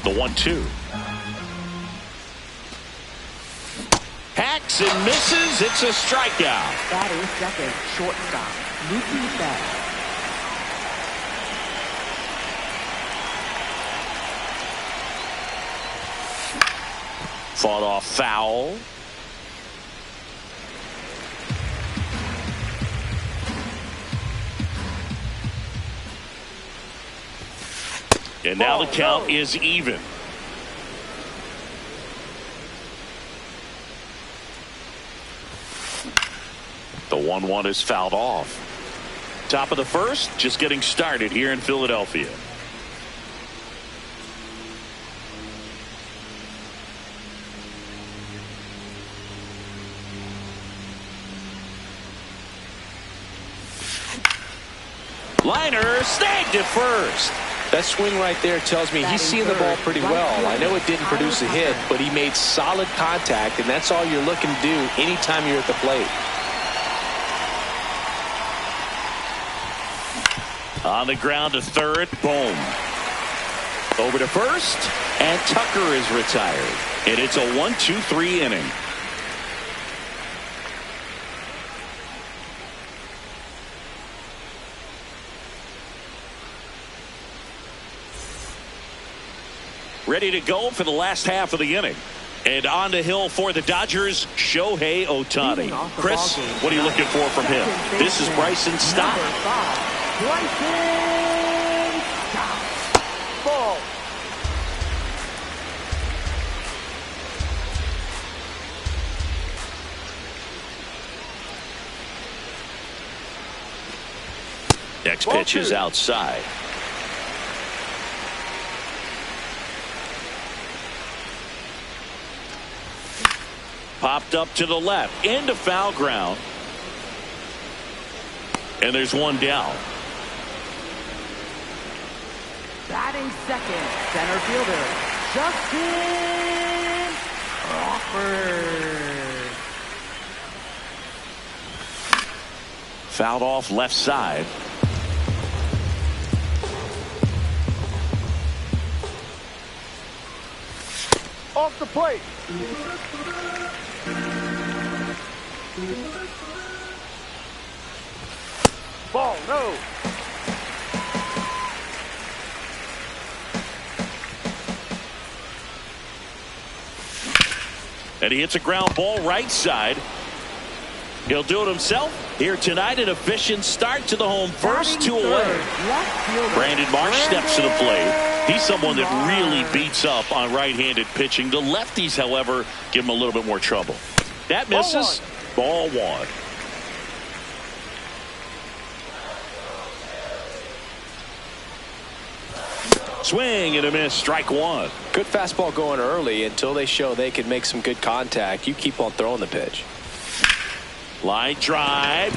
The 1-2. Hacks and misses. It's a strikeout. Batting second, shortstop, Mookie Betts. Fought off foul. And now the count is even. The 1-1 is fouled off. Top of the first, just getting started here in Philadelphia. Liner snagged it first. That swing right there tells me he's seeing the ball pretty well. I know it didn't produce a hit, but he made solid contact, and that's all you're looking to do anytime you're at the plate. On the ground to third, boom. Over to first, and Tucker is retired. And it's a 1-2-3 inning. Ready to go for the last half of the inning. And on the hill for the Dodgers, Shohei Ohtani. Chris, what are you looking for from him? This is Bryson Stott. Bryson Stott. Ball. Next pitch is outside. Popped up to the left, into foul ground. And there's one down. Batting second, center fielder, Justin Crawford. Fouled off left side. Off the plate. Ball, no. And he hits a ground ball right side. He'll do it himself here tonight. An efficient start to the home. First, two away. Brandon Marsh steps to the plate. He's someone that really beats up on right-handed pitching. The lefties, however, give him a little bit more trouble. That misses. Ball one. Swing and a miss. Strike one. Good fastball going early until they show they can make some good contact. You keep on throwing the pitch. Line drive.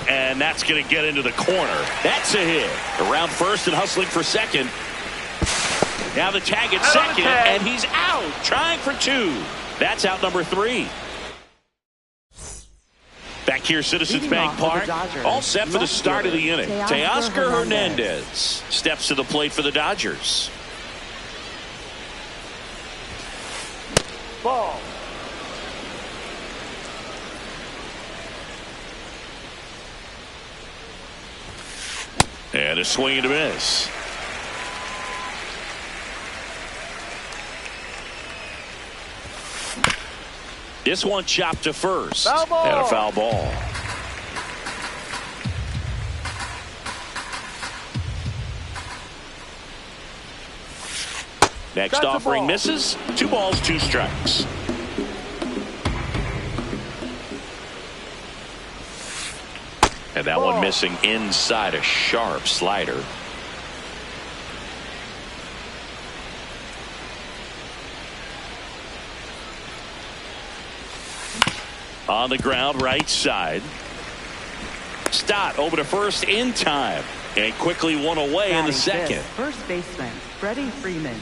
And that's going to get into the corner. That's a hit. Around first and hustling for second. Now the tag at second, and he's out. Trying for two. That's out number three. Back here, Citizens Bank Park. All set for the start of the inning. Teoscar Hernandez steps to the plate for the Dodgers. Ball. And a swing and a miss. This one chopped to first. Foul ball. And a foul ball. Next That's a offering ball. misses. 2 balls, 2 strikes. And that one missing inside a sharp slider. On the ground, right side. Stott over to first in time. And quickly one away in the second. First baseman, Freddie Freeman.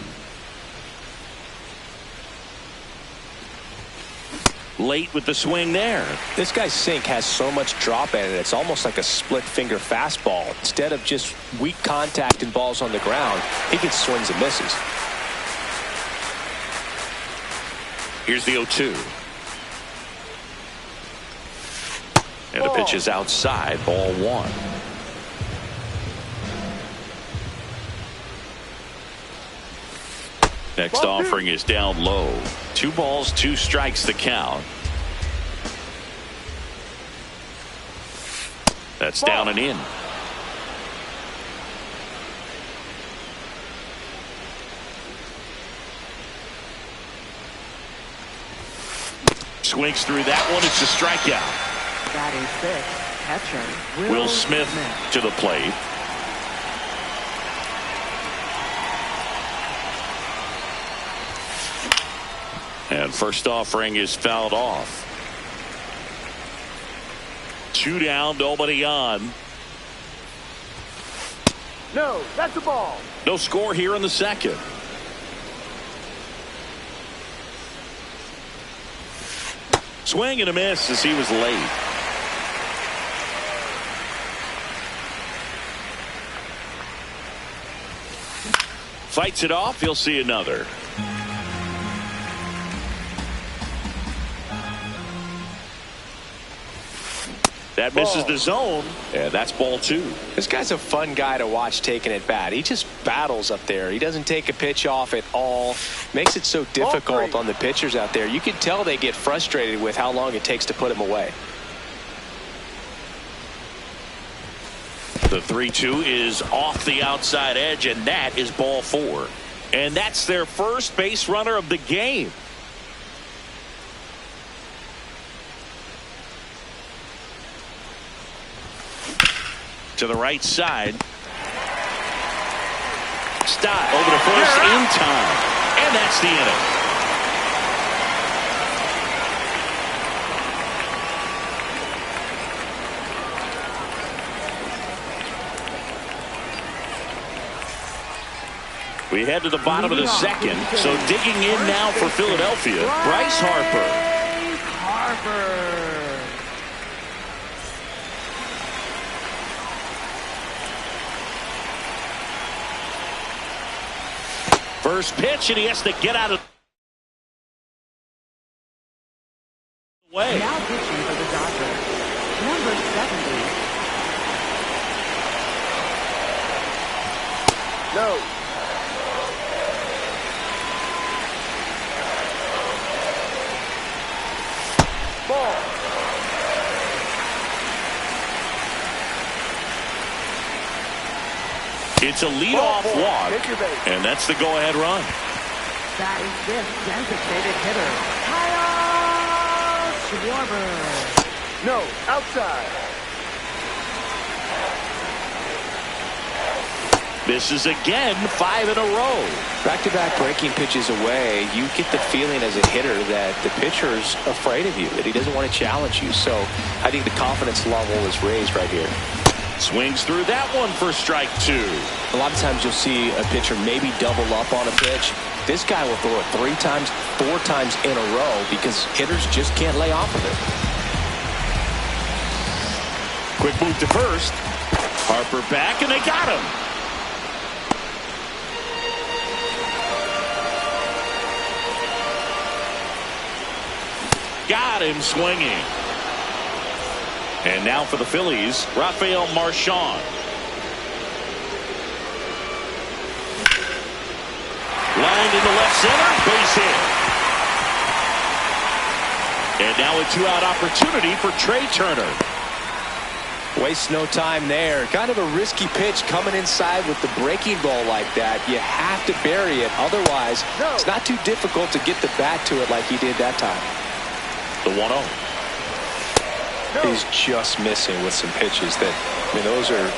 Late with the swing there. This guy's sink has so much drop in it. It's almost like a split finger fastball. Instead of just weak contact and balls on the ground, he gets swings and misses. Here's the 0-2. And the pitch is outside, ball 1. Next offering is down low. 2 balls, 2 strikes the count. That's down and in. Swings through that one. It's a strikeout. Batting 6th, catcher Will Smith to the plate. And first offering is fouled off. 2 down, nobody on. No, that's a ball. No score here in the second. Swing and a miss as he was late. Fights it off. He'll see another. That misses the zone, and that's ball 2. This guy's a fun guy to watch taking at bat. He just battles up there. He doesn't take a pitch off at all. Makes it so difficult on the pitchers out there. You can tell they get frustrated with how long it takes to put him away. The 3-2 is off the outside edge, and that is ball 4. And that's their first base runner of the game. To the right side. Stott over to first in time. And that's the inning. We head to the bottom of the second. So digging in now for Philadelphia, Bryce Harper. First pitch, and he has to get out of the way. Now pitching for the Dodgers, number 70. No. Ball. It's a leadoff walk, and that's the go-ahead run. That is this designated hitter, Kyle Schwarber. No, outside. Misses again, 5 in a row. Back-to-back breaking pitches away, you get the feeling as a hitter that the pitcher's afraid of you, that he doesn't want to challenge you. So I think the confidence level is raised right here. Swings through that one for strike 2. A lot of times you'll see a pitcher maybe double up on a pitch. This guy will throw it 3 times, 4 times in a row because hitters just can't lay off of it. Quick move to first. Harper back, and they got him. Got him swinging. And now for the Phillies, Rafael Marchand. Lined into left center, base hit. And now a two-out opportunity for Trey Turner. Wastes no time there. Kind of a risky pitch coming inside with the breaking ball like that. You have to bury it. Otherwise, it's not too difficult to get the bat to it like he did that time. The 1-0. He's just missing with some pitches that, I mean,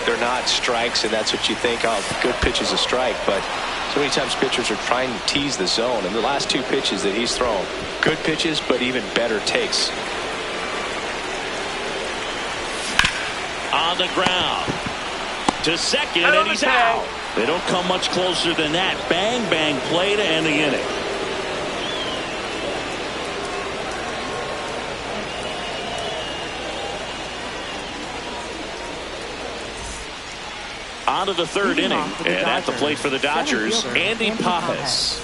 they're not strikes, and that's what you think, oh, good pitch is a strike. But so many times pitchers are trying to tease the zone, and the last two pitches that he's thrown, good pitches, but even better takes. On the ground to second, and he's out. They don't come much closer than that. Bang, bang play to end the inning. On to the third inning, and at the plate for the Dodgers, Andy Pajas.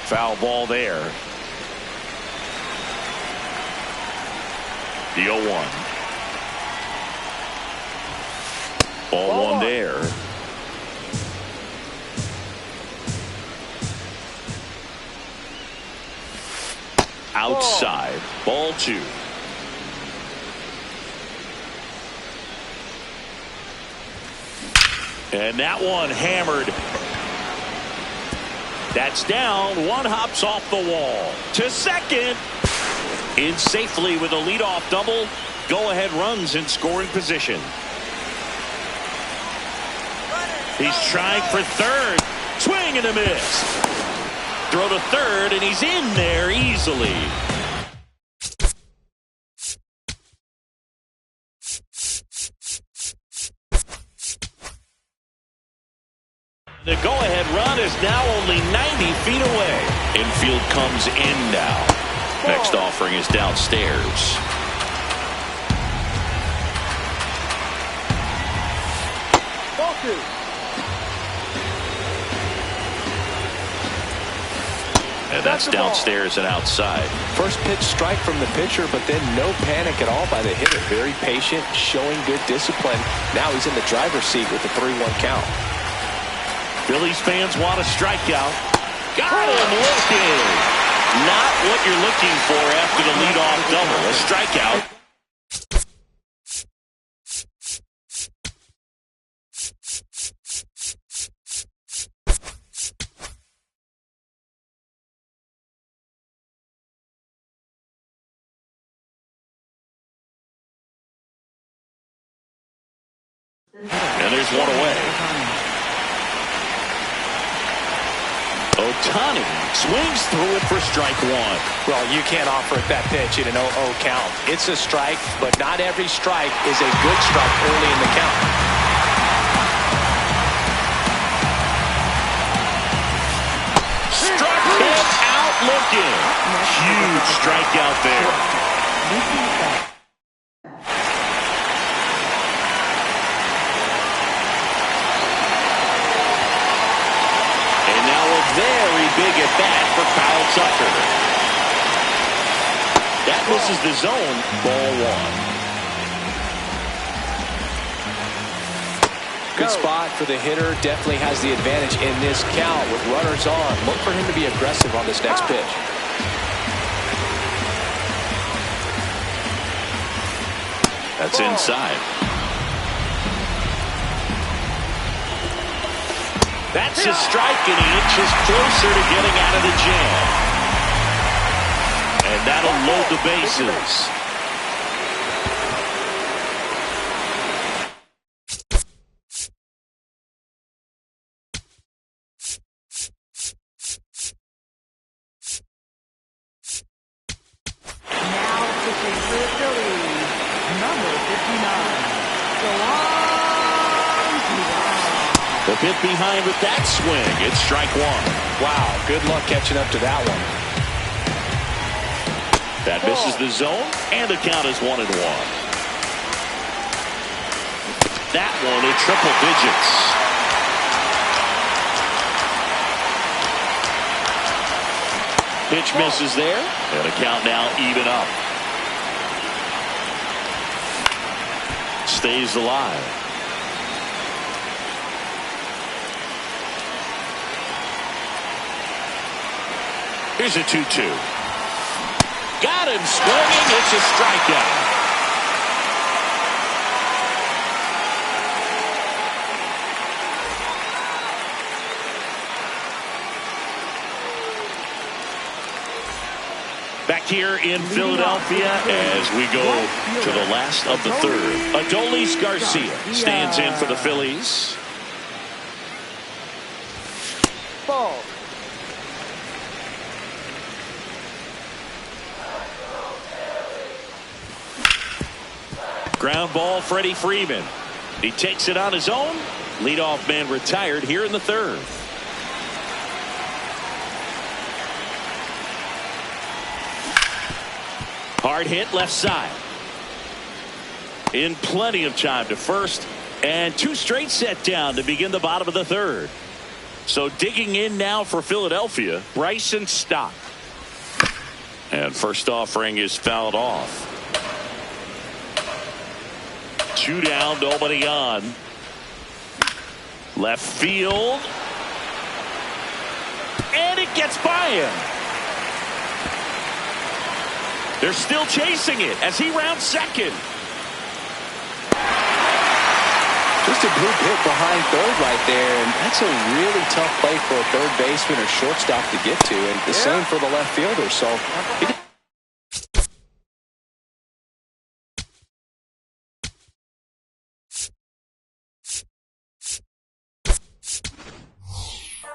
Foul ball there. The 0-1. Ball one there. Outside. Ball two. And that one hammered. That's down. One hops off the wall. To second. In safely with a leadoff double. Go-ahead runs in scoring position. He's trying for third. Swing and a miss. Throw to third, and he's in there easily. The go-ahead run is now only 90 feet away. Infield comes in now. Next offering is downstairs. Ball two. And that's downstairs and outside. First pitch strike from the pitcher, but then no panic at all by the hitter. Very patient, showing good discipline. Now he's in the driver's seat with the 3-1 count. Phillies fans want a strikeout. Got him looking. Not what you're looking for after the leadoff double. A strikeout. And there's one away. Ohtani swings through it for strike one. Well, you can't offer it that pitch in an 0-0 count. It's a strike, but not every strike is a good strike early in the count. Struck him out looking. Huge strikeout there. Very big at bat for Kyle Tucker. That misses the zone. Ball one. Good spot for the hitter. Definitely has the advantage in this count with runners on. Look for him to be aggressive on this next pitch. That's inside. That's a strike, and he inches closer to getting out of the jam. And that'll load the bases. Now pitching for the Phillies, number 59. The pit behind with that swing. It's strike one. Wow, good luck catching up to that one. That misses the zone, and the count is 1-1. That one in triple digits. Pitch misses there. And a count now even up. Stays alive. Here's a 2-2. Got him swinging. It's a strikeout. Back here in Philadelphia as we go to the last of the third. Adolis Garcia stands in for the Phillies. Ball. Ground ball, Freddie Freeman. He takes it on his own. Leadoff man retired here in the third. Hard hit left side. In plenty of time to first, and 2 straight set down to begin the bottom of the third. So digging in now for Philadelphia, Bryson Stott. And first offering is fouled off. 2 down, nobody on. Left field. And it gets by him. They're still chasing it as he rounds second. Just a group hit behind third right there, and that's a really tough play for a third baseman or shortstop to get to, and the same for the left fielder. So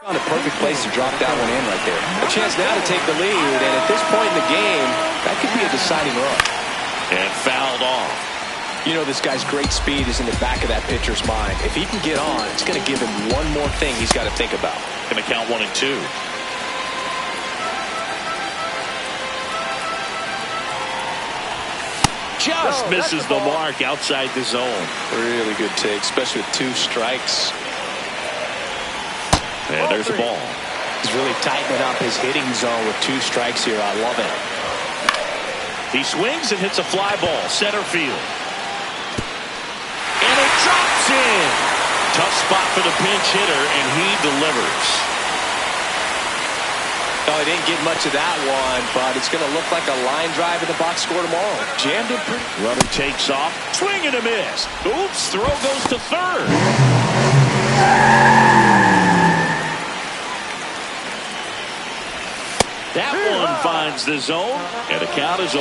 on a perfect place to drop that one in right there. A chance now to take the lead, and at this point in the game, that could be a deciding run. And fouled off. You know, this guy's great speed is in the back of that pitcher's mind. If he can get on, it's going to give him one more thing he's got to think about. Going to count 1 and 2. Just misses the mark outside the zone. Really good take, especially with 2 strikes. And there's the ball. He's really tightening up his hitting zone with 2 strikes here. I love it. He swings and hits a fly ball, center field. And it drops in. Tough spot for the pinch hitter, and he delivers. Oh, he didn't get much of that one, but it's going to look like a line drive in the box score tomorrow. Jammed it pretty. Runner takes off. Swing and a miss. Oops, throw goes to third. That one finds the zone, and the count is 0-2.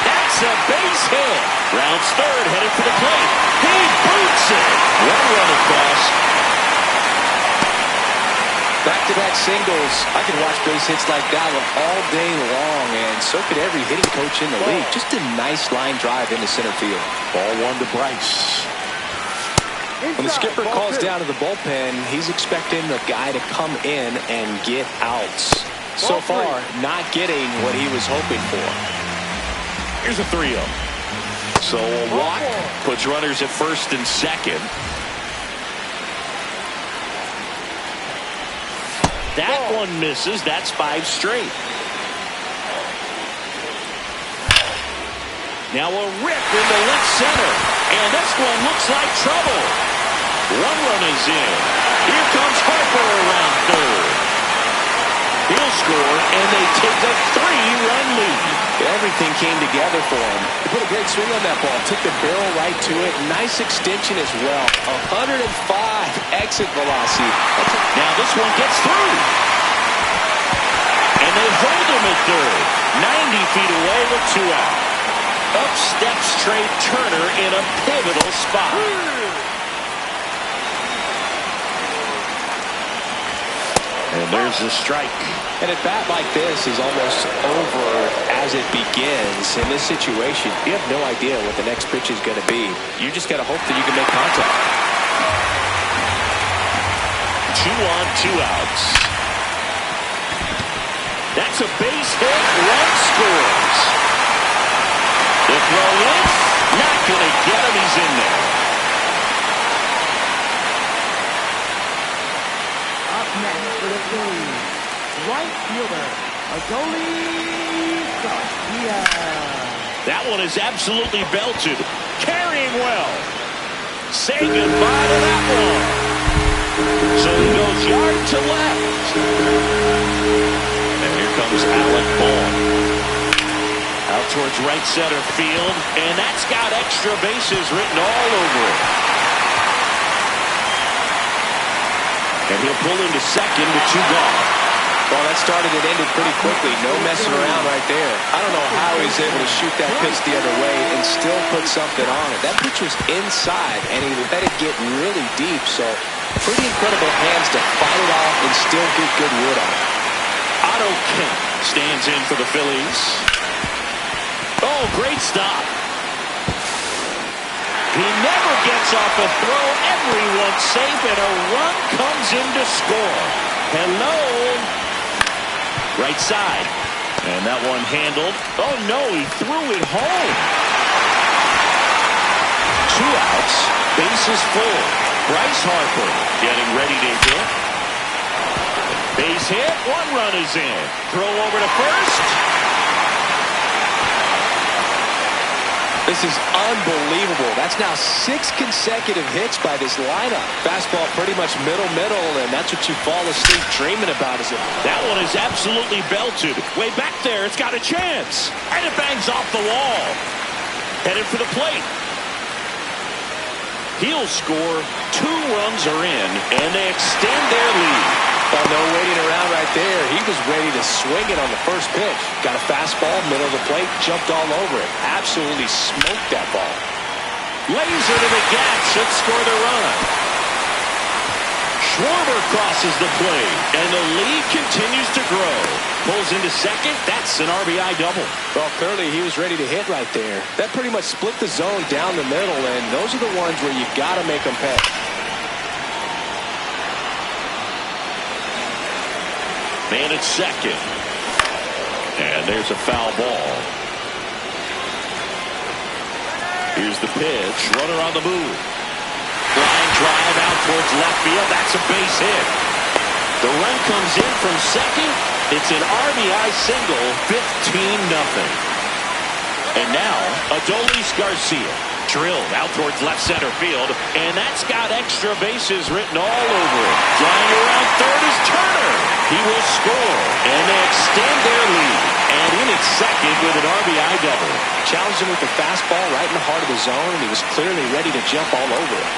That's a base hit. Rounds third, headed for the plate. He boots it. One run across. Back-to-back singles. I can watch base hits like that one all day long, and so could every hitting coach in the league. Just a nice line drive into center field. Ball 1 to Bryce. When the skipper calls down to the bullpen, he's expecting the guy to come in and get outs. So far, not getting what he was hoping for. Here's a 3-0. So a walk puts runners at first and second. That one misses. That's 5 straight. Now a rip into left center. And this one looks like trouble. 1 run is in. Here comes Harper around third. He'll score, and they take a 3-run lead. Everything came together for him. He put a great swing on that ball. Took the barrel right to it. Nice extension as well. 105 exit velocity. Now this one gets through. And they hold him at third. 90 feet away with 2 out. Up steps Trey Turner in a pivotal spot. And there's the strike. And a bat like this is almost over as it begins. In this situation, you have no idea what the next pitch is going to be. You just got to hope that you can make contact. 2 on, 2 outs. That's a base hit. Run scores. The throw in. Not going to get him. He's in there. fielder, Aguitavivela. That one is absolutely belted. Carrying well. Say goodbye to that one. So he goes yard to left. And here comes Alec Ball. Out towards right center field. And that's got extra bases written all over it. And he'll pull into second with 2 gone. Well, that started and ended pretty quickly. No messing around right there. I don't know how he's able to shoot that pitch the other way and still put something on it. That pitch was inside, and he let it get really deep. So pretty incredible hands to fight it off and still get good wood on it. Otto Kemp stands in for the Phillies. Oh, great stop. He never gets off a throw. Everyone's safe, and a run comes in to score. Hello. Right side. And that one handled. Oh, no, he threw it home. 2 outs. Bases full. Bryce Harper getting ready to hit. Base hit. 1 run is in. Throw over to first. This is unbelievable. That's now 6 consecutive hits by this lineup. Fastball pretty much middle, and that's what you fall asleep dreaming about. Is it? That one is absolutely belted. Way back there, it's got a chance. And it bangs off the wall. Headed for the plate. He'll score. 2 runs are in, and they extend their lead. Oh, no waiting around right there. He was ready to swing it on the first pitch. Got a fastball, middle of the plate, jumped all over it. Absolutely smoked that ball. Laser to the gap, should score the run. Schwarber crosses the plate, and the lead continues to grow. Pulls into second. That's an RBI double. Well, clearly he was ready to hit right there. That pretty much split the zone down the middle, and those are the ones where you got to make them pay. Man at second. And there's a foul ball. Here's the pitch. Runner on the move. Line drive out towards left field. That's a base hit. The run comes in from second. It's an RBI single. 15-0. And now, Adolis Garcia. Drilled out towards left center field. And that's got extra bases written all over it. Flying around third is Turner. He will score. And they extend their lead. And in at second with an RBI double. Challenged him with the fastball right in the heart of the zone, and he was clearly ready to jump all over it.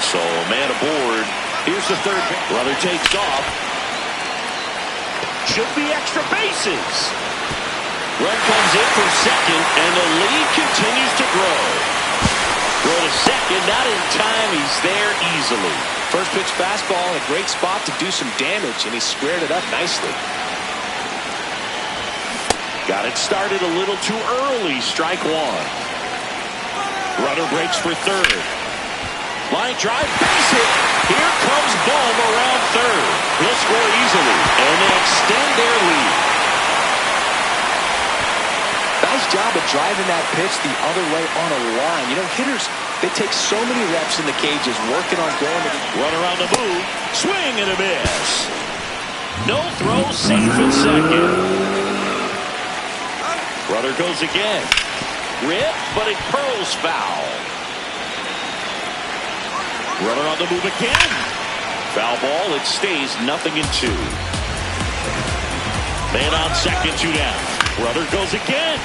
So, man aboard. Here's the third. Brother takes off. Should be extra bases. Run comes in from second, and the lead continues to grow. Throw to second, not in time. He's there easily. First pitch fastball in a great spot to do some damage, and he squared it up nicely. Got it started a little too early. Strike 1. Runner breaks for third. Line drive, base hit. Here comes Bohm around third. He'll score easily, and they extend their lead. Nice job of driving that pitch the other way on a line. You know, hitters, they take so many reps in the cages working on going to the... Runner on the move. Swing and a miss. No throw, safe at second. Runner goes again. Rip, but it curls foul. Runner on the move again. Foul ball, it stays 0-2. Man on second, 2 down. Runner goes again.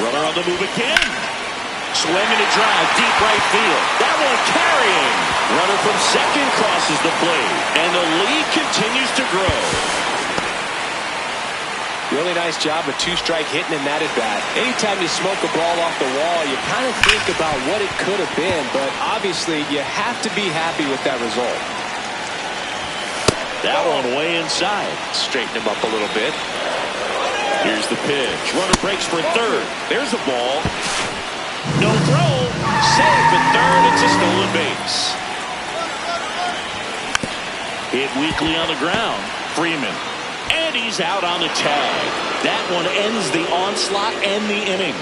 Runner on the move again. Swinging a drive, deep right field. That one carrying. Runner from second crosses the plate. And the lead continues to grow. Really nice job of 2-strike hitting in that at bat. Anytime you smoke a ball off the wall, you kind of think about what it could have been, but obviously you have to be happy with that result. That one way inside. Straighten him up a little bit. Here's the pitch. Runner breaks for third. There's a ball. No throw. Safe at third. It's a stolen base. Hit weakly on the ground. Freeman. And he's out on the tag. That one ends the onslaught and the inning.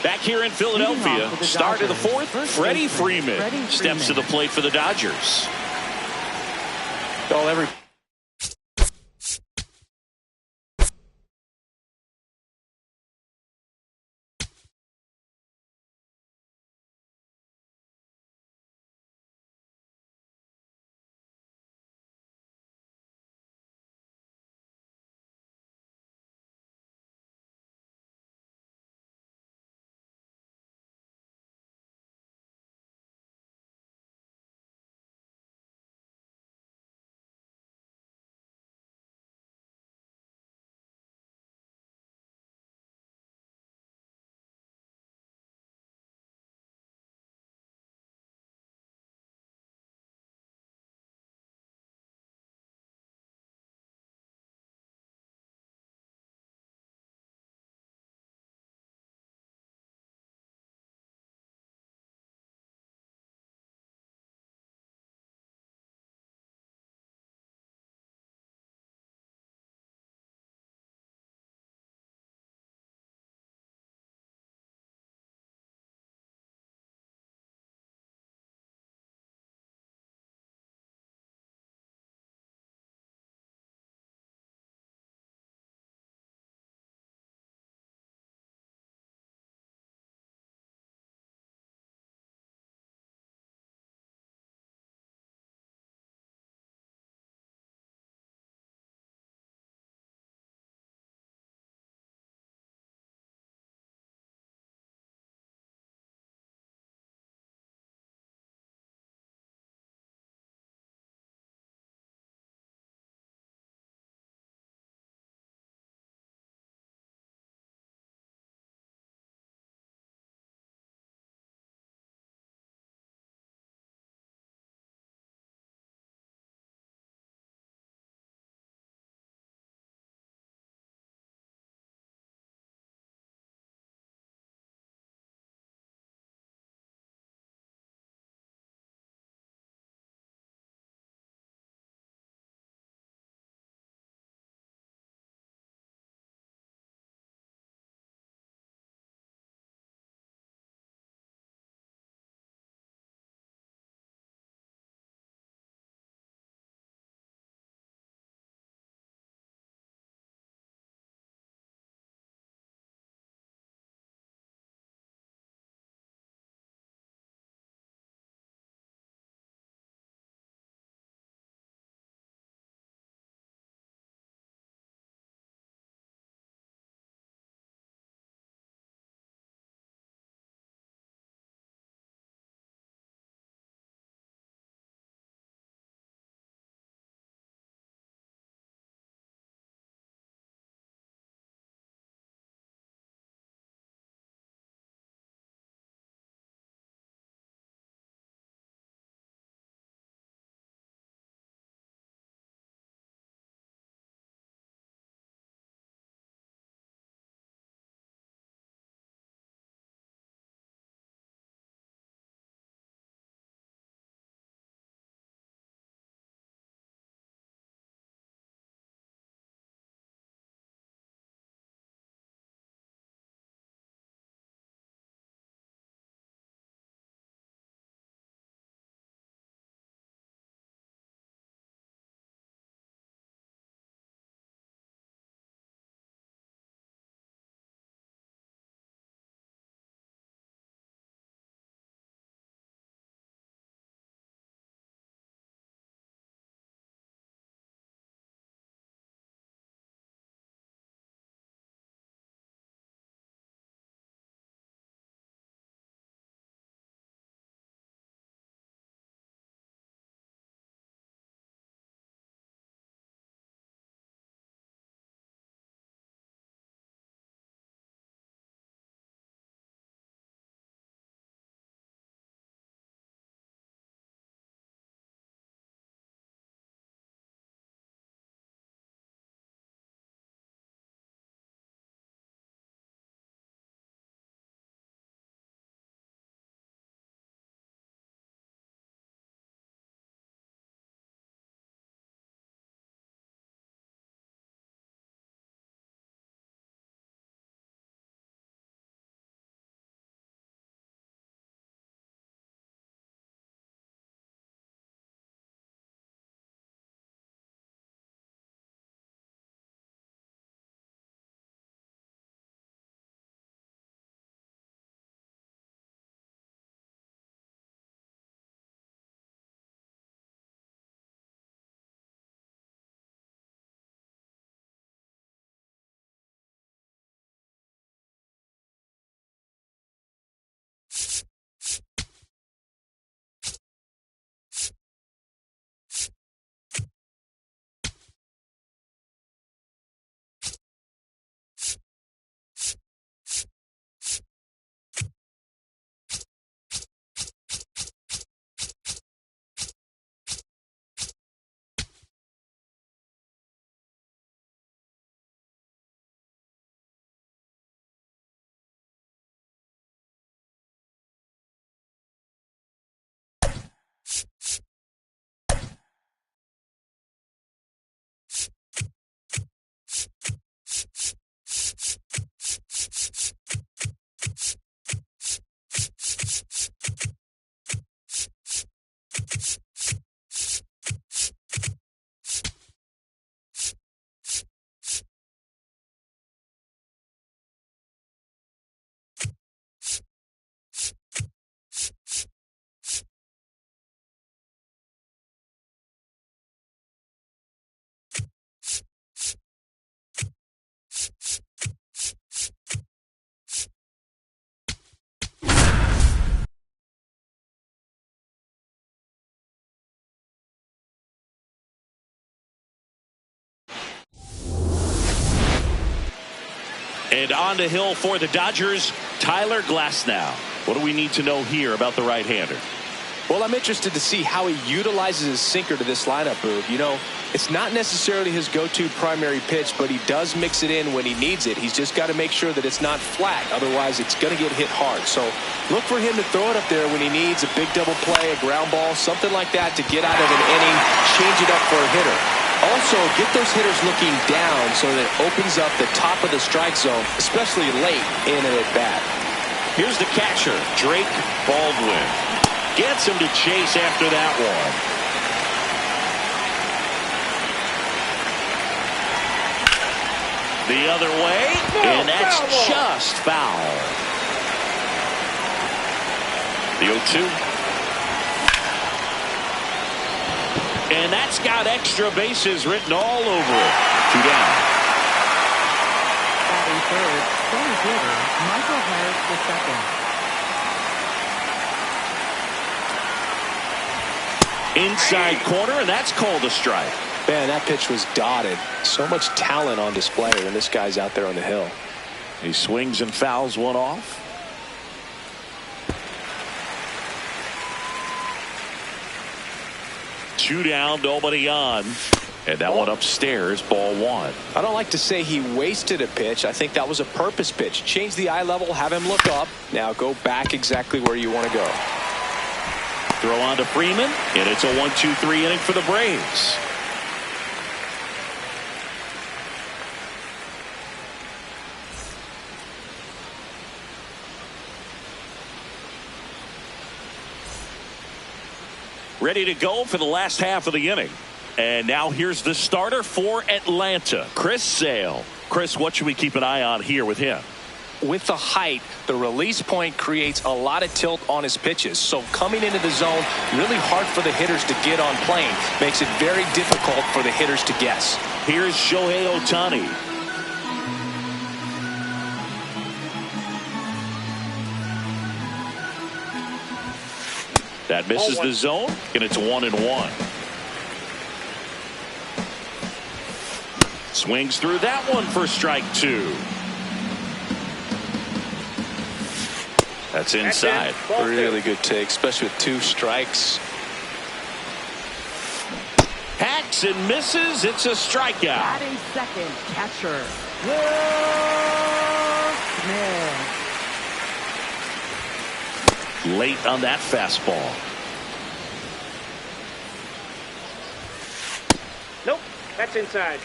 Back here in Philadelphia, start of the fourth, Freddie Freeman steps to the plate for the Dodgers. Well, every And on the hill for the Dodgers, Tyler Glasnow. What do we need to know here about the right-hander? Well, I'm interested to see how he utilizes his sinker to this lineup, Boog. You know, it's not necessarily his go-to primary pitch, but he does mix it in when he needs it. He's just got to make sure that it's not flat. Otherwise, it's going to get hit hard. So look for him to throw it up there when he needs a big double play, a ground ball, something like that to get out of an inning, change it up for a hitter. Also, get those hitters looking down so that it opens up the top of the strike zone, especially late in an at-bat. Here's the catcher, Drake Baldwin. Gets him to chase after that one. The other way, and that's just foul. The 0-2. And that's got extra bases written all over it. 2 down. Batting third, Tony Glitter, Michael Harris the second. Inside corner, and that's called a strike. Man, that pitch was dotted. So much talent on display when this guy's out there on the hill. He swings and fouls one off. Two down, nobody on. And that one upstairs, ball 1. I don't like to say he wasted a pitch. I think that was a purpose pitch. Change the eye level, have him look up. Now go back exactly where you want to go. Throw on to Freeman, and it's a 1-2-3 inning for the Braves. Ready to go for the last half of the inning. And now here's the starter for Atlanta, Chris Sale. Chris, what should we keep an eye on here with him? With the height, the release point creates a lot of tilt on his pitches. So coming into the zone, really hard for the hitters to get on plane. Makes it very difficult for the hitters to guess. Here's Shohei Ohtani. That misses the zone, and it's 1-1. Swings through that one for strike 2. That's inside. Really good take, especially with 2 strikes. Hacks and misses. It's a strikeout. Batting second, catcher, Will Smith. Late on that fastball. Nope, that's inside.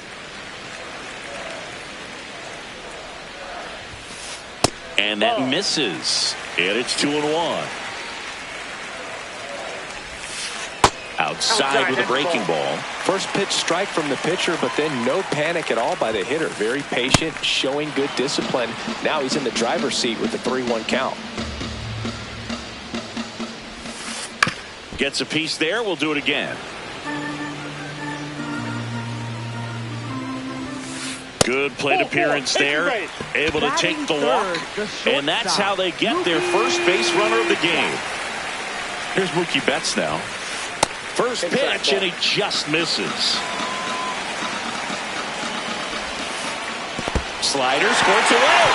And that misses. And it's 2-1. Outside with a breaking ball. First pitch strike from the pitcher, but then no panic at all by the hitter. Very patient, showing good discipline. Now he's in the driver's seat with the 3-1 count. Gets a piece there. We'll do it again. Good plate appearance there. Able to take the walk. And that's how they get their first base runner of the game. Here's Mookie Betts now. First pitch, and he just misses. Slider squirts away.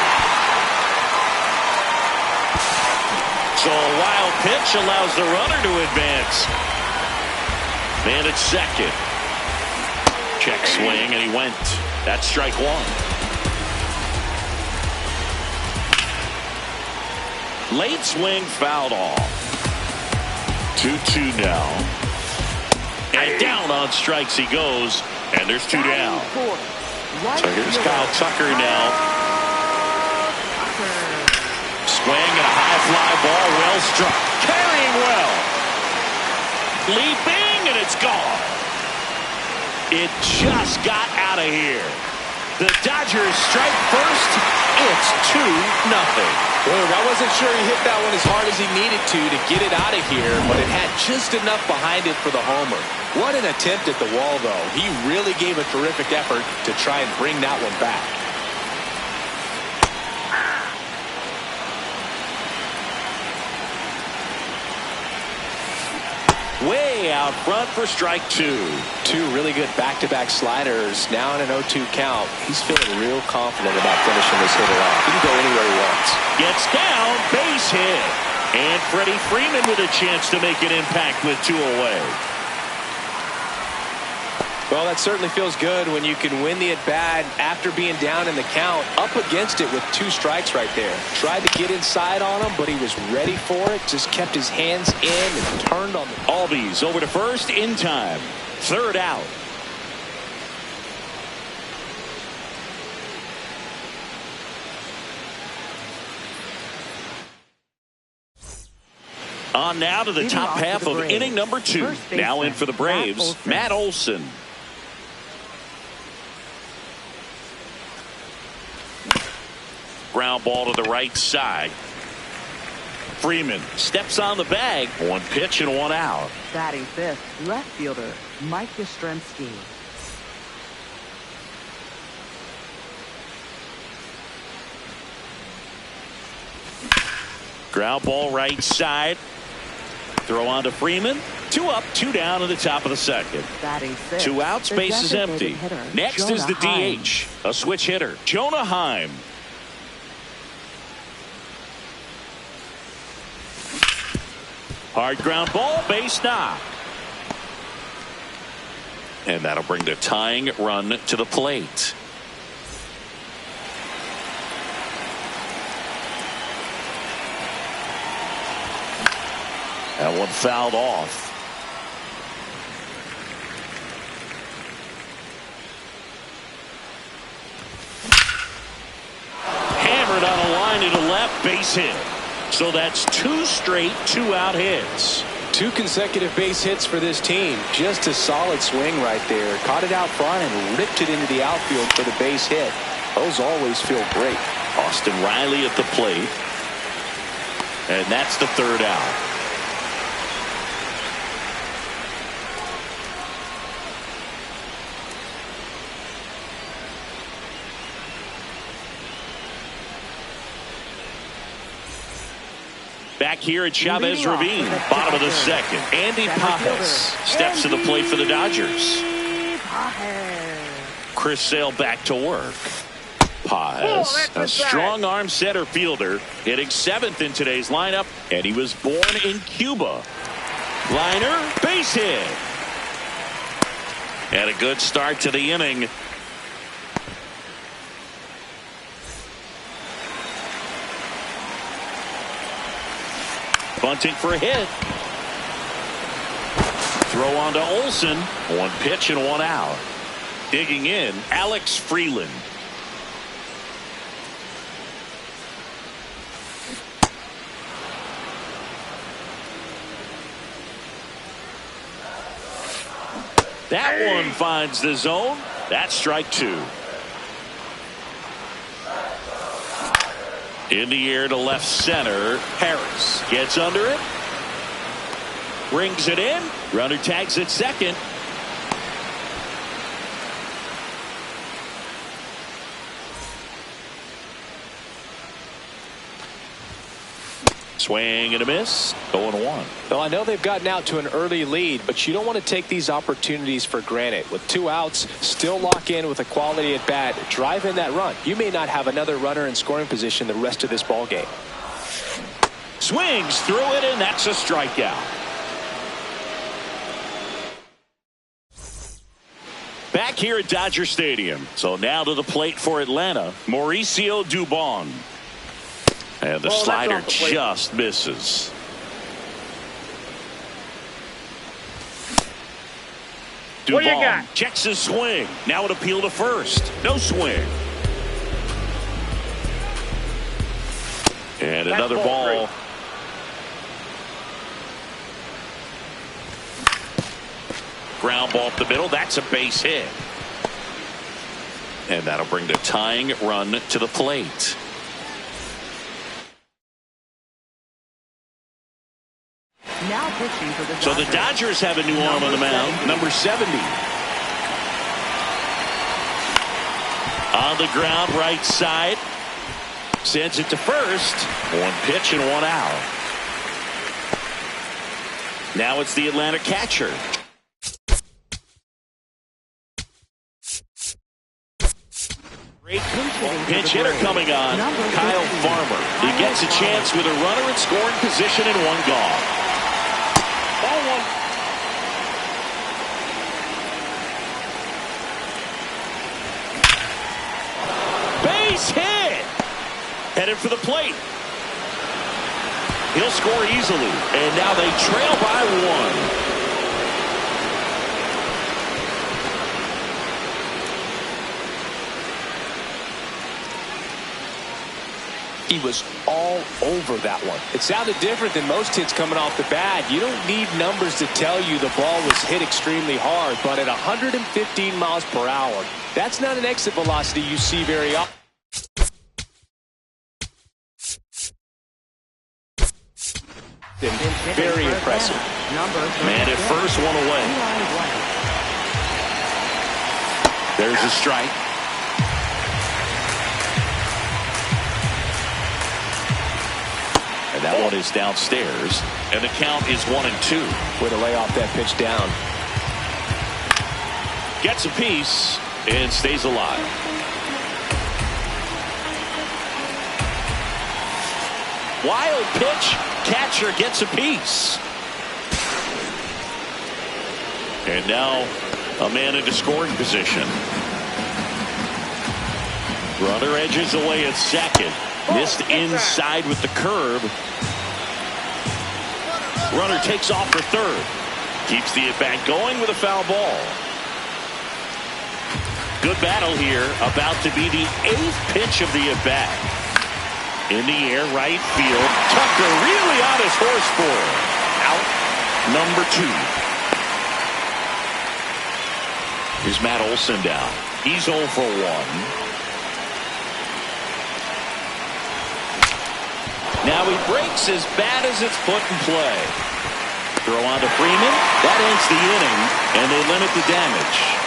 So a wild pitch allows the runner to advance. Man at second. Check swing, and he went. That's strike 1. Late swing fouled off. 2-2 now. And down on strikes he goes. And there's 2 down. So here's Kyle Tucker now. Swing and a high fly ball, well struck. Carrying well. Leaping, and it's gone. It just got out of here. The Dodgers strike first. It's 2-0. Look, I wasn't sure he hit that one as hard as he needed to get it out of here, but it had just enough behind it for the homer. What an attempt at the wall, though. He really gave a terrific effort to try and bring that one back. Way way out front for strike two. Two really good back-to-back sliders. Now in an 0-2 count. He's feeling real confident about finishing this hitter off. He can go anywhere he wants. Gets down, base hit. And Freddie Freeman with a chance to make an impact with two away. Well, that certainly feels good when you can win the at-bat after being down in the count, up against it with two strikes right there. Tried to get inside on him, but he was ready for it. Just kept his hands in and turned on the... Albies over to first in time. Third out. On now to the top half of inning number 2. Now in for the Braves, Matt Olson. Ground ball to the right side. Freeman steps on the bag. One pitch and one out. Batting fifth, left fielder Mike Yastrzemski. Ground ball right side. Throw on to Freeman. 2 up, 2 down in the top of the second. Batting sixth, 2 outs, base is empty. hitter, Next is the Jonah DH. A switch hitter, Jonah Heim. Hard ground ball, base knock. And that'll bring the tying run to the plate. That one fouled off. Hammered on a line to the left, base hit. So that's 2 straight 2-out hits. 2 consecutive base hits for this team. Just a solid swing right there. Caught it out front and ripped it into the outfield for the base hit. Those always feel great. Austin Riley at the plate. And that's the 3rd out. Back here at Chavez Ravine, bottom of the second. Andy Pajes steps to the plate for the Dodgers. Chris Sale back to work. Pajes, a strong arm center fielder, hitting 7th in today's lineup, and he was born in Cuba. Liner, base hit. And a good start to the inning. Bunting for a hit. Throw on to Olson. 1 pitch and 1 out. Digging in, Alex Freeland. That one finds the zone. That's strike 2. In the air to left center. Harris gets under it. Brings it in. Runner tags at second. Swing and a miss. 0-1. Well, I know they've gotten out to an early lead, but you don't want to take these opportunities for granted. With 2 outs, still lock in with a quality at bat. Drive in that run. You may not have another runner in scoring position the rest of this ball game. Swings through it, and that's a strikeout. Back here at Dodger Stadium. So now to the plate for Atlanta, Mauricio Dubon. And the slider just misses. Dubon checks his swing. Now an appeal to first. No swing. And another ball. Ground ball up the middle. That's a base hit. And that'll bring the tying run to the plate. Now pitching for the Dodgers. So the Dodgers have a new arm on the mound, number 70. On the ground, right side. Sends it to first. 1 pitch and 1 out. Now it's the Atlanta catcher. Great pinch hitter coming on, Kyle Farmer. He gets a chance with a runner in scoring position and one gone. Ball one. Base hit. Headed for the plate. He'll score easily, and now they trail by one. He was all over that one. It sounded different than most hits coming off the bat. You don't need numbers to tell you the ball was hit extremely hard, but at 115 miles per hour, that's not an exit velocity you see very often. Very impressive. Man at first, one away. There's a strike. And that one is downstairs. And the count is 1-2. Way to lay off that pitch down. Gets a piece and stays alive. Wild pitch. Catcher gets a piece. And now a man into scoring position. Runner edges away at second. Missed inside with the curve. Runner takes off for third. Keeps the at-bat going with a foul ball. Good battle here. About to be the 8th pitch of the at-bat. In the air, right field. Tucker really on his horse for it. Out number 2. Here's Matt Olson down. He's 0 for 1. Now he breaks as bad as it's put in play. Throw on to Freeman. That ends the inning, and they limit the damage.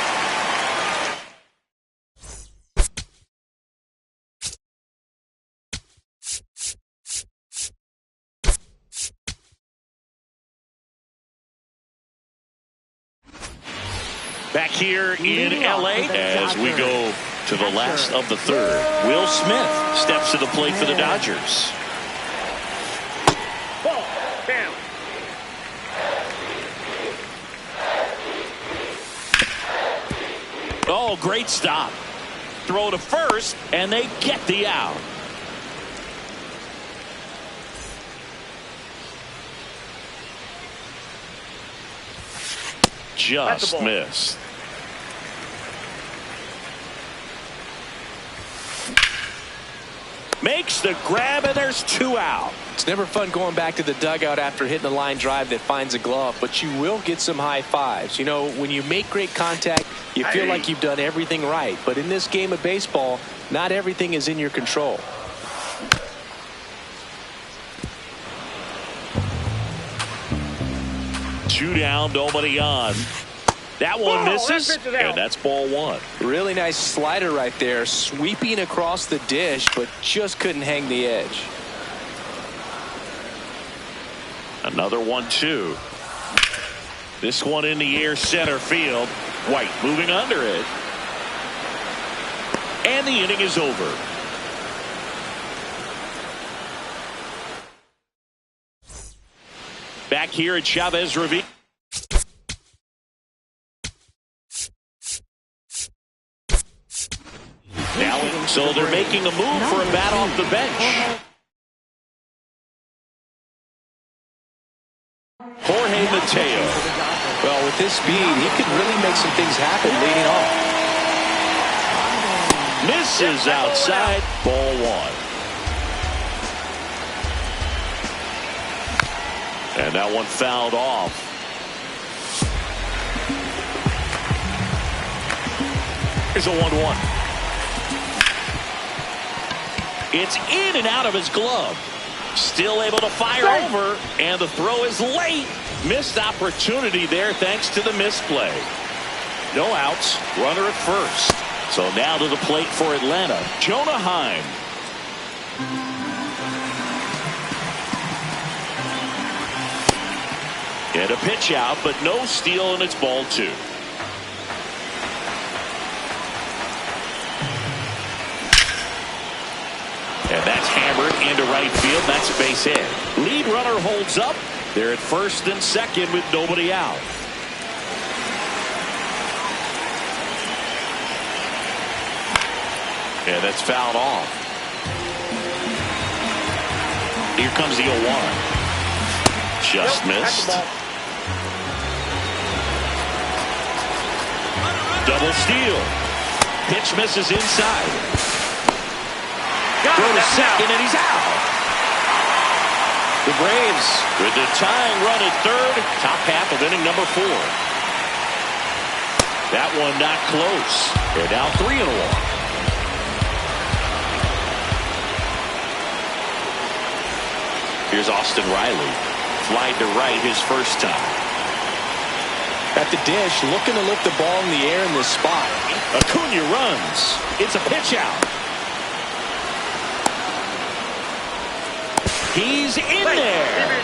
Back here in L.A. as we go to the last of the third. Will Smith steps to the plate for the Dodgers. Ball, down. Oh, great stop. Throw to first, and they get the out. Just missed. Makes the grab, and there's 2 out. It's never fun going back to the dugout after hitting a line drive that finds a glove, but you will get some high fives. You know, when you make great contact, you feel like you've done everything right. But in this game of baseball, not everything is in your control. Two down, nobody on. That one misses, and that's ball 1. Really nice slider right there, sweeping across the dish, but just couldn't hang the edge. Another 1-2. This one in the air, center field. White moving under it. And the inning is over. Back here at Chavez Ravine. Now, so they're making a move for a bat off the bench. Jorge Mateo. Well, with this speed, he could really make some things happen leading off. Misses outside. Ball 1. And that one fouled off. Here's a 1-1. It's in and out of his glove. Still able to fire over, and the throw is late. Missed opportunity there thanks to the misplay. No outs, runner at first. So now to the plate for Atlanta, Jonah Heim. And a pitch out, but no steal, and it's ball 2. And that's hammered into right field. That's a base hit. Lead runner holds up. They're at first and second with nobody out. And that's fouled off. Here comes the 0-1. Just missed. Double steal. Pitch misses inside. Throw to second, and he's out. The Braves with the tying run at third. Top half of inning number 4. That one not close. They're now 3-1. Here's Austin Riley. Flied to right his first time. At the dish, looking to lift the ball in the air in this spot. Acuna runs. It's a pitch out. He's in there.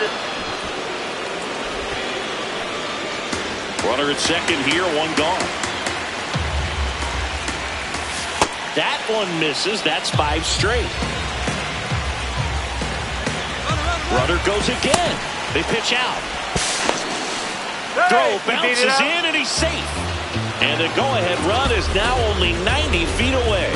Runner at second here, one gone. That one misses. That's 5 straight. Runner goes again. They pitch out. Throw bounces in, and he's safe. And the go-ahead run is now only 90 feet away.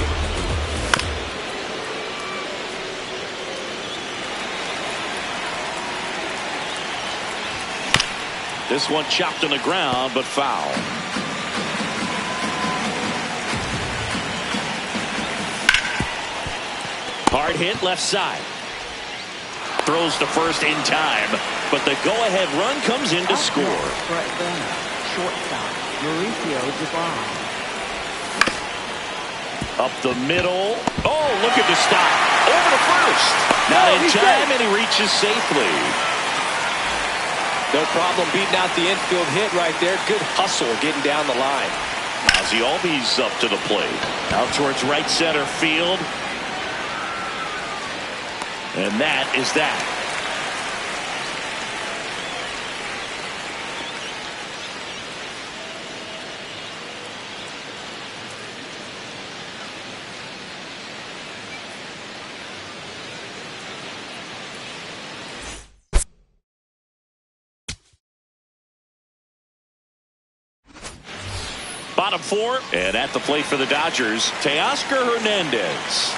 This one chopped on the ground, but foul. Hard hit left side. Throws to first in time, but the go-ahead run comes in to score. Shortstop, Mauricio Dubon. Up the middle. Oh, look at the stop. Over to first. Not in time, and he reaches safely. No problem beating out the infield hit right there. Good hustle getting down the line. Ozzie Albies up to the plate. Out towards right center field. And that is that. Bottom 4, and at the plate for the Dodgers, Teoscar Hernandez.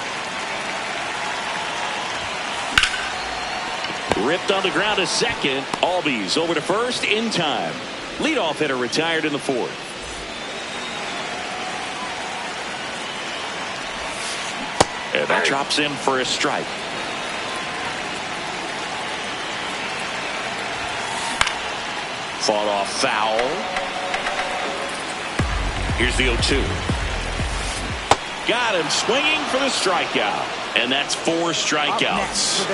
Ripped on the ground to second. Albies over to first in time. Leadoff hitter retired in the 4th. And that drops in for a strike. Fought off foul. Here's the 0-2. Got him swinging for the strikeout. And that's 4 strikeouts.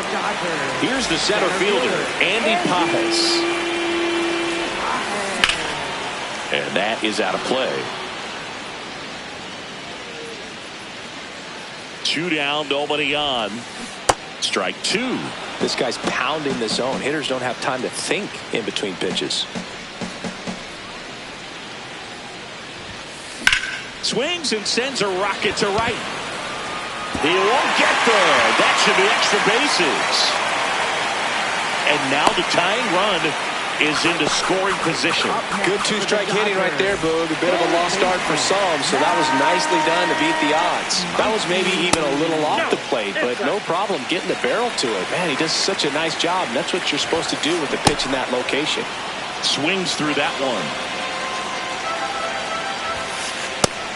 Here's the center fielder, Andy Pajes. And that is out of play. 2 down, nobody on. Strike 2. This guy's pounding the zone. Hitters don't have time to think in between pitches. Swings and sends a rocket to right. He won't get there. That should be extra bases. And now the tying run is into scoring position. Good 2-strike hitting right there, Boog. A bit of a lost start for some, so that was nicely done to beat the odds. That was maybe even a little off the plate, but no problem getting the barrel to it. Man, he does such a nice job, and that's what you're supposed to do with the pitch in that location. Swings through that one.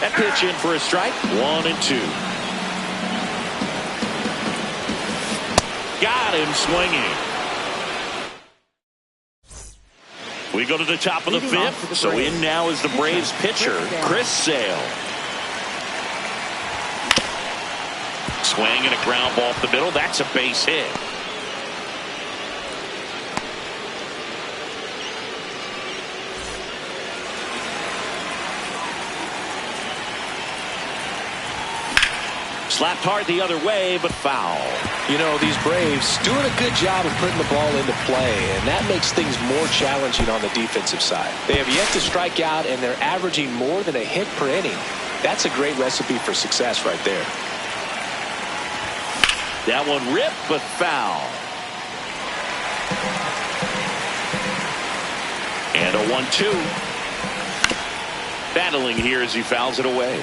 That pitch in for a strike. 1 and 2. Got him swinging. We go to the top of the 5th. So in now is the Braves pitcher, Chris Sale. Swing and a ground ball up the middle. That's a base hit. Slapped hard the other way, but foul. You know, these Braves doing a good job of putting the ball into play, and that makes things more challenging on the defensive side. They have yet to strike out, and they're averaging more than a hit per inning. That's a great recipe for success right there. That one ripped, but foul. And a 1-2. Battling here as he fouls it away.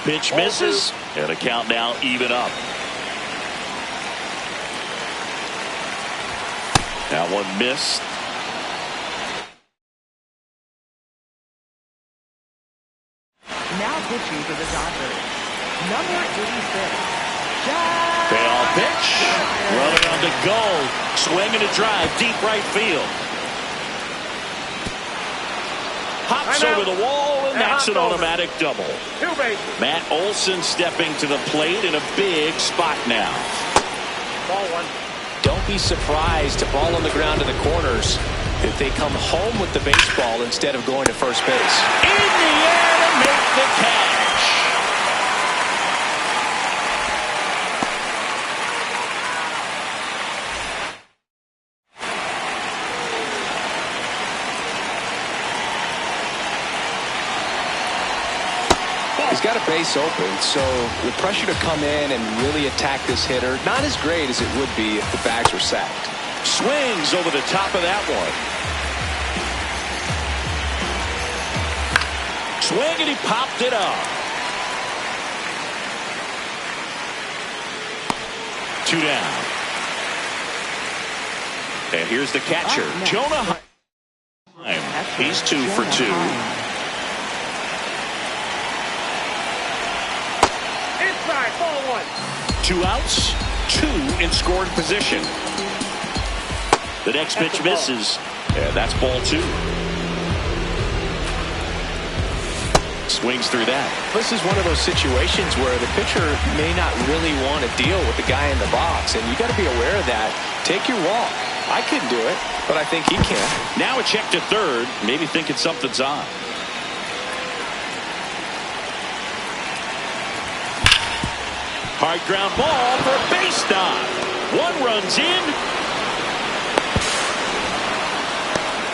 Pitch misses, and a count now even up. That one missed. Now pitching for the Dodgers, number 86. Payoff pitch. Runner on the goal. Swinging a drive. Deep right field. Hops over the wall, and that's an automatic double. Two bases. Matt Olson stepping to the plate in a big spot now. Ball one. Don't be surprised to ball on the ground to the corners if they come home with the baseball instead of going to first base. In the air to make the catch. He's got a base open, so the pressure to come in and really attack this hitter, not as great as it would be if the bags were sacked. Swings over the top of that one. Swing, and he popped it up. 2 down. And here's the catcher, Jonah Heim. He's 2 for 2. Inside, ball one. 2 outs, 2 in scoring position. The next pitch misses, and that's ball 2. Swings through that. This is one of those situations where the pitcher may not really want to deal with the guy in the box, and you got to be aware of that. Take your walk. I couldn't do it, but I think he can. Now a check to third, maybe thinking something's on. Hard ground ball for a base knock. 1 runs in.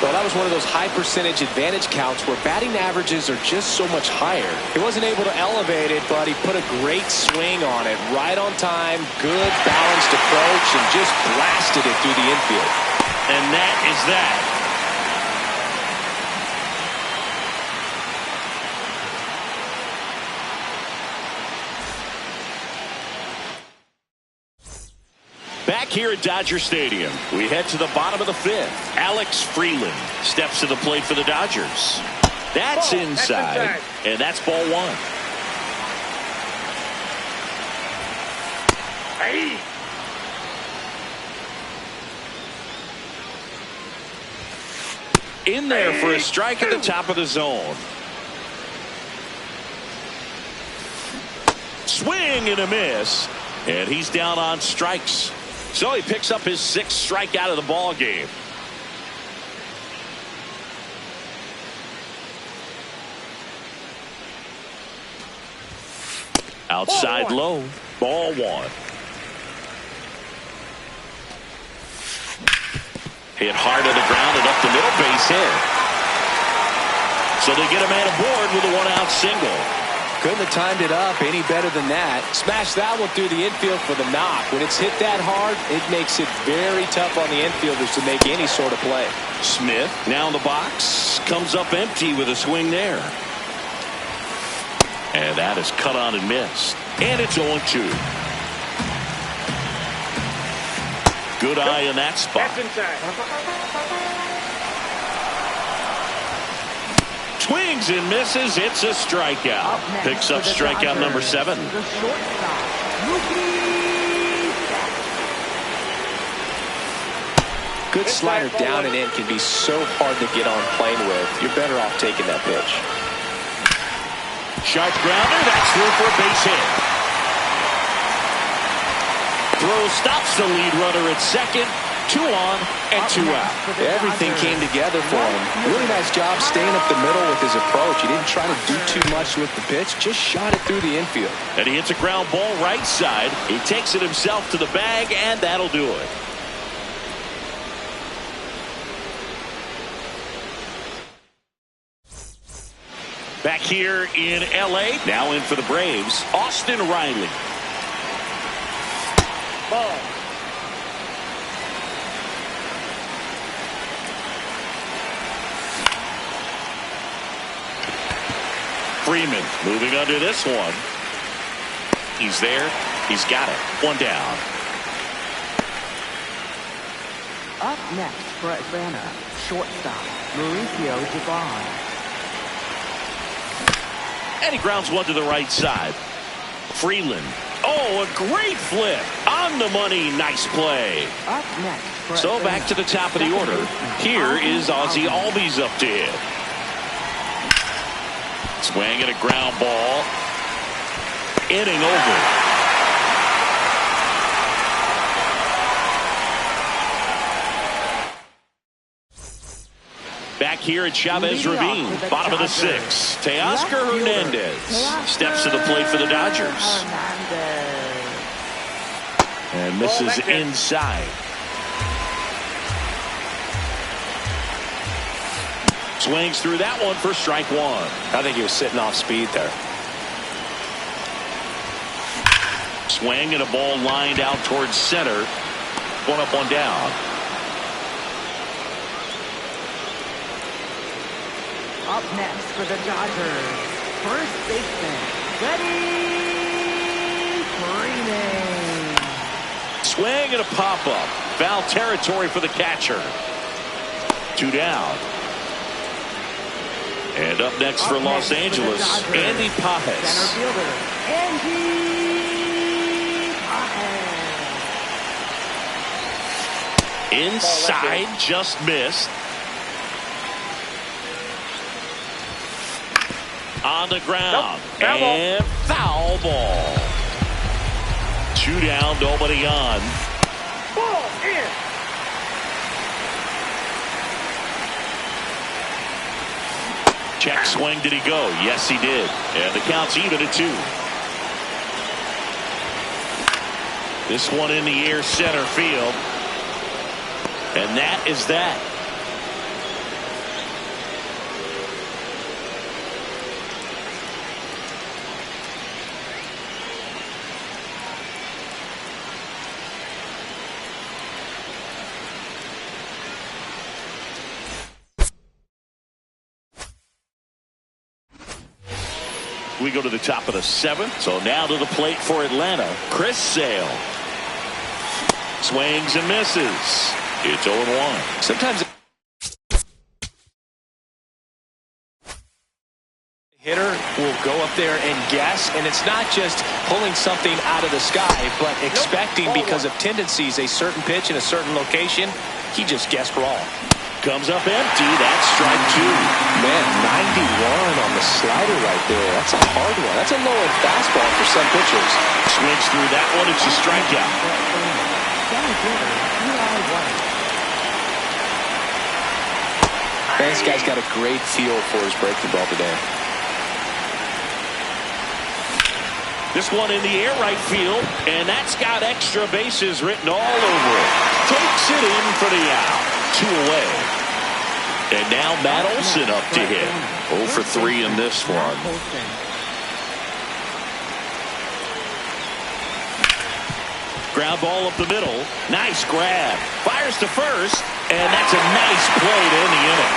Well, that was one of those high percentage advantage counts where batting averages are just so much higher. He wasn't able to elevate it, but he put a great swing on it. Right on time, good balanced approach, and just blasted it through the infield. And that is that. Back here at Dodger Stadium, we head to the bottom of the 5th. Alex Freeland steps to the plate for the Dodgers. That's inside, and that's ball 1. Hey. In there for a strike at the top of the zone. Swing and a miss, and he's down on strikes. So he picks up his 6th strikeout of the ball game. Outside low, ball 1. Hit hard to the ground and up the middle, base hit. So they get a man aboard with a 1-out single. Couldn't have timed it up any better than that. Smash that one through the infield for the knock. When it's hit that hard, it makes it very tough on the infielders to make any sort of play. Smith now in the box, comes up empty with a swing there. And that is cut on and missed. And it's 0-2. Good eye in that spot. That's inside. Swings and misses. It's a strikeout. Picks up strikeout number 7. The shortstop, Good slider down and in can be so hard to get on plane with. You're better off taking that pitch. Sharp grounder. That's through for a base hit. Throw stops the lead runner at second. 2 on and 2 out. Everything came together for him. Really nice job staying up the middle with his approach. He didn't try to do too much with the pitch, just shot it through the infield. And he hits a ground ball right side. He takes it himself to the bag, and that'll do it. Back here in L.A., now in for the Braves, Austin Riley. Ball. Freeman moving under this one. He's there. He's got it. 1 down. Up next for Atlanta, shortstop, Mauricio Dubon. And he grounds one to the right side. Freeland. Oh, a great flip. On the money. Nice play. Up next for So Atlanta, back to the top of the order. Here is Ozzie Albies up to hit. Swing and a ground ball. Inning over. Back here at Chavez Ravine, bottom of the 6th. Teoscar Hernandez steps to the plate for the Dodgers. And misses inside. Swings through that one for strike 1. I think he was sitting off speed there. Swing and a ball lined out towards center. 1 up, 1 down. Up next for the Dodgers, first baseman, Freddie Freeman. Swing and a pop-up. Foul territory for the catcher. 2 down. And up next for Los Angeles, Andy Pajes. Center fielder, Andy Pajes. Inside, just missed. On the ground. Nope. And foul ball. 2 down, nobody on. Ball in. Check swing, did he go? Yes, he did. And the count's even at 2. This one in the air, center field. And that is that. We go to the top of the 7th. So now to the plate for Atlanta, Chris Sale. Swings and misses. It's 0-1. Sometimes hitter will go up there and guess, and it's not just pulling something out of the sky, but expecting because of tendencies a certain pitch in a certain location. He just guessed wrong. Comes up empty. That's strike 2. Man, 91 on the slider right there. That's a hard one. That's a low-end fastball for some pitchers. Swings through that one. It's a strikeout. Man, this guy's got a great feel for his breaking ball today. This one in the air right field, and that's got extra bases written all over it. Takes it in for the out. 2 away. And now Matt Olson up to hit. 0 for 3 in this one. Ground ball up the middle. Nice grab. Fires to first, and that's a nice play to end the inning.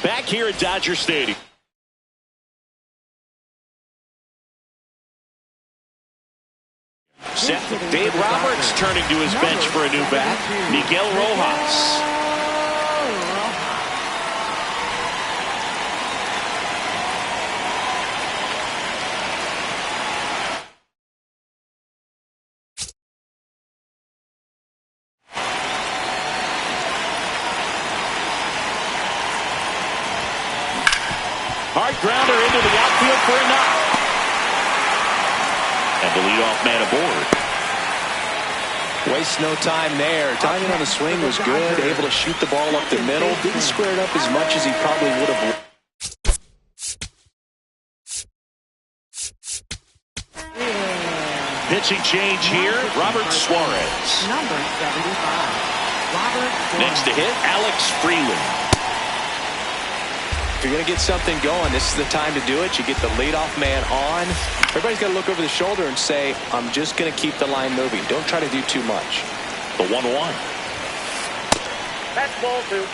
Back here at Dodger Stadium. Dave Roberts turning to his bench for a new bat. Miguel Rojas. field for a knock. And the leadoff man aboard. Waste no time there. Timing on the swing was good. Able to shoot the ball up the middle. Didn't square it up as much as he probably would have. Pitching change here, Robert Suarez. Number 75. Robert Suarez. Next to hit, Alex Freeland. If you're going to get something going, this is the time to do it. You get the leadoff man on. Everybody's got to look over the shoulder and say, I'm just going to keep the line moving. Don't try to do too much. The 1-1. That's ball 2.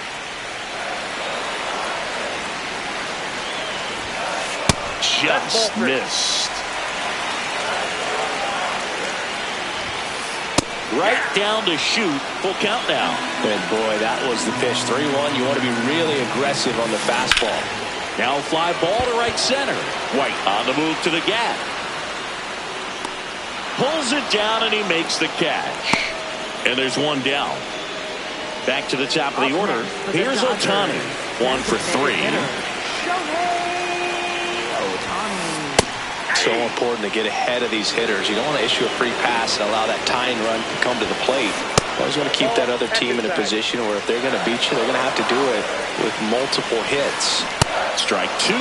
Just missed. Right down to shoot. Full count now. And boy, that was the pitch. 3-1. You want to be really aggressive on the fastball. Now fly ball to right center. White on the move to the gap. Pulls it down and he makes the catch. And there's one down. Back to the top of the order. Here's Ohtani. 1 for 3. So important to get ahead of these hitters. You don't want to issue a free pass and allow that tying run to come to the plate. You always want to keep that other team in a position where if they're going to beat you, they're going to have to do it with multiple hits. Strike 2.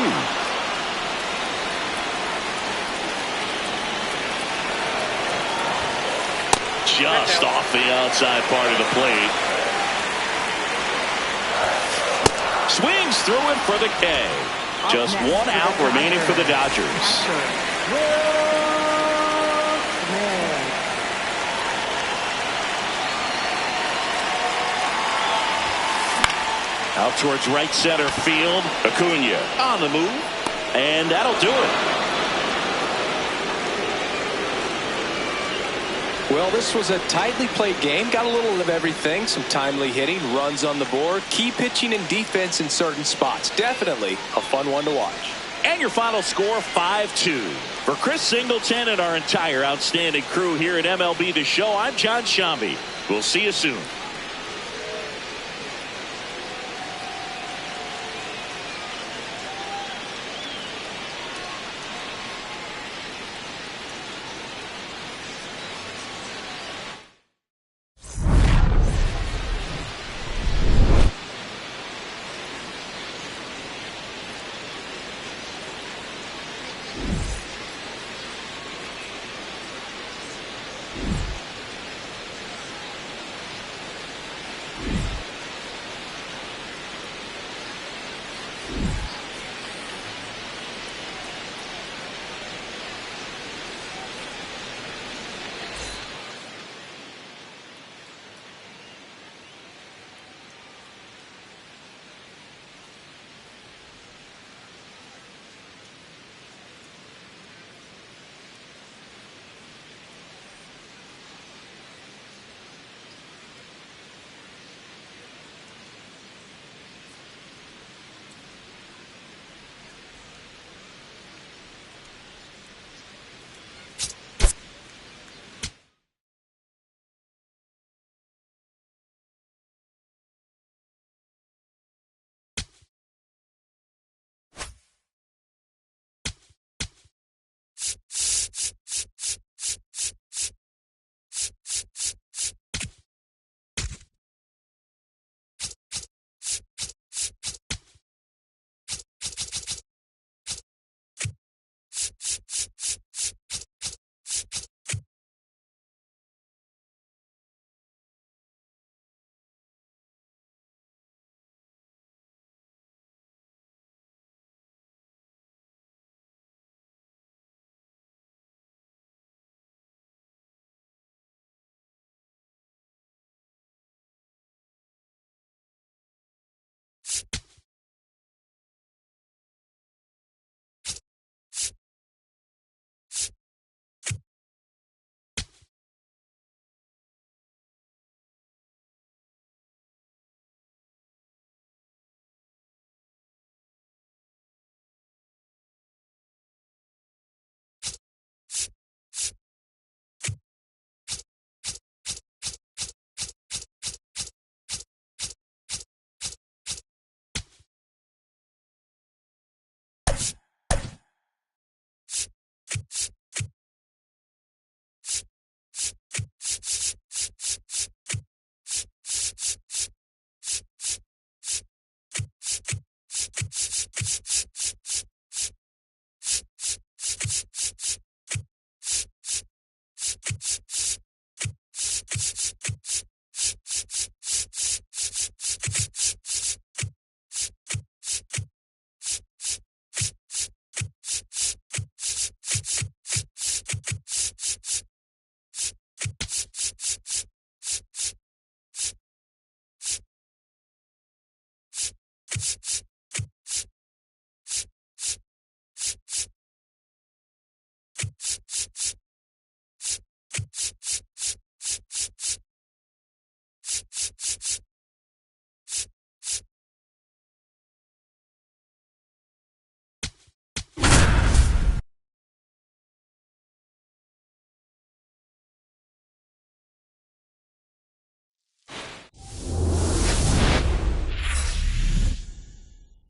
Just off the outside part of the plate. Swings through it for the K. Just 1 out remaining for the Dodgers. Out towards right center field. Acuna on the move. And that'll do it. Well, this was a tightly played game. Got a little of everything. Some timely hitting, runs on the board, key pitching and defense in certain spots. Definitely a fun one to watch. And your final score, 5-2. For Chris Singleton and our entire outstanding crew here at MLB The Show, I'm John Shambi. We'll see you soon.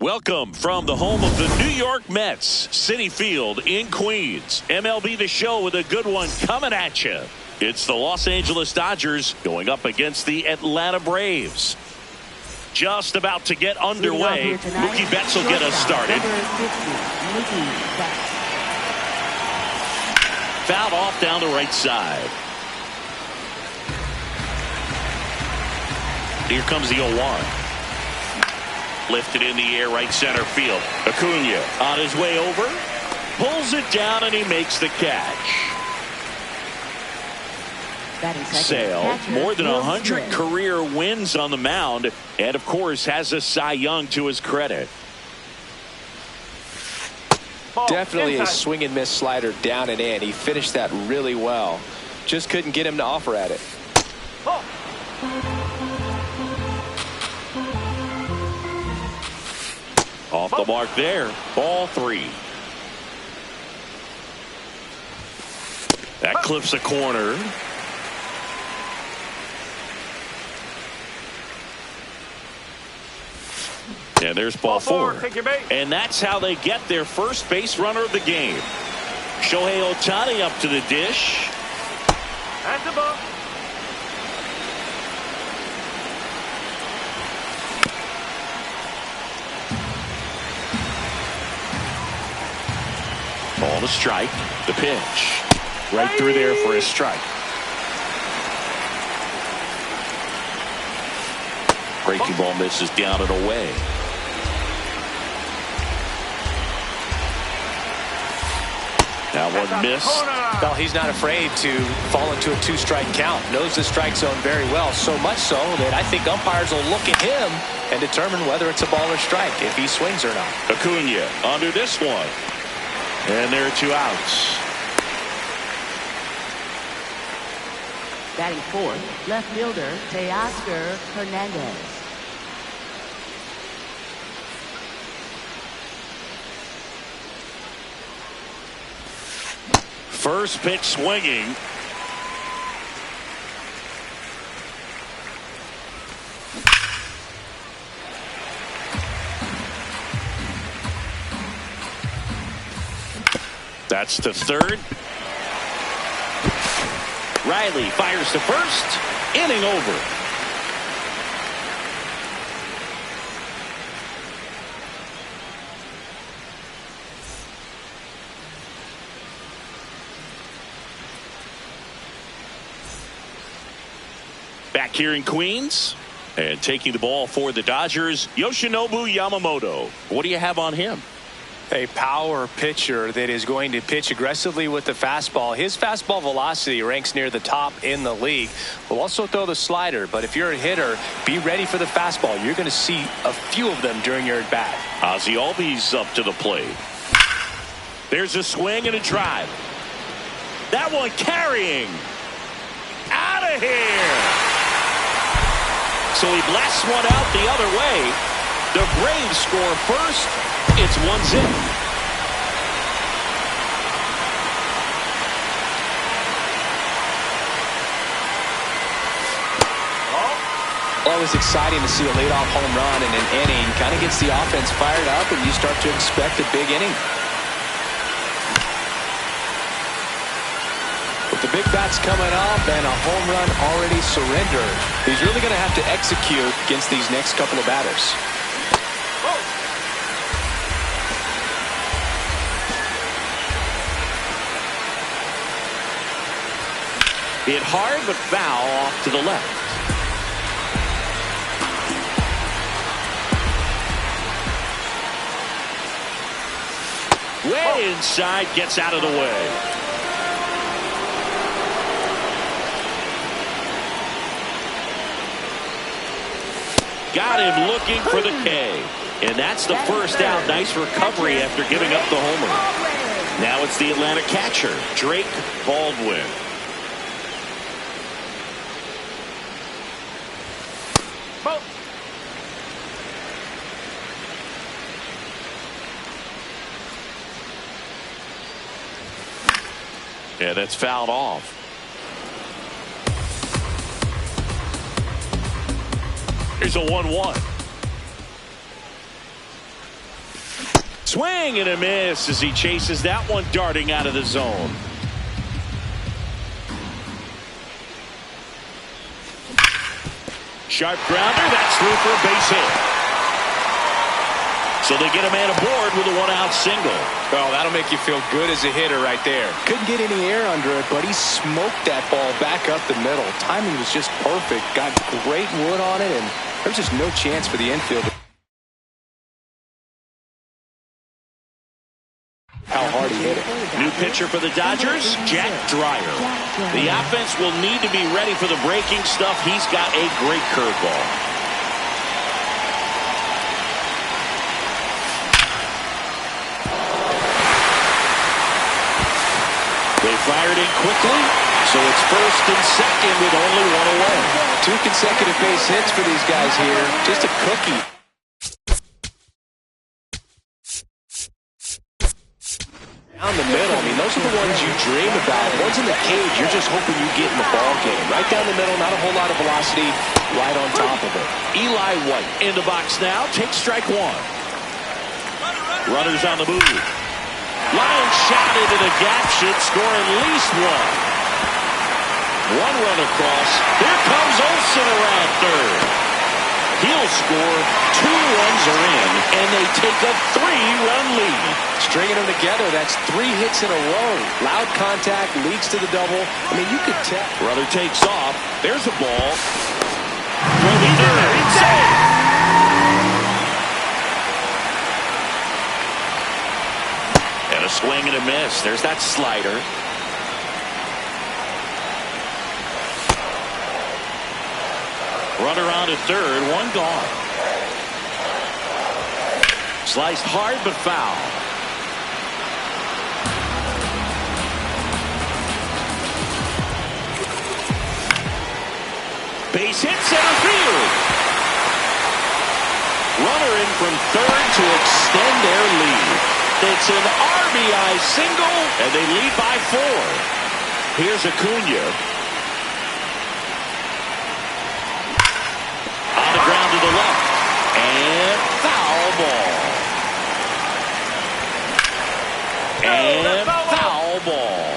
Welcome from the home of the New York Mets, Citi Field in Queens. MLB The Show with a good one coming at you. It's the Los Angeles Dodgers going up against the Atlanta Braves. Just about to get underway. Mookie Betts will get us started. Fouled off down the right side. Here comes the 0-1. Lifted in the air, right center field. Acuna on his way over. Pulls it down and he makes the catch. Sale, more than 100 career wins on the mound. And of course has a Cy Young to his credit. Definitely a swing and miss slider down and in. He finished that really well. Just couldn't get him to offer at it. Off the mark there. Ball 3. That clips a corner. And there's ball 4. And that's how they get their first base runner of the game. Shohei Ohtani up to the dish. That's the ball. Ball to strike. The pitch. Right through there for a strike. Breaking ball misses down and away. That one missed. Well, he's not afraid to fall into a 2-strike count. Knows the strike zone very well. So much so that I think umpires will look at him and determine whether it's a ball or strike, if he swings or not. Acuna under this one. And there are 2 outs. Batting fourth, left fielder Teoscar Hernandez. First pitch swinging. That's to third. Riley fires to first. Inning over. Back here in Queens. And taking the ball for the Dodgers, Yoshinobu Yamamoto. What do you have on him? A power pitcher that is going to pitch aggressively with the fastball. His fastball velocity ranks near the top in the league. Will also throw the slider, but if you're a hitter, be ready for the fastball. You're going to see a few of them during your at-bat. Ozzie Albies up to the plate. There's a swing and a drive. That one carrying. Out of here. So he blasts one out the other way. The Braves score first. It's 1-0. Well, it was exciting to see a leadoff home run in an inning. Kind of gets the offense fired up, and you start to expect a big inning. With the big bats coming up and a home run already surrendered, he's really going to have to execute against these next couple of batters. Hit hard but foul off to the left. Way inside, gets out of the way. Got him looking for the K. And that's the first out. Nice recovery after giving up the homer. Now it's the Atlanta catcher, Drake Baldwin. Yeah, that's fouled off. Here's a 1-1. Swing and a miss as he chases that one darting out of the zone. Sharp grounder. That's through for a base hit. So they get a man aboard with a one-out single. Oh, that'll make you feel good as a hitter right there. Couldn't get any air under it, but he smoked that ball back up the middle. Timing was just perfect. Got great wood on it, and there's just no chance for the infield. How hard he hit it. New pitcher for the Dodgers, Jack Dreyer. The offense will need to be ready for the breaking stuff. He's got a great curveball. They fired in quickly, so it's first and second with only one away. 2 consecutive base hits for these guys here. Just a cookie. Down the middle, I mean, those are the ones you dream about. Ones in the cage, you're just hoping you get in the ball game. Right down the middle, not a whole lot of velocity, right on top of it. Eli White in the box now, takes strike one. Runners on the move. Line shot into the gap, should score at least one. One run across. Here comes Olsen around third. He'll score. 2 runs are in, and they take a 3-run lead. Stringing them together, that's 3 hits in a row. Loud contact leads to the double. I mean, you could tell. Runner takes off. There's a ball. Throw to third. Safe. And a swing and a miss. There's that slider. Runner on to third. One gone. Sliced hard but foul. Base hit center field. Runner in from third to extend their lead. It's an RBI single, and they lead by 4. Here's Acuna. On the ground to the left. And foul ball. And foul ball.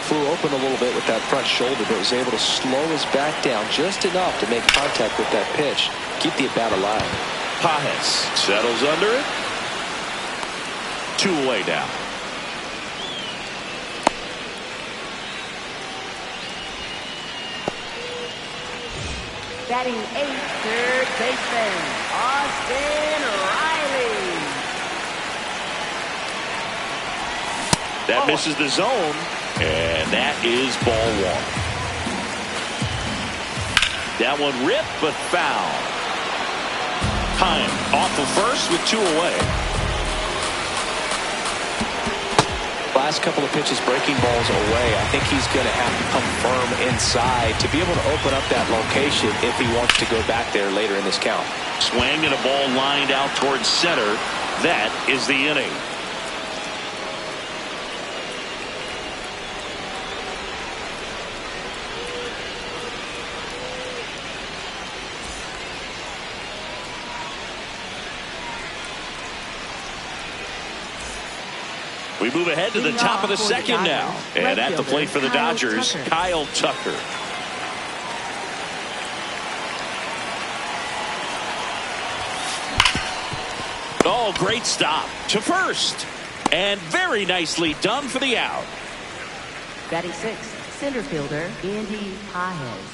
Flew open a little bit with that front shoulder, but was able to slow his back down just enough to make contact with that pitch. Keep the at-bat alive. Pajes settles under it. 2 away now. Batting 8th, third baseman, Austin Riley. That misses the zone, and that is ball 1. That one ripped, but foul. Time off of first with 2 away. Last couple of pitches breaking balls away. I think he's going to have to come firm inside to be able to open up that location if he wants to go back there later in this count. Swing and a ball lined out towards center. That is the inning. We move ahead to the top of the second now. And at the plate for the Dodgers, Kyle Tucker. Oh, great stop to first. And very nicely done for the out. Batting 6th, center fielder, Andy Pajes.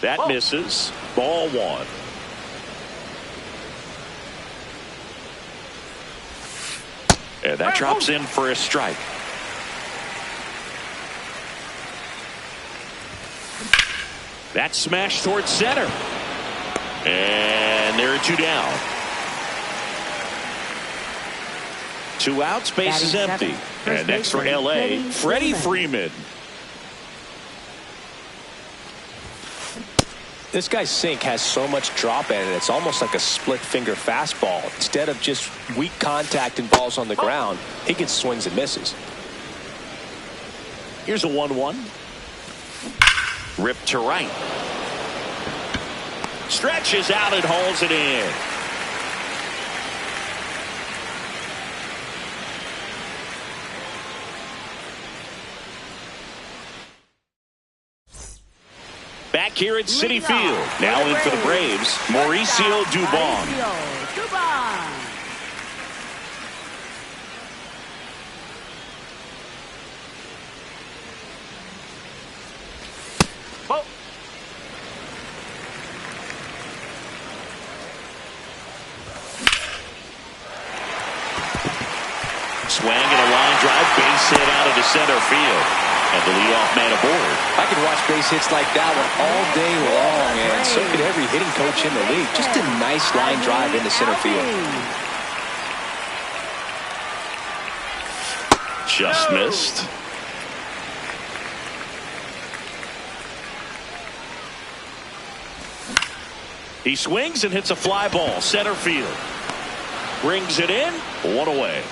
That misses. Ball 1. And that drops in for a strike. That smash towards center. And there are 2 down. 2 outs, base is empty. And next for LA, Freddie Freeman. This guy's sink has so much drop in it, it's almost like a split finger fastball. Instead of just weak contact and balls on the ground, he gets swings and misses. Here's a 1-1. Ripped to right. Stretches out and hauls it in. Back here at Citi Field. Now in for the Braves, Mauricio Dubon. Swing and a line drive, base hit out of the center field. And the leadoff man aboard. I could watch base hits like that one all day long, and so could every hitting coach in the league. Just a nice line drive into center field. Just missed. He swings and hits a fly ball, center field. Brings it in, one away.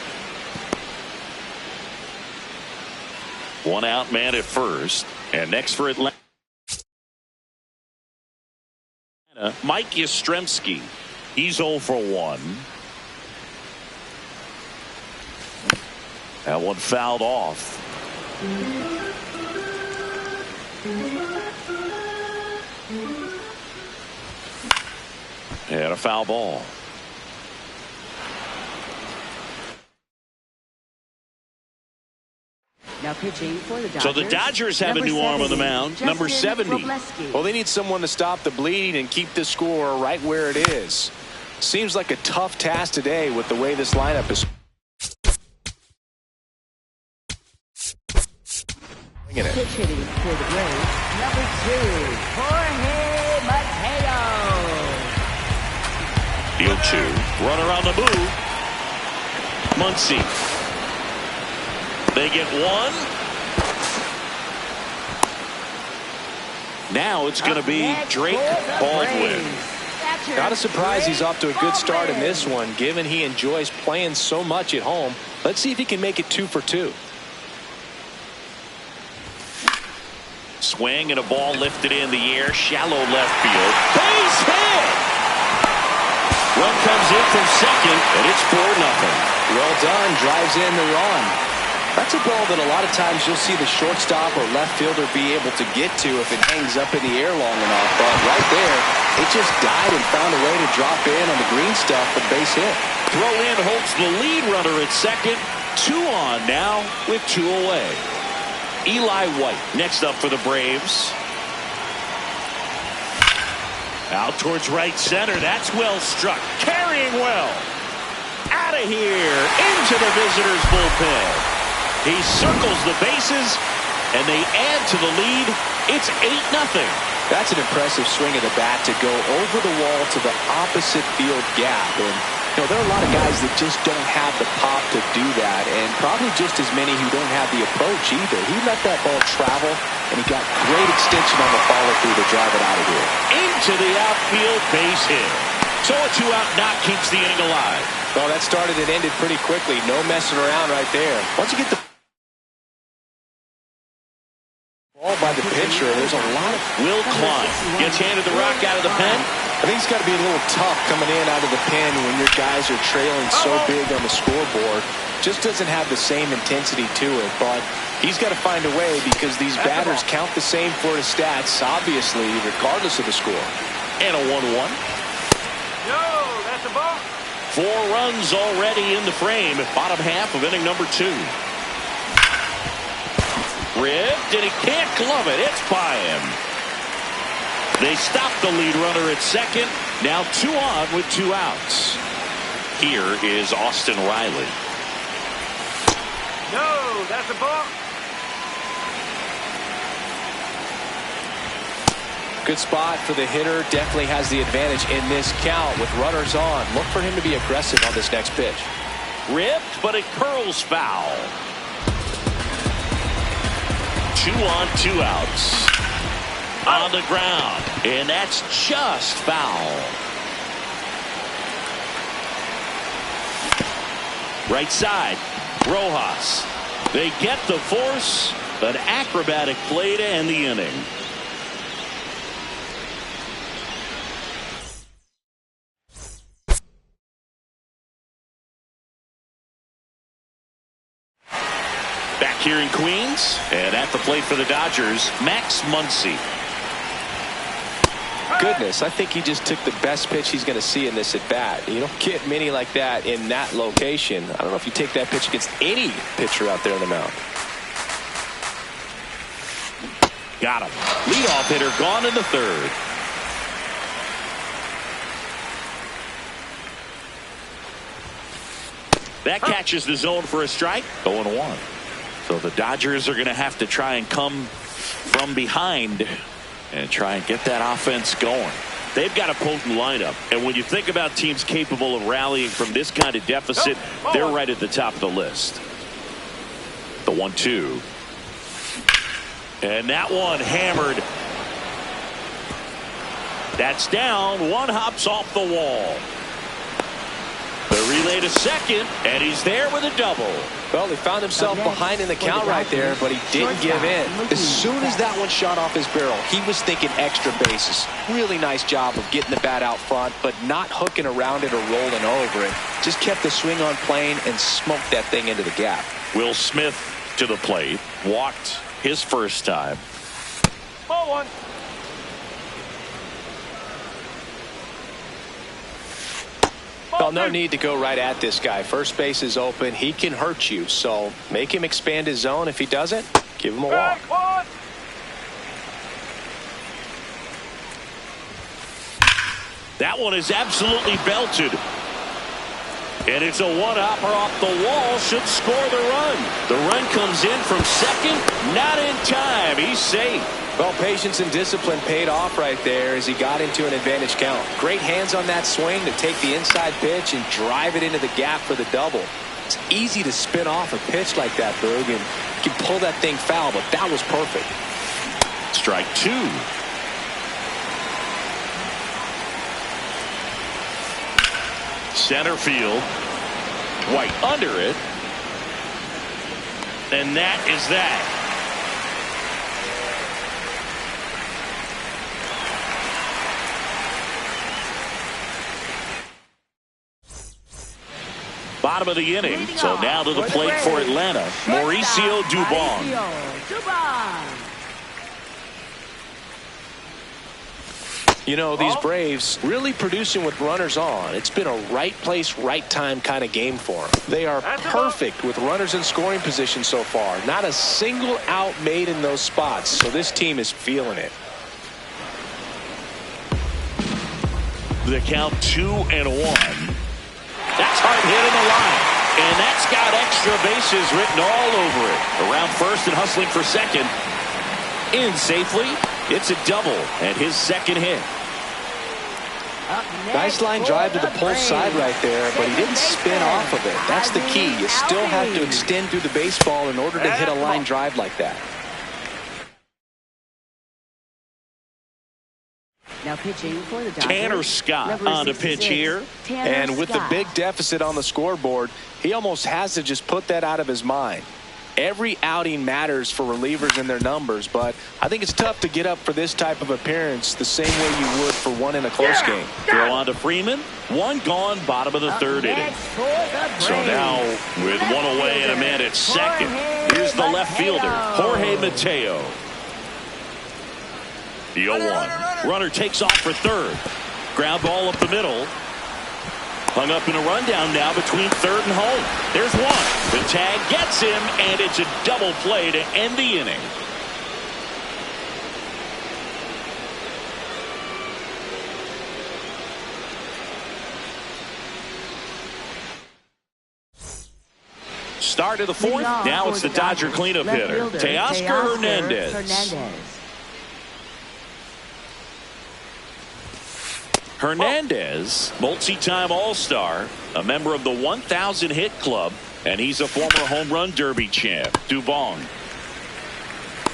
One out man at first. And next for Atlanta, Mike Yastrzemski. He's 0 for 1. That one fouled off. And a foul ball. Now pitching for the Dodgers. So the Dodgers have a new arm on the mound, number 70. Well, they need someone to stop the bleeding and keep the score right where it is. Seems like a tough task today with the way this lineup is. Pitch hitting for the Braves, number 2, Jorge Mateo. Field 2, runner on the move. Muncy. They get one. Now it's going to be Drake Baldwin. Not a surprise he's off to a good start in this one, given he enjoys playing so much at home. Let's see if he can make it 2 for 2. Swing and a ball lifted in the air, shallow left field. Base hit! Run comes in from second, and it's 4-0. Well done, drives in the run. That's a ball that a lot of times you'll see the shortstop or left fielder be able to get to if it hangs up in the air long enough. But right there, it just died and found a way to drop in on the green stuff for the base hit. Throw in holds the lead runner at second. 2 on now with 2 away. Eli White next up for the Braves. Out towards right center. That's well struck. Carrying well. Out of here. Into the visitors' bullpen. He circles the bases, and they add to the lead. It's 8-0. That's an impressive swing of the bat to go over the wall to the opposite field gap. And, there are a lot of guys that just don't have the pop to do that, and probably just as many who don't have the approach either. He let that ball travel, and he got great extension on the follow-through to drive it out of here. Into the outfield, base hit. So a 2-out knock keeps the inning alive. Well, that started and ended pretty quickly. No messing around right there. Once you get the ball by the pitcher, there's a lot of... Will Klein gets handed the rock out of the pen. I think it's got to be a little tough coming in out of the pen when your guys are trailing so big on the scoreboard. Just doesn't have the same intensity to it, but he's got to find a way because these batters count the same for his stats, obviously, regardless of the score. And a 1-1. No, that's a ball. 4 runs already in the frame at bottom half of inning number 2. Ripped, and he can't glove it. It's by him. They stop the lead runner at second. Now 2 on with 2 outs. Here is Austin Riley. No, that's a ball. Good spot for the hitter. Definitely has the advantage in this count with runners on. Look for him to be aggressive on this next pitch. Ripped, but it curls foul. 2 on, 2 outs. On the ground, and that's just foul. Right side, Rojas. They get the force, An acrobatic play to end the inning. Back here in Queens, and at the plate for the Dodgers, Max Muncy. Goodness, I think he just took the best pitch he's going to see in this at bat. You don't get many like that in that location. I don't know if you take that pitch against any pitcher out there on the mound. Got him. Leadoff hitter gone in the third. That catches the zone for a strike. 0-1. So the Dodgers are going to have to try and come from behind and try and get that offense going. They've got a potent lineup, and when you think about teams capable of rallying from this kind of deficit, they're right at the top of the list. The 1-2. And that one hammered. That's down. One hops off the wall. The relay to second, and he's there with a double. Well, he found himself behind in the count right there, but he didn't give in. As soon as that one shot off his barrel, he was thinking extra bases. Really nice job of getting the bat out front, but not hooking around it or rolling over it. Just kept the swing on plane and smoked that thing into the gap. Will Smith to the plate. Walked his first time. Ball one. Well, no need to go right at this guy. First base is open. He can hurt you, so make him expand his zone. If he doesn't, give him a walk. That one is absolutely belted. And it's a one-hopper off the wall. Should score the run. The run comes in from second. Not in time. He's safe. Well, patience and discipline paid off right there as he got into an advantage count. Great hands on that swing to take the inside pitch and drive it into the gap for the double. It's easy to spin off a pitch like that, Boog, and you can pull that thing foul, but that was perfect. Strike two. Center field. White under it. And that is that. Bottom of the inning. So now to the plate for Atlanta, Mauricio Dubon. You know, these Braves really producing with runners on. It's been a right place, right time kind of game for them. They are perfect with runners in scoring position so far. Not a single out made in those spots. So this team is feeling it. The count 2-1. That's hard hit in the line. And that's got extra bases written all over it. Around first and hustling for second. In safely. It's a double and his second hit. Nice line drive to the pull side right there, but he didn't spin off of it. That's the key. You still have to extend through the baseball in order to hit a line drive like that. Now pitching for the Dodgers, Tanner Scott on the pitch here. And with the big deficit on the scoreboard, he almost has to just put that out of his mind. Every outing matters for relievers and their numbers, but I think it's tough to get up for this type of appearance the same way you would for one in a close game. Throw on to Freeman. One gone, bottom of the third inning. So now with one away and a man at second, here's the left fielder, Jorge Mateo. The 0-1. Runner takes off for third. Ground ball up the middle. Hung up in a rundown now between third and home. There's one. The tag gets him, and it's a double play to end the inning. Start of the fourth. Now it's the Dodger cleanup hitter, Teoscar Hernandez. Hernandez, multi-time All-Star, a member of the 1,000 hit club, and he's a former home run derby champ. Dubon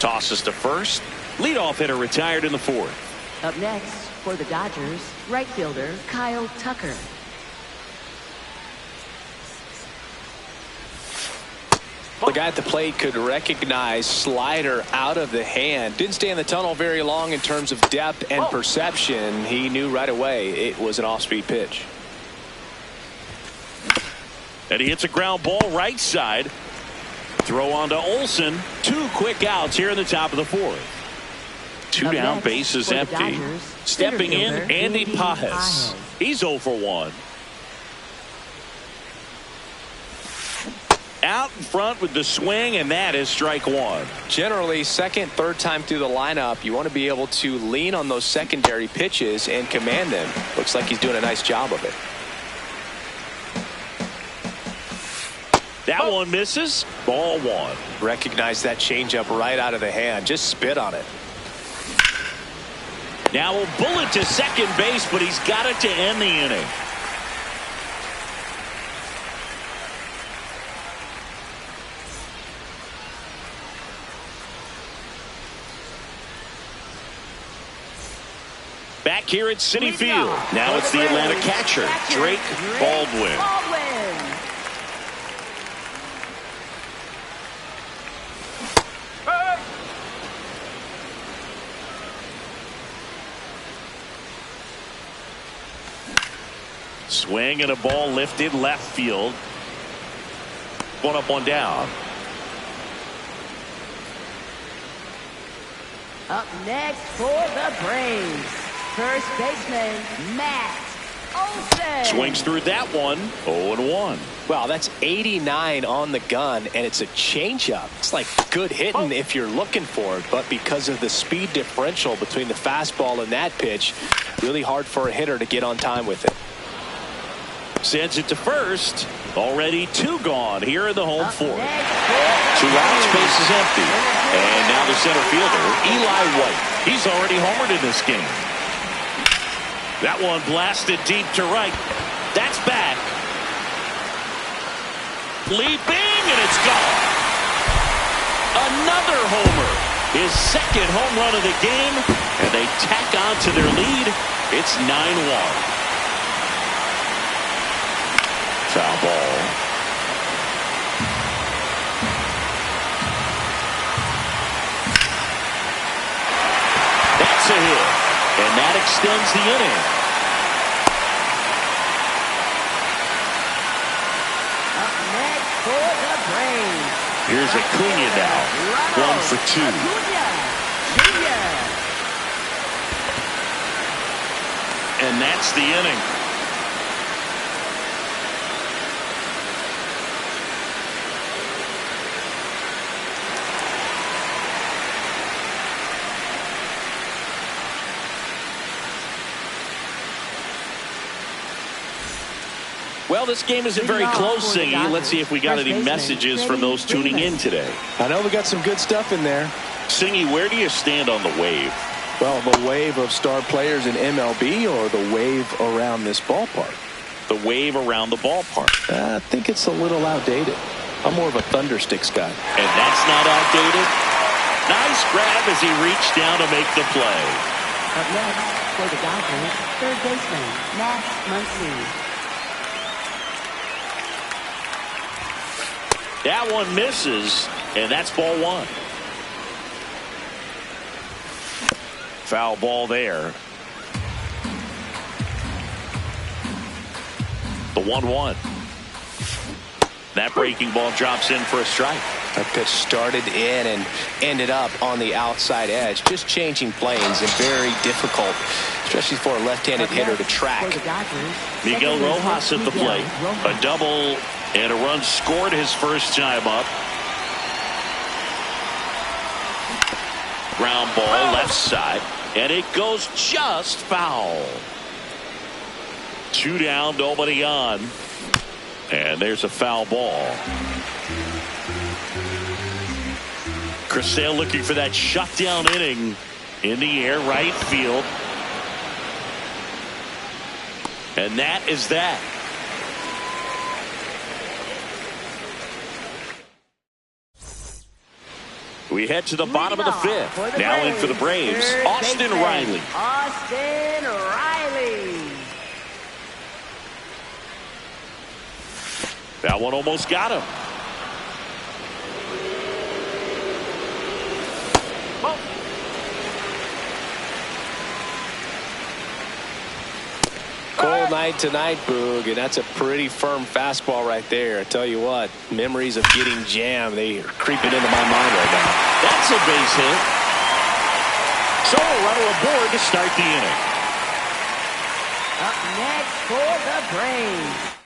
tosses to first. Leadoff hitter retired in the fourth. Up next for the Dodgers, right fielder Kyle Tucker. The guy at the plate could recognize slider out of the hand. Didn't stay in the tunnel very long in terms of depth and perception. He knew right away it was an off-speed pitch. And he hits a ground ball right side. Throw on to Olsen. 2 quick outs here in the top of the 4th. 2 down, bases empty. Stepping in, Andy Pages. He's 0 for 1. Out in front with the swing, and that is strike 1. Generally, second, third time through the lineup, you want to be able to lean on those secondary pitches and command them. Looks like he's doing a nice job of it. That one misses. Ball 1. Recognize that changeup right out of the hand. Just spit on it. Now a bullet to second base, but he's got it to end the inning. Back here at Citi Field. Now it's the Atlanta catcher, Drake Baldwin. Swing and a ball lifted left field. 1 up, 1 down. Up next for the Braves, first baseman Matt Olsen. Swings through that one. 0-1. Wow, that's 89 on the gun, and it's a changeup. It's like good hitting if you're looking for it, but because of the speed differential between the fastball and that pitch, really hard for a hitter to get on time with it. Sends it to first. Already 2 gone here in the home 4th. 2 outs, base is empty. And now the center fielder, Eli White. He's already homered in this game. That one blasted deep to right. That's back. Leaping, and it's gone. Another homer. His second home run of the game. And they tack on to their lead. It's 9-1. Foul ball. That's a hit, and that extends the inning. Up next for the Braves. Here's Acuna now, 1 for 2. And that's the inning. Well, this game isn't very close, Singy. Let's see if we got any messages from those tuning in today. I know we got some good stuff in there. Singy, where do you stand on the wave? Well, the wave of star players in MLB or the wave around this ballpark? The wave around the ballpark. I think it's a little outdated. I'm more of a Thundersticks guy. And that's not outdated. Nice grab as he reached down to make the play. Up next for the Dodgers, third baseman Max Muncy. That one misses, and that's ball 1. Foul ball there. The 1-1. That breaking ball drops in for a strike. That pitch started in and ended up on the outside edge. Just changing planes and very difficult, especially for a left-handed hitter to track. Miguel Rojas at the plate. A double and a run scored his first time up. Ground ball left side, and it goes just foul. 2 down, nobody on. And there's a foul ball. Chris Sale looking for that shutdown inning in the air, right field. And that is that. We head to the bottom of the 5th. Now in for the Braves, Austin Riley. Austin Riley. That one almost got him. Ball. Cold night tonight, Boog, and that's a pretty firm fastball right there. I tell you what, memories of getting jammed, they are creeping into my mind right now. That's a base hit. So a runner aboard to start the inning. Up next for the Braves,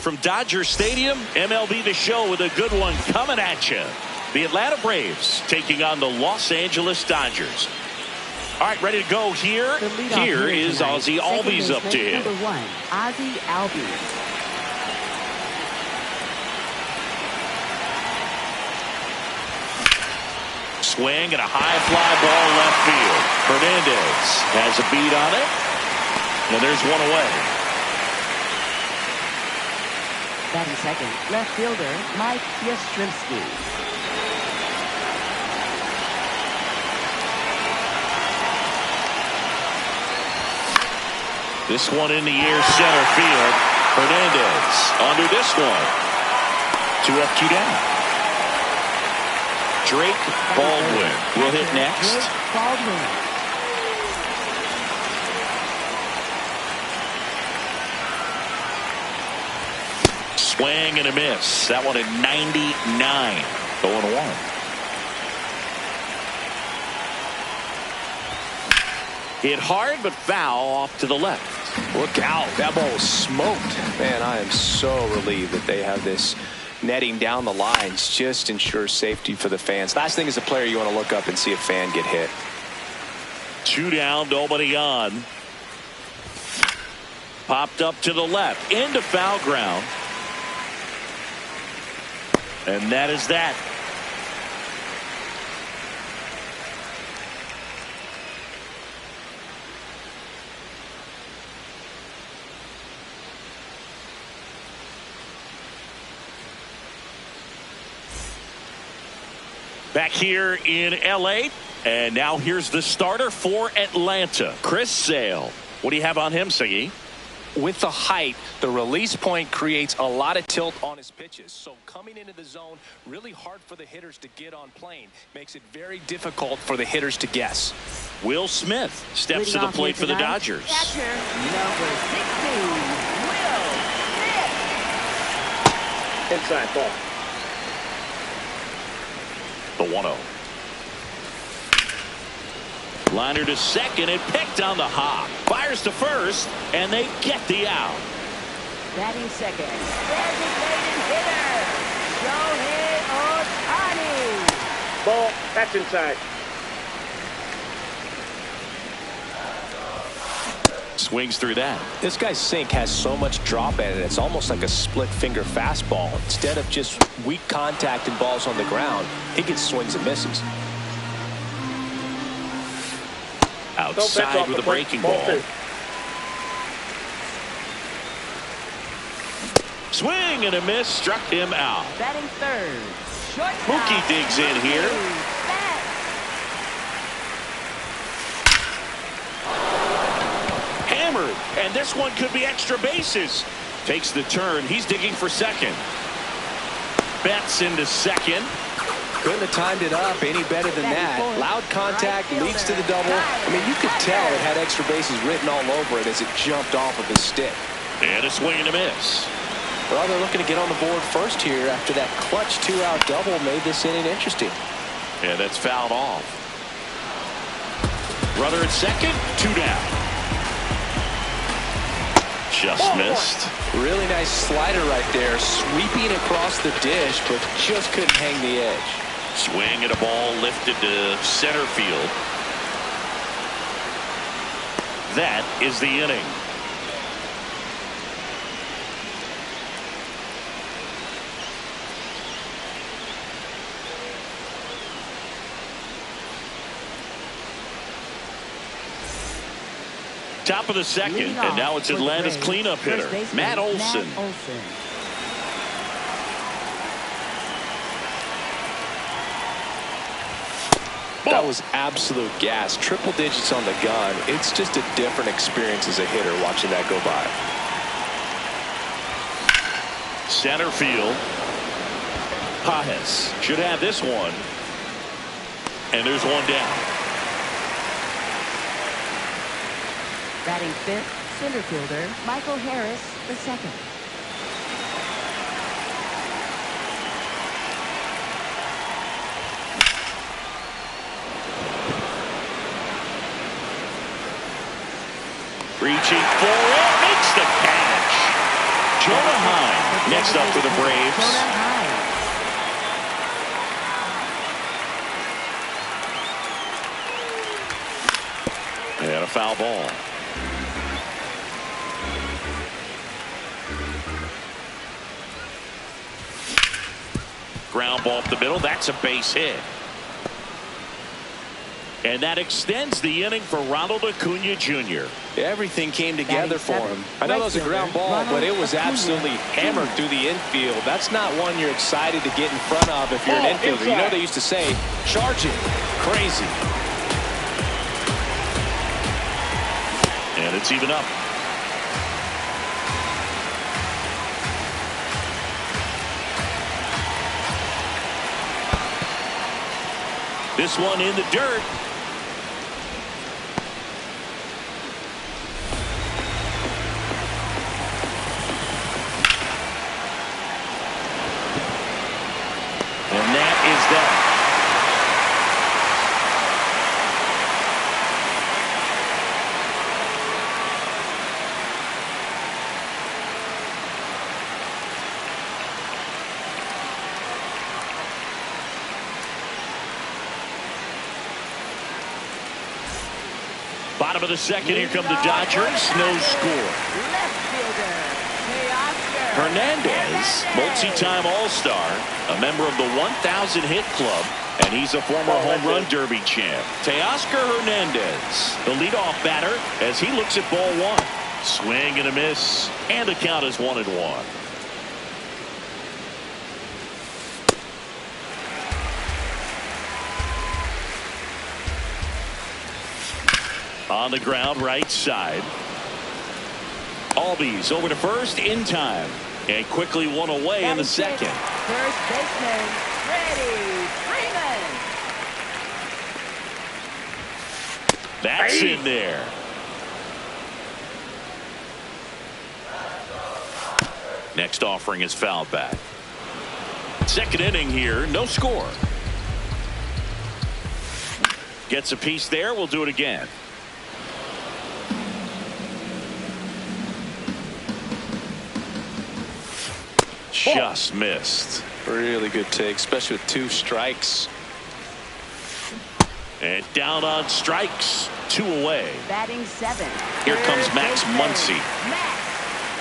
from Dodger Stadium, MLB The Show with a good one coming at you. The Atlanta Braves taking on the Los Angeles Dodgers. All right, ready to go here. Here is Ozzie Albies up to him. Number 1, Ozzie Albies. Swing and a high fly ball left field. Hernandez has a beat on it. And there's one away. Batting second, left fielder Mike Yastrzemski. This one in the air, center field. Hernandez under this one. 2 up, 2 down. Drake Baldwin will hit next. Baldwin. Swing and a miss. That one at 99. 0-1. Hit hard but foul off to the left. Look out. That ball was smoked. Man, I am so relieved that they have this netting down the lines. Just ensures safety for the fans. Last thing as a player, you want to look up and see a fan get hit. 2 down, nobody on. Popped up to the left, into foul ground. And that is that. Back here in L.A. And now here's the starter for Atlanta, Chris Sale. What do you have on him, Siggy? With the height, the release point creates a lot of tilt on his pitches. So coming into the zone, really hard for the hitters to get on plane. Makes it very difficult for the hitters to guess. Will Smith steps to the plate for the Dodgers. Catcher, number 16, Will Smith. Inside ball. The 1-0. Liner to second and picked on the hop. Fires to first, and they get the out. Batting second, designated hitter, Shohei Ohtani. Ball. That's inside. Swings through that. This guy's sink has so much drop in it. It's almost like a split finger fastball. Instead of just weak contact and balls on the ground, he gets swings and misses. Outside with a breaking ball. Swing and a miss, struck him out. Batting third, shortstop. Mookie digs in here. Hammered, and this one could be extra bases. Takes the turn. He's digging for second. Betts into second. Couldn't have timed it up any better than that. Loud contact leads to the double. I mean, you could tell it had extra bases written all over it as it jumped off of his stick. And a swing and a miss. Well, they're looking to get on the board first here after that clutch 2-out double made this inning interesting. And that's fouled off. Runner at second, 2 down. Just missed. Really nice slider right there, sweeping across the dish, but just couldn't hang the edge. Swing and a ball lifted to center field. That is the inning. Top of the second, and now it's Atlanta's cleanup hitter, Matt Olson. That was absolute gas. Triple digits on the gun. It's just a different experience as a hitter watching that go by. Center field. Pajes should have this one. And there's one down. Batting fifth, center fielder Michael Harris II. Reaching for it, makes the catch. Jonah Heim Next up for the Braves. And a foul ball. Ground ball up the middle. That's a base hit. And that extends the inning for Ronald Acuna Jr. Everything came together for him. I know that was a ground ball, but it was absolutely hammered through the infield. That's not one you're excited to get in front of if you're an infielder. You know they used to say, charge it. Crazy. And it's even up. This one in the dirt. And that is that. Bottom of the second, here come the Dodgers. No score. Hernandez, multi-time All-Star, a member of the 1,000 hit club, and he's a former home run derby champ. Teoscar Hernandez, the leadoff batter, as he looks at ball one. Swing and a miss, and the count is 1-1. On the ground, right side. Albies over to first in time. And quickly one away in the second. First baseman, Freddie Freeman. That's in there. Next offering is fouled back. Second inning here, no score. Gets a piece there, we'll do it again. Just missed. Really good take, especially with 2 strikes. And down on strikes, 2 away. Batting 7. Here comes Max Muncy. Max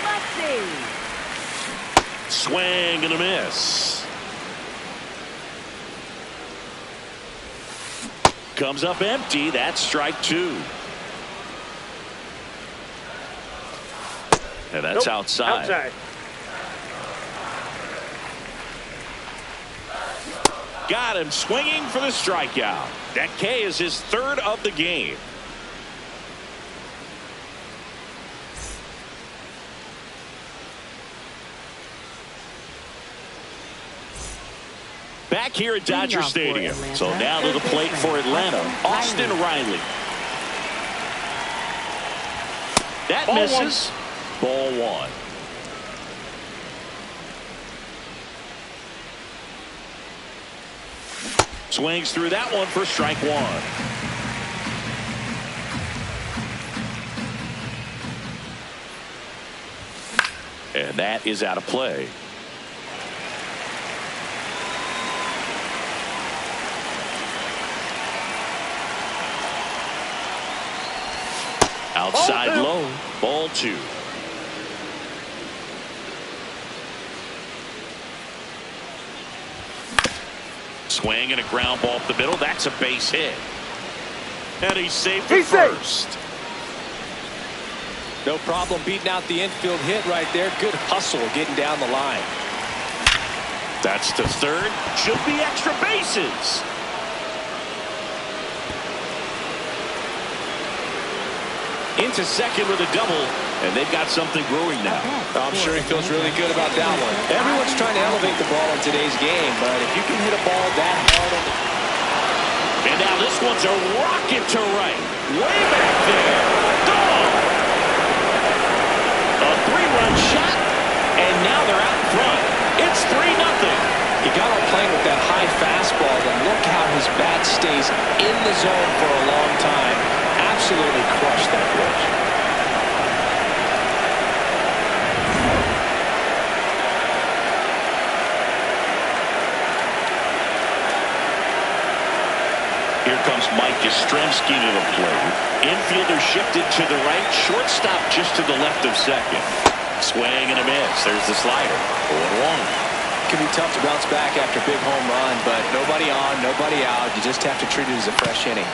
Muncy. Swing and a miss. Comes up empty. That's strike 2. And that's outside. Got him swinging for the strikeout. That K is his 3rd of the game. Back here at Dodger Stadium. So now to the plate for Atlanta, Austin Riley. That misses. Ball 1. Swings through that one for strike 1. And that is out of play. Outside low. Ball 2. Swing and a ground ball up the middle. That's a base hit. And he's safe for first. No problem beating out the infield hit right there. Good hustle getting down the line. That's to third. Should be extra bases. Into second with a double. And they've got something brewing now. I'm sure he feels really good about that one. Everyone's trying to elevate the ball in today's game, but if you can hit a ball that hard on the... And now this one's a rocket to right. Way back there. Gone. A 3-run shot. And now they're out front. It's 3-0. He got on playing with that high fastball, and look how his bat stays in the zone for a long time. Absolutely crushed that pitch. 1-0 Here comes Mike Yastrzemski to the plate. Infielder shifted to the right. Shortstop just to the left of second. Swing and a miss. There's the slider. 0-1. It can be tough to bounce back after a big home run, but nobody on, nobody out. You just have to treat it as a fresh inning.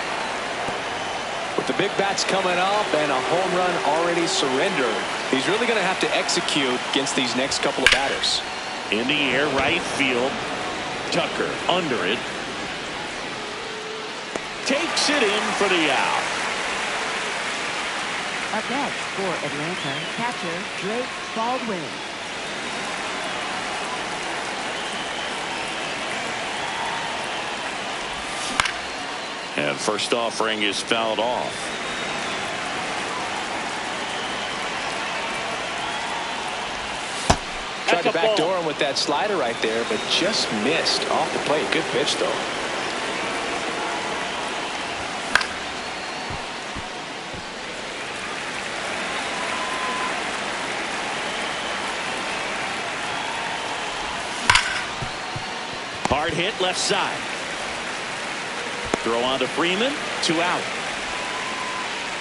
With the big bats coming up and a home run already surrendered, he's really going to have to execute against these next couple of batters. In the air, right field. Tucker under it. Takes it in for the out. Up next for Atlanta, catcher Drake Baldwin. And first offering is fouled off. Tried to backdoor him with that slider right there, but just missed off the plate. Good pitch, though. Hard hit left side. Throw on to Freeman. 2 out.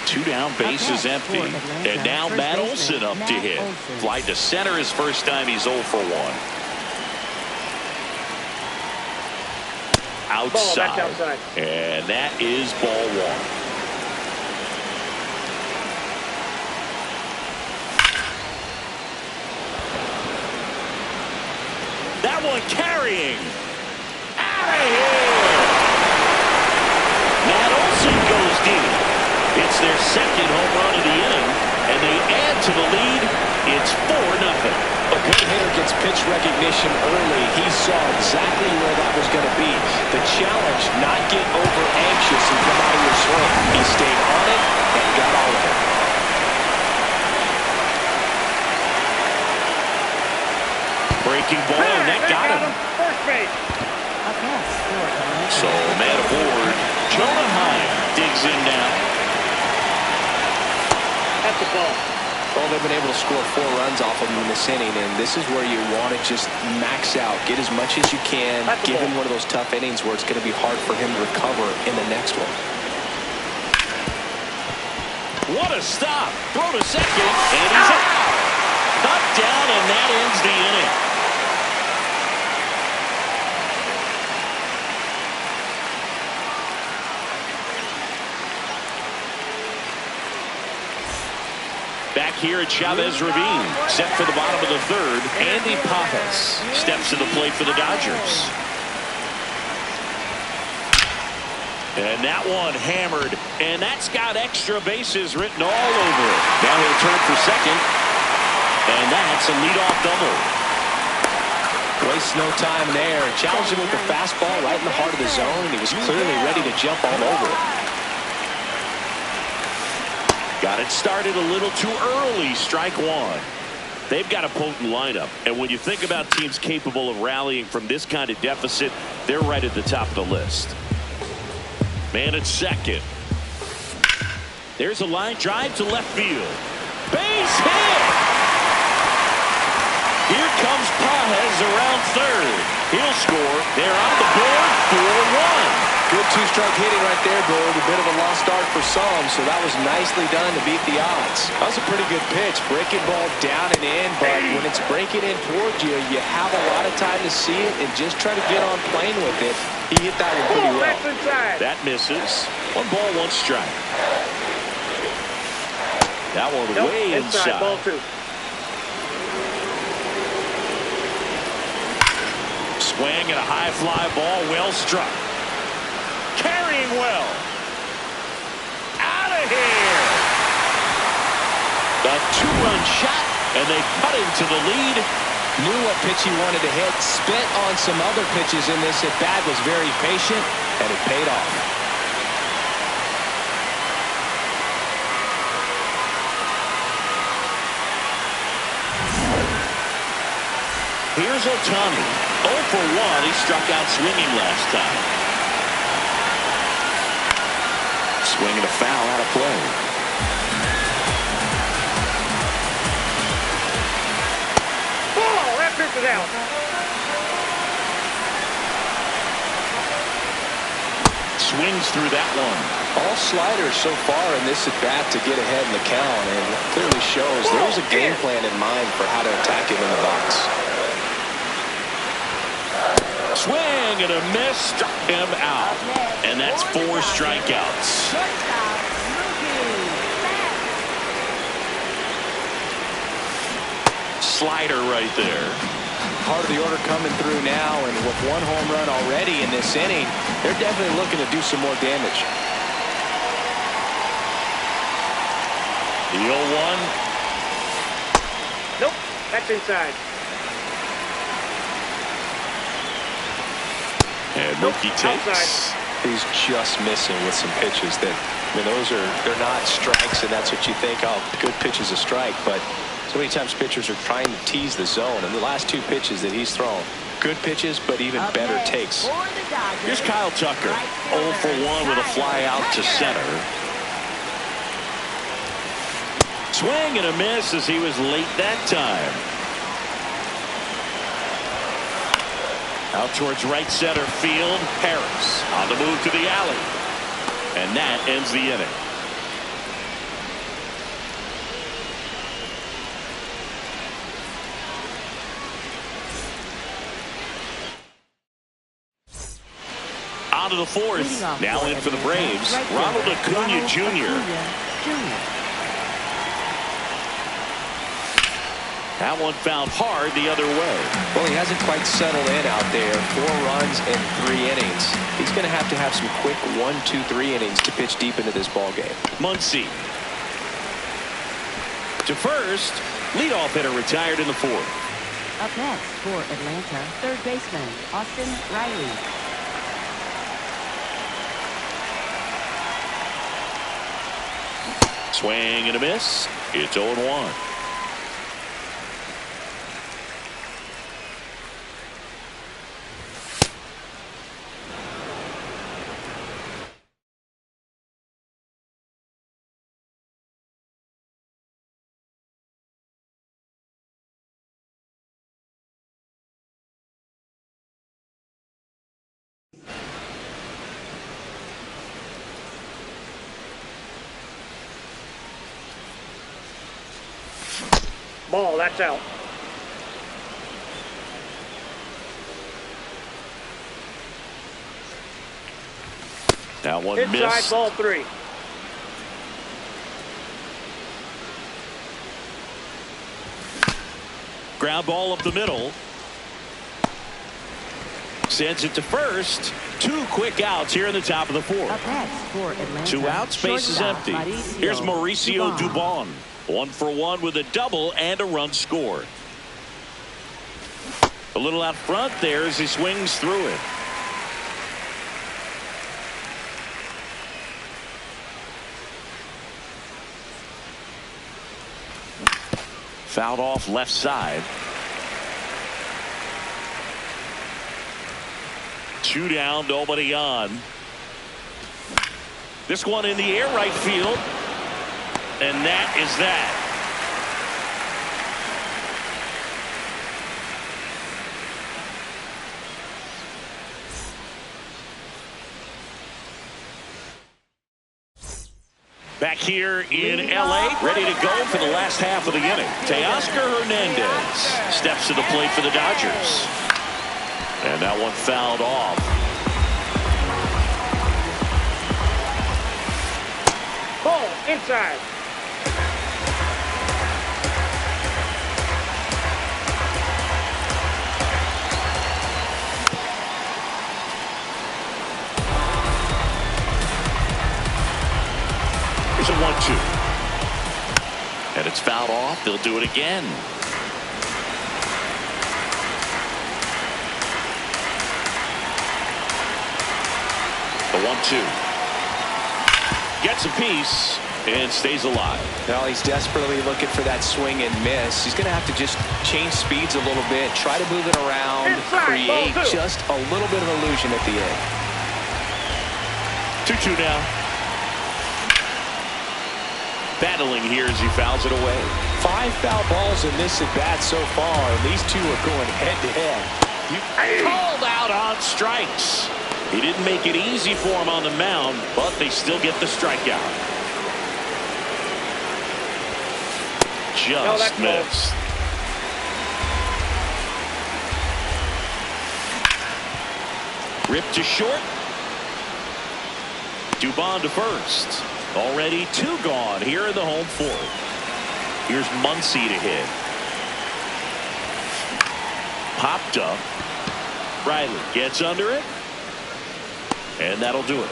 2 down, base is empty. And now Matt Olson up to hit. Fly to center his first time. He's 0 for 1. Outside. And that is ball 1. That one carrying. Out of here. Matt Olson goes deep. It's their second home run of the inning, and they add to the lead. It's 4-0. A good hitter gets pitch recognition early. He saw exactly where that was going to be. The challenge, not get over anxious and come out of your swing. He stayed on it and got all of it. Breaking ball, and that got him. First base. Up next for Atlanta. So man aboard. Jonah Heim digs in now. That's the ball. Well, they've been able to score 4 runs off of him in this inning, and this is where you want to just max out. Get as much as you can. Give him one of those tough innings where it's going to be hard for him to recover in the next one. What a stop. Throw to second, and he's out. Cut down, and that ends the inning. Back here at Chavez Ravine, set for the bottom of the 3rd. Andy Papas steps to the plate for the Dodgers. And that one hammered, and that's got extra bases written all over it. Now he'll turn for second, and that's a leadoff double. Wastes no time there. Challenged him with the fastball right in the heart of the zone, and he was clearly ready to jump all over it. Got it started a little too early. Strike 1. They've got a potent lineup, and when you think about teams capable of rallying from this kind of deficit, they're right at the top of the list. Man at second. There's a line drive to left field. Base hit! Here comes Pages around 3rd. He'll score. They're on the board. 4-1. Good 2-strike hitting right there, Bird. A bit of a lost start for some, so that was nicely done to beat the odds. That was a pretty good pitch. Breaking ball down and in, but when it's breaking in towards you, you have a lot of time to see it and just try to get on plane with it. He hit that one pretty well. That misses. 1 ball, 1 strike. That one way inside. Ball 2. Swing and a high fly ball, well struck. Carrying well. Out of here. A 2-run shot, and they cut into the lead. Knew what pitch he wanted to hit. Spent on some other pitches in this at-bat. Was very patient, and it paid off. Here's Otani. 0 for 1. He struck out swinging last time. Swinging a foul out of play. Ball! That pitch is out. swings through that one. All sliders so far in this at bat to get ahead in the count, and it clearly shows there's a game plan in mind for how to attack him in the box. Swing and a miss, struck him out. And that's 4 strikeouts. Slider right there. Part of the order coming through now, and with 1 home run already in this inning, they're definitely looking to do some more damage. The 0-1. Nope, that's inside. And Mookie takes. Outside. He's just missing with some pitches that, I mean, they're not strikes, and that's what you think, oh, good pitch is a strike, but so many times pitchers are trying to tease the zone, and the last 2 pitches that he's thrown, good pitches, but even better takes. Here's Kyle Tucker, 0 for 1 with a fly out to center. Swing and a miss as he was late that time. Out towards right center field. Harris on the move to the alley. And that ends the inning. On to the 4th. Now in for the Braves. Ronald Acuna Jr. That one found hard the other way. Well, he hasn't quite settled in out there. 4 runs in 3 innings. He's going to have some quick 1, 2, 3 innings to pitch deep into this ball game. Muncy to first. Leadoff hitter retired in the 4th. Up next for Atlanta, third baseman Austin Riley. Swing and a miss. It's 0-1. Ball, that's out. That one Inside, missed. ball 3. Ground ball up the middle. Sends it to first. 2 quick outs here in the top of the 4th. Up next for Atlanta, 2 outs, base is empty. Here's Mauricio Dubon. 1 for 1 with a double and a run scored. A little out front there as he swings through it. Fouled off left side. 2 down, nobody on. This one in the air right field. And that is that. Back here in L.A., ready to go for the last half of the inning. Teoscar Hernandez steps to the plate for the Dodgers. And that one fouled off. Ball, inside. Here's a 1-2. And it's fouled off. They'll do it again. The 1-2. Gets a piece and stays alive. Now he's desperately looking for that swing and miss. He's going to have to just change speeds a little bit, try to move it around, create just a little bit of illusion at the end. 2-2 now. Battling here as he fouls it away. 5 foul balls in this at bat so far, and these two are going head to head. Called out on strikes. He didn't make it easy for him on the mound, but they still get the strikeout. Just missed. Ripped to short. Dubon to first. Already 2 gone here in the home fourth. Here's Muncy to hit. Popped up. Riley gets under it. And that'll do it.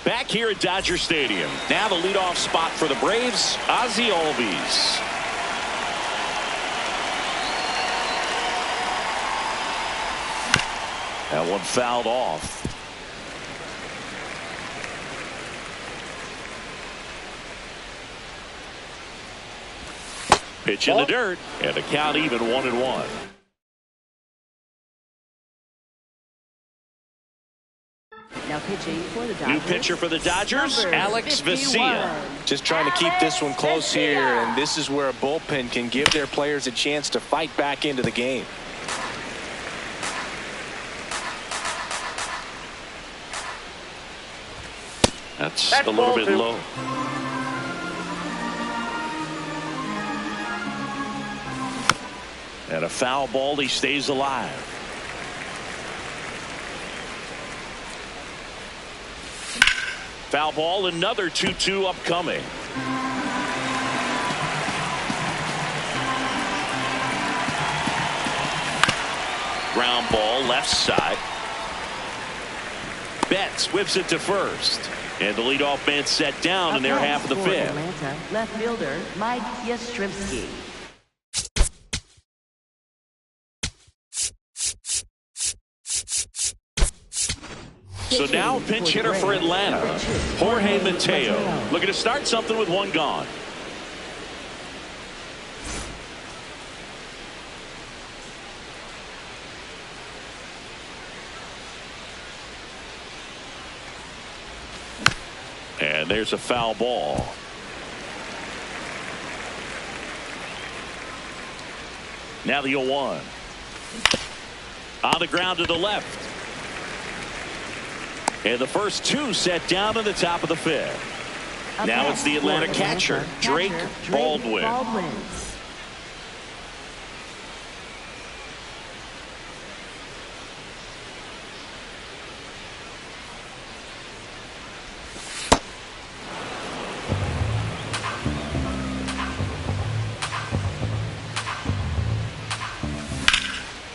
Back here at Dodger Stadium. Now the leadoff spot for the Braves, Ozzie Albies. That one fouled off. Pitch in the dirt, and the count even 1-1. Now pitching for the Dodgers. New pitcher for the Dodgers, Alex Vesia. Just trying to keep this one close here, and this is where a bullpen can give their players a chance to fight back into the game. That's a little bit low. And a foul ball, he stays alive. Foul ball, another 2-2 upcoming. Ground ball, left side. Betts whips it to first. And the leadoff man set down in their half of the fifth. Atlanta, left fielder Mike Yastrzemski. So now a pinch hitter for Atlanta, Jorge Mateo, looking to start something with 1 gone. And there's a foul ball. Now the 0-1. On the ground to the left. And the first 2 set down in the top of the fifth. Now it's the Atlanta catcher, Drake Baldwin.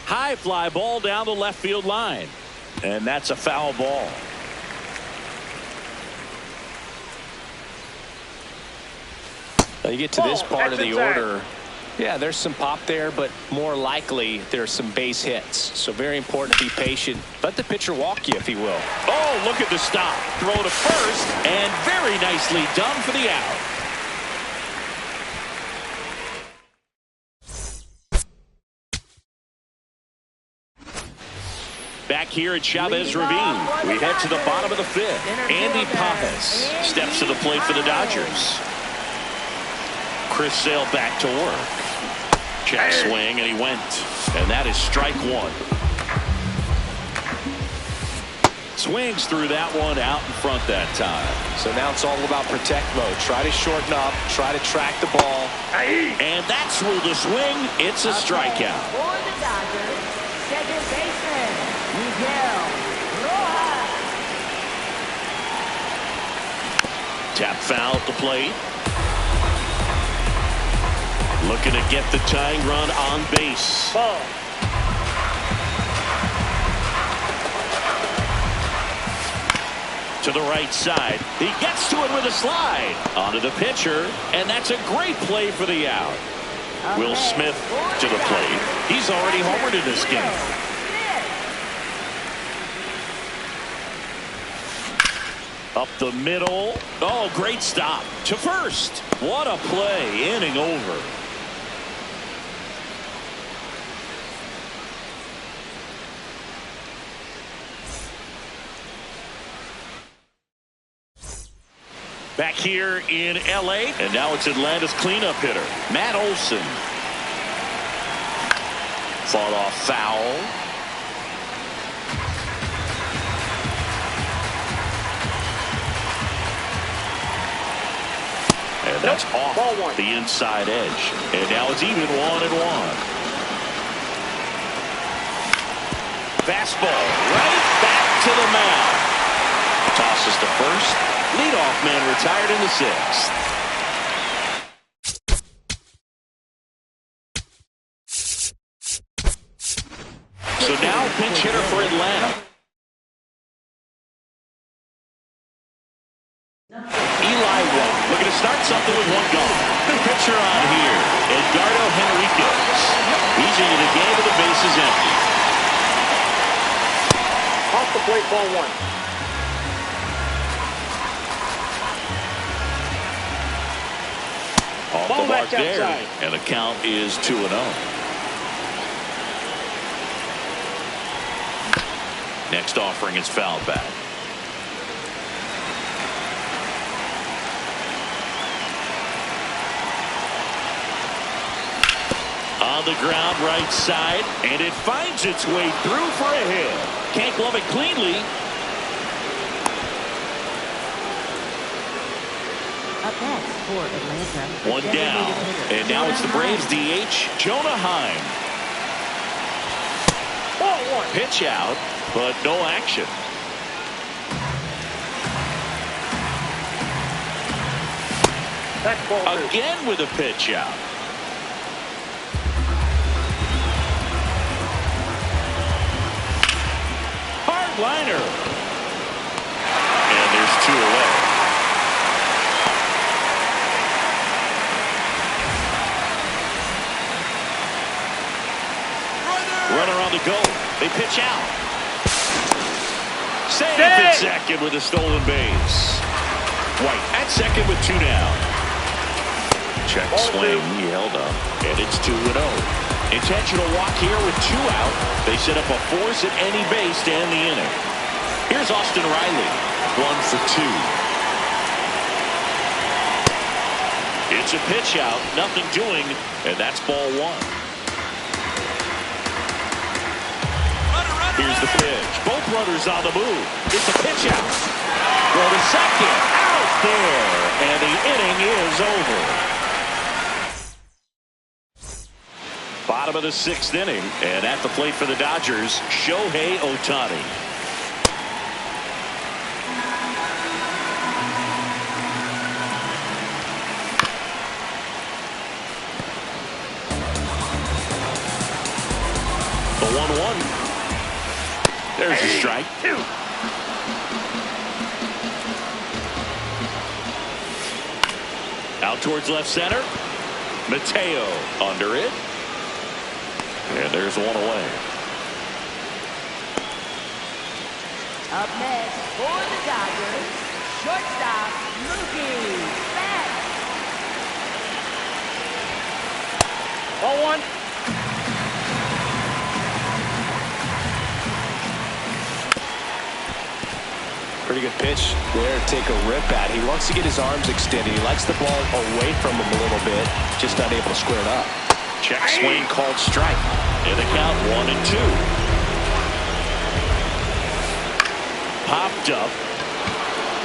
High fly ball down the left field line. And that's a foul ball. Now you get to this part of the order. Yeah, there's some pop there, but more likely there's some base hits. So very important to be patient. Let the pitcher walk you if he will. Oh, look at the stop. Throw to first, and very nicely done for the out. Back here at Chavez Ravine, we head to the bottom of the fifth. Andy Pappas steps to the plate for the Dodgers. Chris Sale back to work. Check swing, and he went. And that is strike 1. Swings through that one out in front that time. So now it's all about protect mode. Try to shorten up, try to track the ball. And that's through the swing. It's a strikeout. For the Dodgers, second baseman, Miguel Rojas. Tap foul at the plate. Looking to get the tying run on base. Ball. To the right side. He gets to it with a slide. Onto the pitcher. And that's a great play for the out. Will Smith to the plate. He's already homered in this game. Up the middle. Oh, great stop. To first. What a play. Inning over. Back here in L.A., and now it's Atlanta's cleanup hitter, Matt Olson. Fought off foul. And that's off the inside edge. And now it's even 1-1. Fastball right back to the mound. Tosses to first. Leadoff man retired in the 6th. So now pinch hitter for Atlanta. Eli White looking to start something with one gone. The pitcher on here, Edgardo Henriquez. He's into the game with the bases empty. Off the plate, ball 1. Off the mark there, and the count is 2-0. Next offering is fouled back. On the ground right side, and it finds its way through for a hit. Can't glove it cleanly. Up next for Atlanta. One down, and now it's the Braves DH, Jonah Heim. Ball 1. Pitch out, but no action. That's ball 2. Again with a pitch out. Hard liner. And there's 2 away. Runner on the go. They pitch out. Safe at second with a stolen base. White at second with 2 down. Check swing. He held up. And it's 2-0. Intentional walk here with 2 out. They set up a force at any base to end the inning. Here's Austin Riley. 1 for 2. It's a pitch out. Nothing doing. And that's ball 1. Here's the pitch. Both runners on the move. It's a pitch out. Well, the second out there. And the inning is over. Bottom of the 6th inning. And at the plate for the Dodgers, Shohei Ohtani. The 1-1. There's a strike. 2. Out towards left center. Mateo under it. And there's 1 away. Up next for the Dodgers, shortstop Mookie Betts. Ball 1. Pretty good pitch there. Take a rip at. He wants to get his arms extended. He likes the ball away from him a little bit. Just not able to square it up. Check swing called strike. And the count 1-2. Popped up.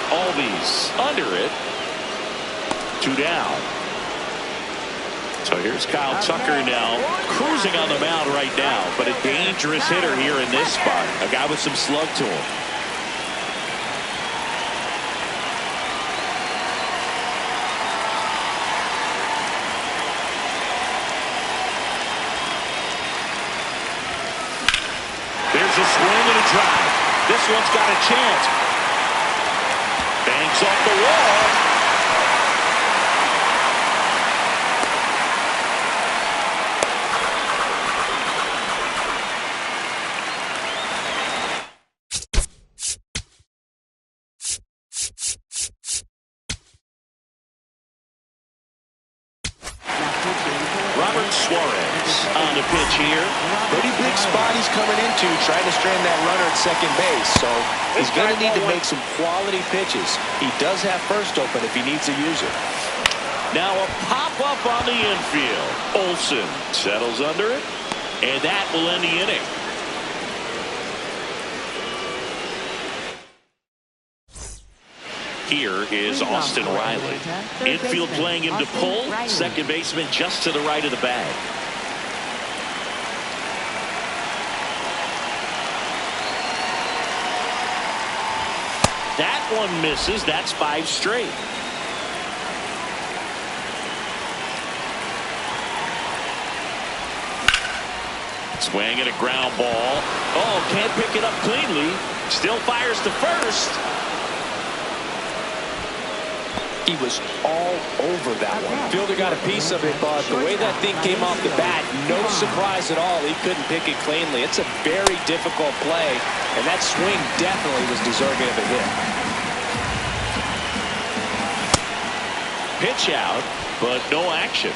Albies under it. 2 down. So here's Kyle Tucker now cruising on the mound right now. But a dangerous hitter here in this spot. A guy with some slug to him. There's a swing and a drive. This one's got a chance. Banks off the wall. Robert Suarez on on the pitch here. Pretty big spot he's coming into, trying to strand that runner at second base. So he's going to need to make some quality pitches. He does have first open if he needs to use it. Now a pop-up on the infield. Olsen settles under it, and that will end the inning. Here is Austin Riley. Infield playing him to pull. Second baseman just to the right of the bag. That one misses. That's 5 straight. Swing and a ground ball. Oh, can't pick it up cleanly. Still fires to first. He was all over that one. Fielder got a piece of it, but the way that thing came off the bat, no surprise at all. He couldn't pick it cleanly. It's a very difficult play, and that swing definitely was deserving of a hit. Pitch out, but no action.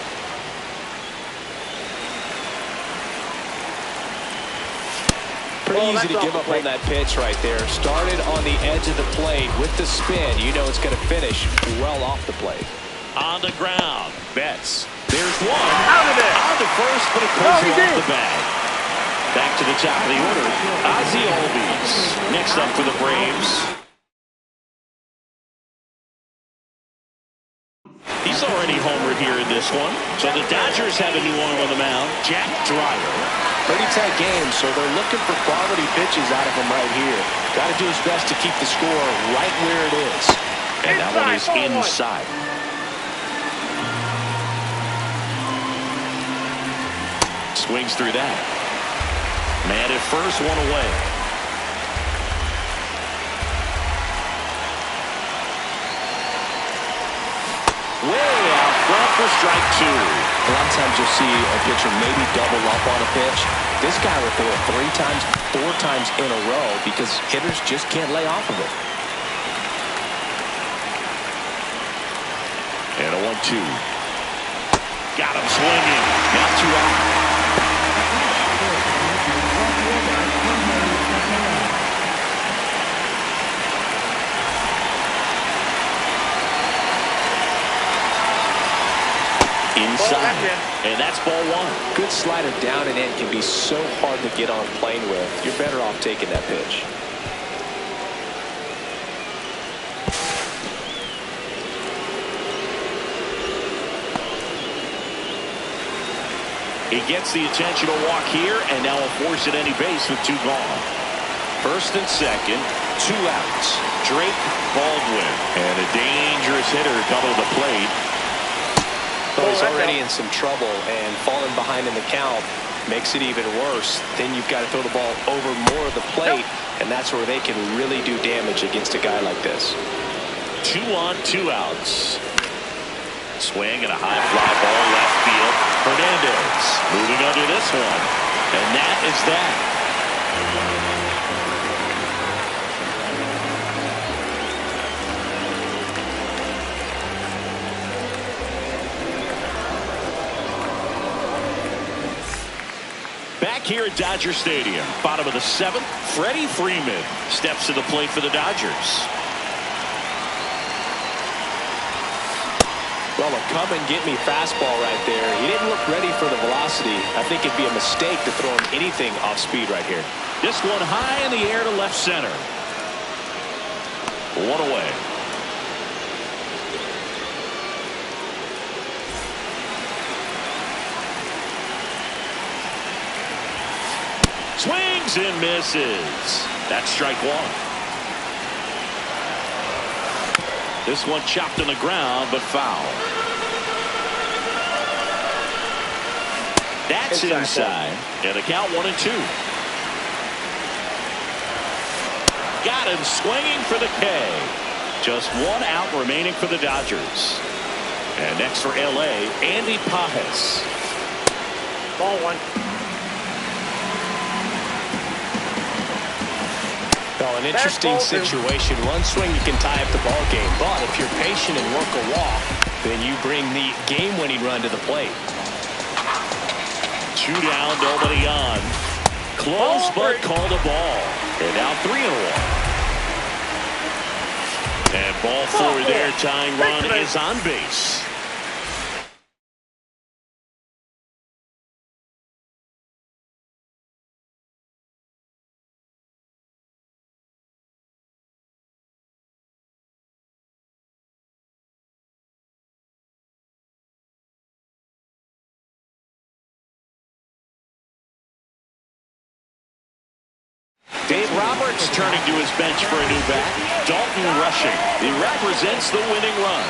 Pretty easy to give up on that pitch right there. Started on the edge of the plate with the spin. You know it's going to finish well off the plate. On the ground. Betts. There's one. Out of it. On the first, but it pulls him off the bag. Back to the top of the order. Ozzie Albies. Next up for the Braves. He's already homered here in this one. So the Dodgers have a new arm on the mound. Jack Dreyer. Pretty tight game, so they're looking for quality pitches out of him right here. Got to do his best to keep the score right where it is. And that one is inside. Swings through that. Man at first, one away. Way out front for strike 2. A lot of times you'll see a pitcher maybe double up on a pitch. This guy will throw it 3 times, 4 times in a row because hitters just can't lay off of it. And a 1-2. Got him swinging. Now 2 out. Inside, and that's ball 1. Good slider down and in can be so hard to get on plane with. You're better off taking that pitch. He gets the intentional walk here, and now a force at any base with 2 gone. First and second, 2 outs. Drake, Baldwin, and a dangerous hitter coming to the plate. Well, he's already in some trouble, and falling behind in the count makes it even worse. Then you've got to throw the ball over more of the plate, and that's where they can really do damage against a guy like this. 2 on, 2 outs. Swing and a high fly ball left field. Hernandez moving under this one, and that is that. Here at Dodger Stadium, bottom of the 7th, Freddie Freeman steps to the plate for the Dodgers. Well, a come and get me fastball right there. He didn't look ready for the velocity. I think it'd be a mistake to throw him anything off speed right here. This one high in the air to left center. 1 away. Swings and misses. That's strike 1. This one chopped on the ground, but foul. That's inside. And the count 1-2. Got him swinging for the K. Just 1 out remaining for the Dodgers. And next for L.A., Andy Pages. Ball 1. Well, an interesting situation. One swing you can tie up the ball game, but if you're patient and work a walk, then you bring the game-winning run to the plate. 2 down, nobody on. Close, but called a ball. And now 3-1. And ball 4 there. Tying run is on base. Dave Roberts turning to his bench for a new bat. Dalton rushing. He represents the winning run.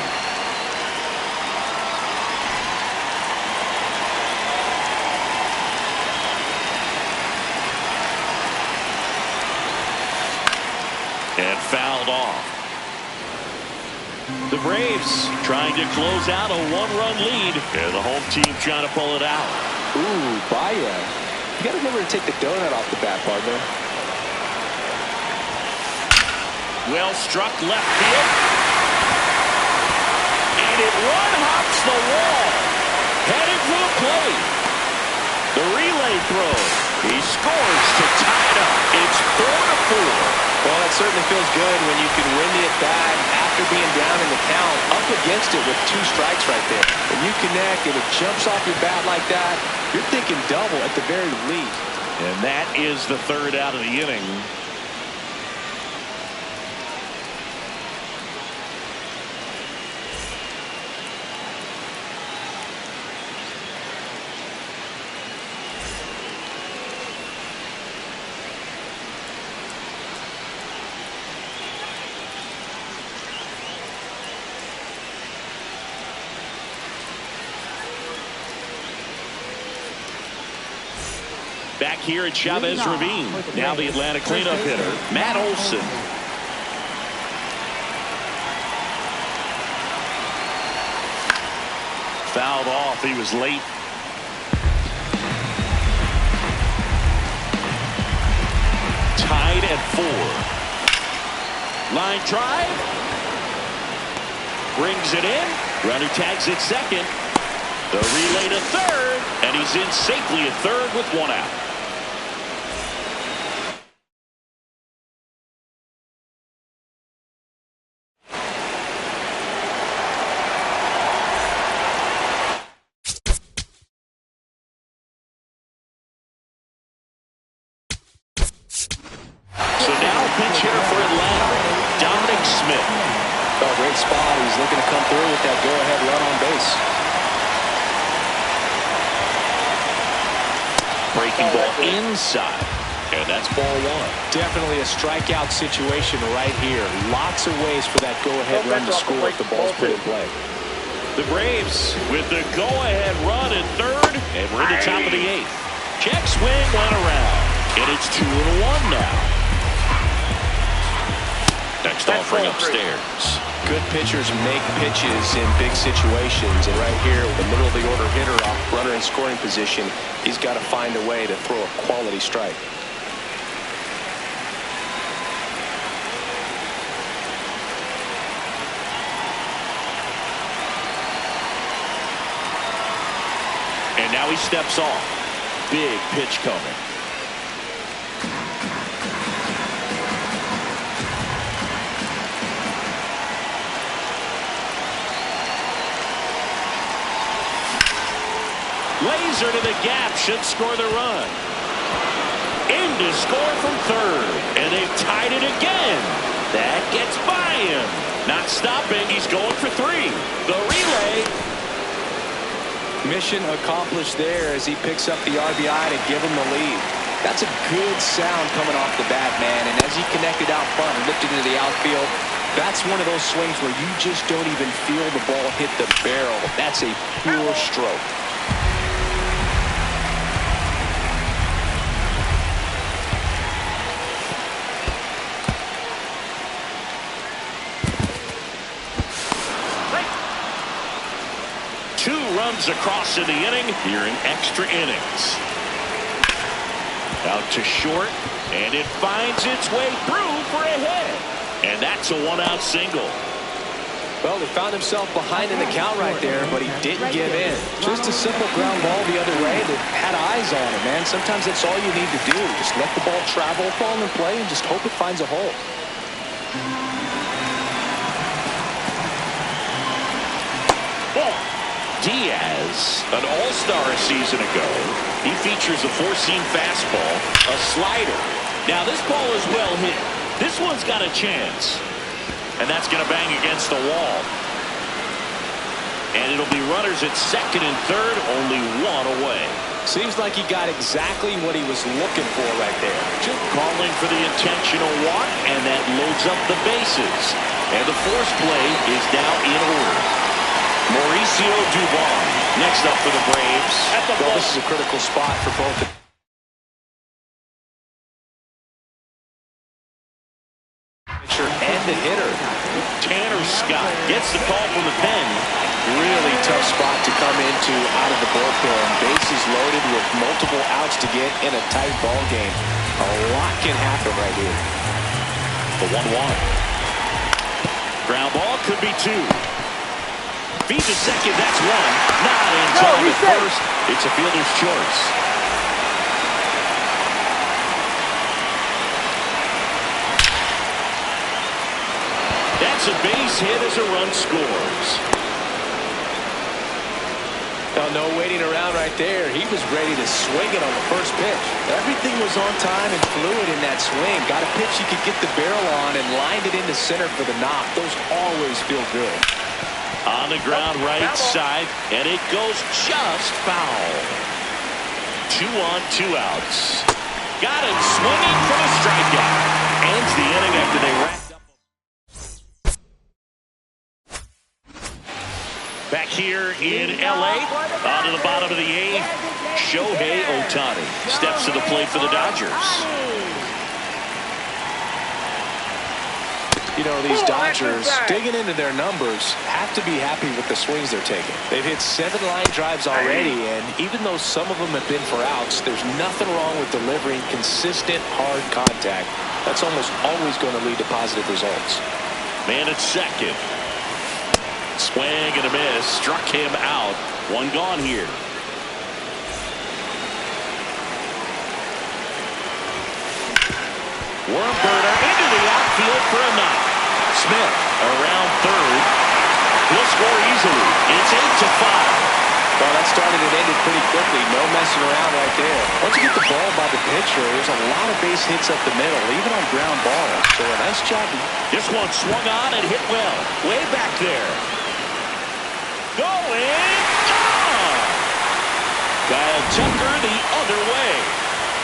And fouled off. The Braves trying to close out a 1-run lead. And the home team trying to pull it out. Ooh, Baya. You got to remember to take the donut off the bat, partner. Well struck left field. And it one-hops the wall. Headed for the plate. The relay throw. He scores to tie it up. It's 4-4. Well, it certainly feels good when you can win the at-bat after being down in the count, up against it with 2 strikes right there. When you connect and it jumps off your bat like that, you're thinking double at the very least. And that is the 3rd out of the inning. Back here at Chavez Ravine. Now the Atlanta cleanup hitter, Matt Olson. Fouled off. He was late. Tied at 4. Line drive. Brings it in. Runner tags at second. The relay to third. And he's in safely at third with 1 out. So now pinch hitter for Atlanta, Dominic Smith. Oh, great spot. He's looking to come through with that go-ahead run on base. Breaking ball inside. And that's ball 1. Definitely a strikeout situation right here. Lots of ways for that go-ahead run to score if the ball's put in play. The Braves with the go-ahead run at third. And we're in the top of the 8th. Check swing went around. And it's 2-1 now. Next offering upstairs. Good pitchers make pitches in big situations. And right here, with the middle of the order hitter off runner in scoring position, he's got to find a way to throw a quality strike. And now he steps off. Big pitch coming. Laser to the gap, should score the run. In to score from third. And they've tied it again. That gets by him. Not stopping, he's going for 3. The relay. Mission accomplished there as he picks up the RBI to give him the lead. That's a good sound coming off the bat, man. And as he connected out front and lifted into the outfield, that's one of those swings where you just don't even feel the ball hit the barrel. That's a pure stroke. Runs across in the inning here in extra innings. Out to short, and it finds its way through for a hit. And that's a 1-out single. Well, he found himself behind in the count right there, but he didn't give in. Just a simple ground ball the other way that had eyes on him, man. Sometimes that's all you need to do. Just let the ball travel, fall in play, and just hope it finds a hole. Diaz, an all-star a season ago. He features a four-seam fastball, a slider. Now this ball is well hit. This one's got a chance. And that's going to bang against the wall. And it'll be runners at second and third, only one away. Seems like he got exactly what he was looking for right there. Calling for the intentional walk, and that loads up the bases. And the force play is now in order. Mauricio Dubon next up for the Braves. Well, this is a critical spot for both the pitcher and the hitter. Tanner Scott gets the call from the pen. Really tough spot to come into out of the bullpen. Bases loaded with multiple outs to get in a tight ball game. A lot can happen right here. The 1-1. Ground ball could be two. Feed to second, that's one. Not in time at first. It's a fielder's choice. That's a base hit as a run scores. Now, no waiting around right there. He was ready to swing it on the first pitch. Everything was on time and fluid in that swing. Got a pitch he could get the barrel on and lined it into center for the knock. Those always feel good. On the ground right side, and it goes just foul. 2 on, 2 outs. Got him swinging for a strikeout. Ends the inning after they wrapped up. Back here in L.A., on to the bottom of the 8th, Shohei Ohtani steps to the plate for the Dodgers. You know, these Dodgers, digging into their numbers, have to be happy with the swings they're taking. They've hit 7 line drives already, and even though some of them have been for outs, there's nothing wrong with delivering consistent, hard contact. That's almost always going to lead to positive results. Man at second. Swing and a miss. Struck him out. One gone here. Worm burner into the outfield for a knock. Smith around third. He'll score easily. It's 8-5. Well, that started and ended pretty quickly. No messing around right there. Once you get the ball by the pitcher, there's a lot of base hits up the middle, even on ground ball. So a nice job. This one swung on and hit well. Way back there. Going. Gone. Kyle Tucker the other way.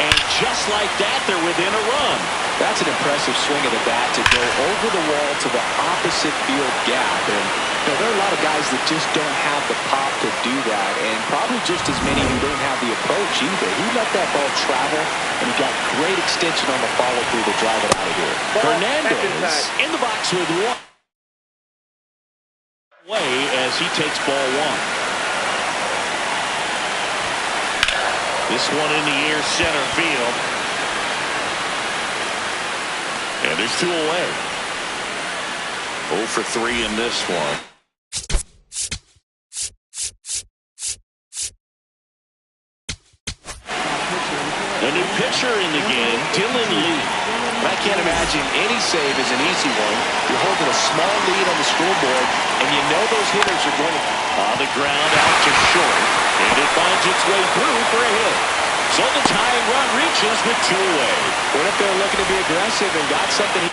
And just like that, they're within a run. That's an impressive swing of the bat to go over the wall to the opposite field gap. And you know, there are a lot of guys that just don't have the pop to do that, and probably just as many who don't have the approach either. He let that ball travel, and he got great extension on the follow-through to drive it out of here. Hernandez in the box with one way as he takes ball one. This one in the air, center field. And there's 2 away. 0 for 3 in this one. A new pitcher in the game, Dylan Lee. I can't imagine any save is an easy one. You're holding a small lead on the scoreboard, and you know those hitters are going to... On the ground, out to short. And it finds its way through for a hit. So the tying run reaches with 2 away. What if they're looking to be aggressive and got something...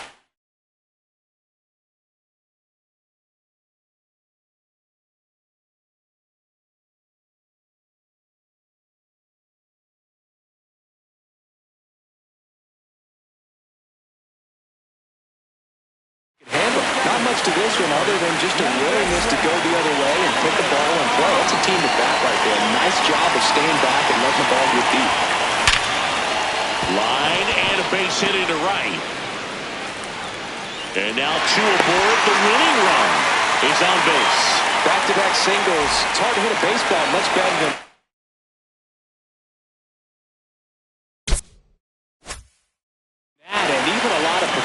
Not much to this one other than just a willingness to go the other way and put the ball in play. That's a team at bat right there. Nice job of staying back and letting the ball get deep. Line and a base hit into right. And now 2 aboard. The winning run is on base. Back-to-back singles. It's hard to hit a baseball much better than...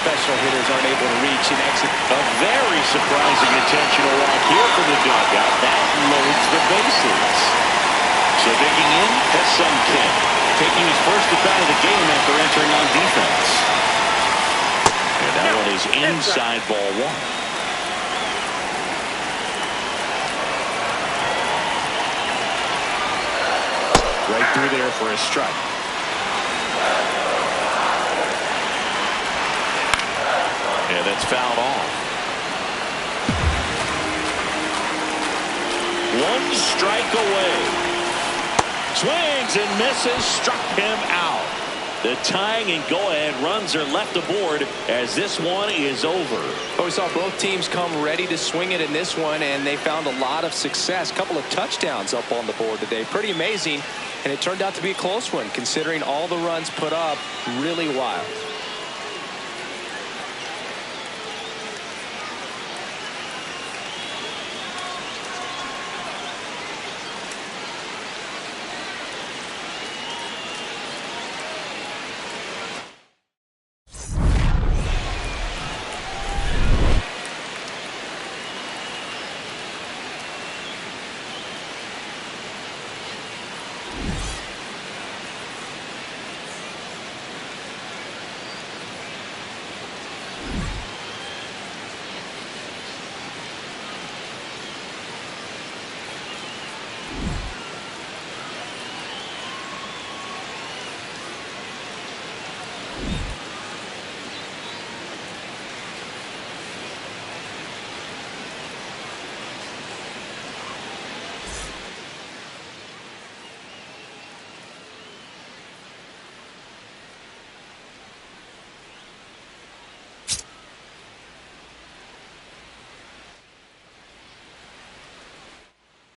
Professional hitters aren't able to reach and exit. A very surprising intentional walk here from the dugout. That loads the bases. So digging in, Ha-Seong Kim, taking his first at bat of the game after entering on defense. And that one is inside ball one. Right through there for a strike. And that's fouled off. One strike away. Swings and misses, struck him out. The tying and go-ahead runs are left aboard as this one is over. Well, we saw both teams come ready to swing it in this one, and they found a lot of success. A couple of touchdowns up on the board today. Pretty amazing, and it turned out to be a close one considering all the runs put up. Really wild.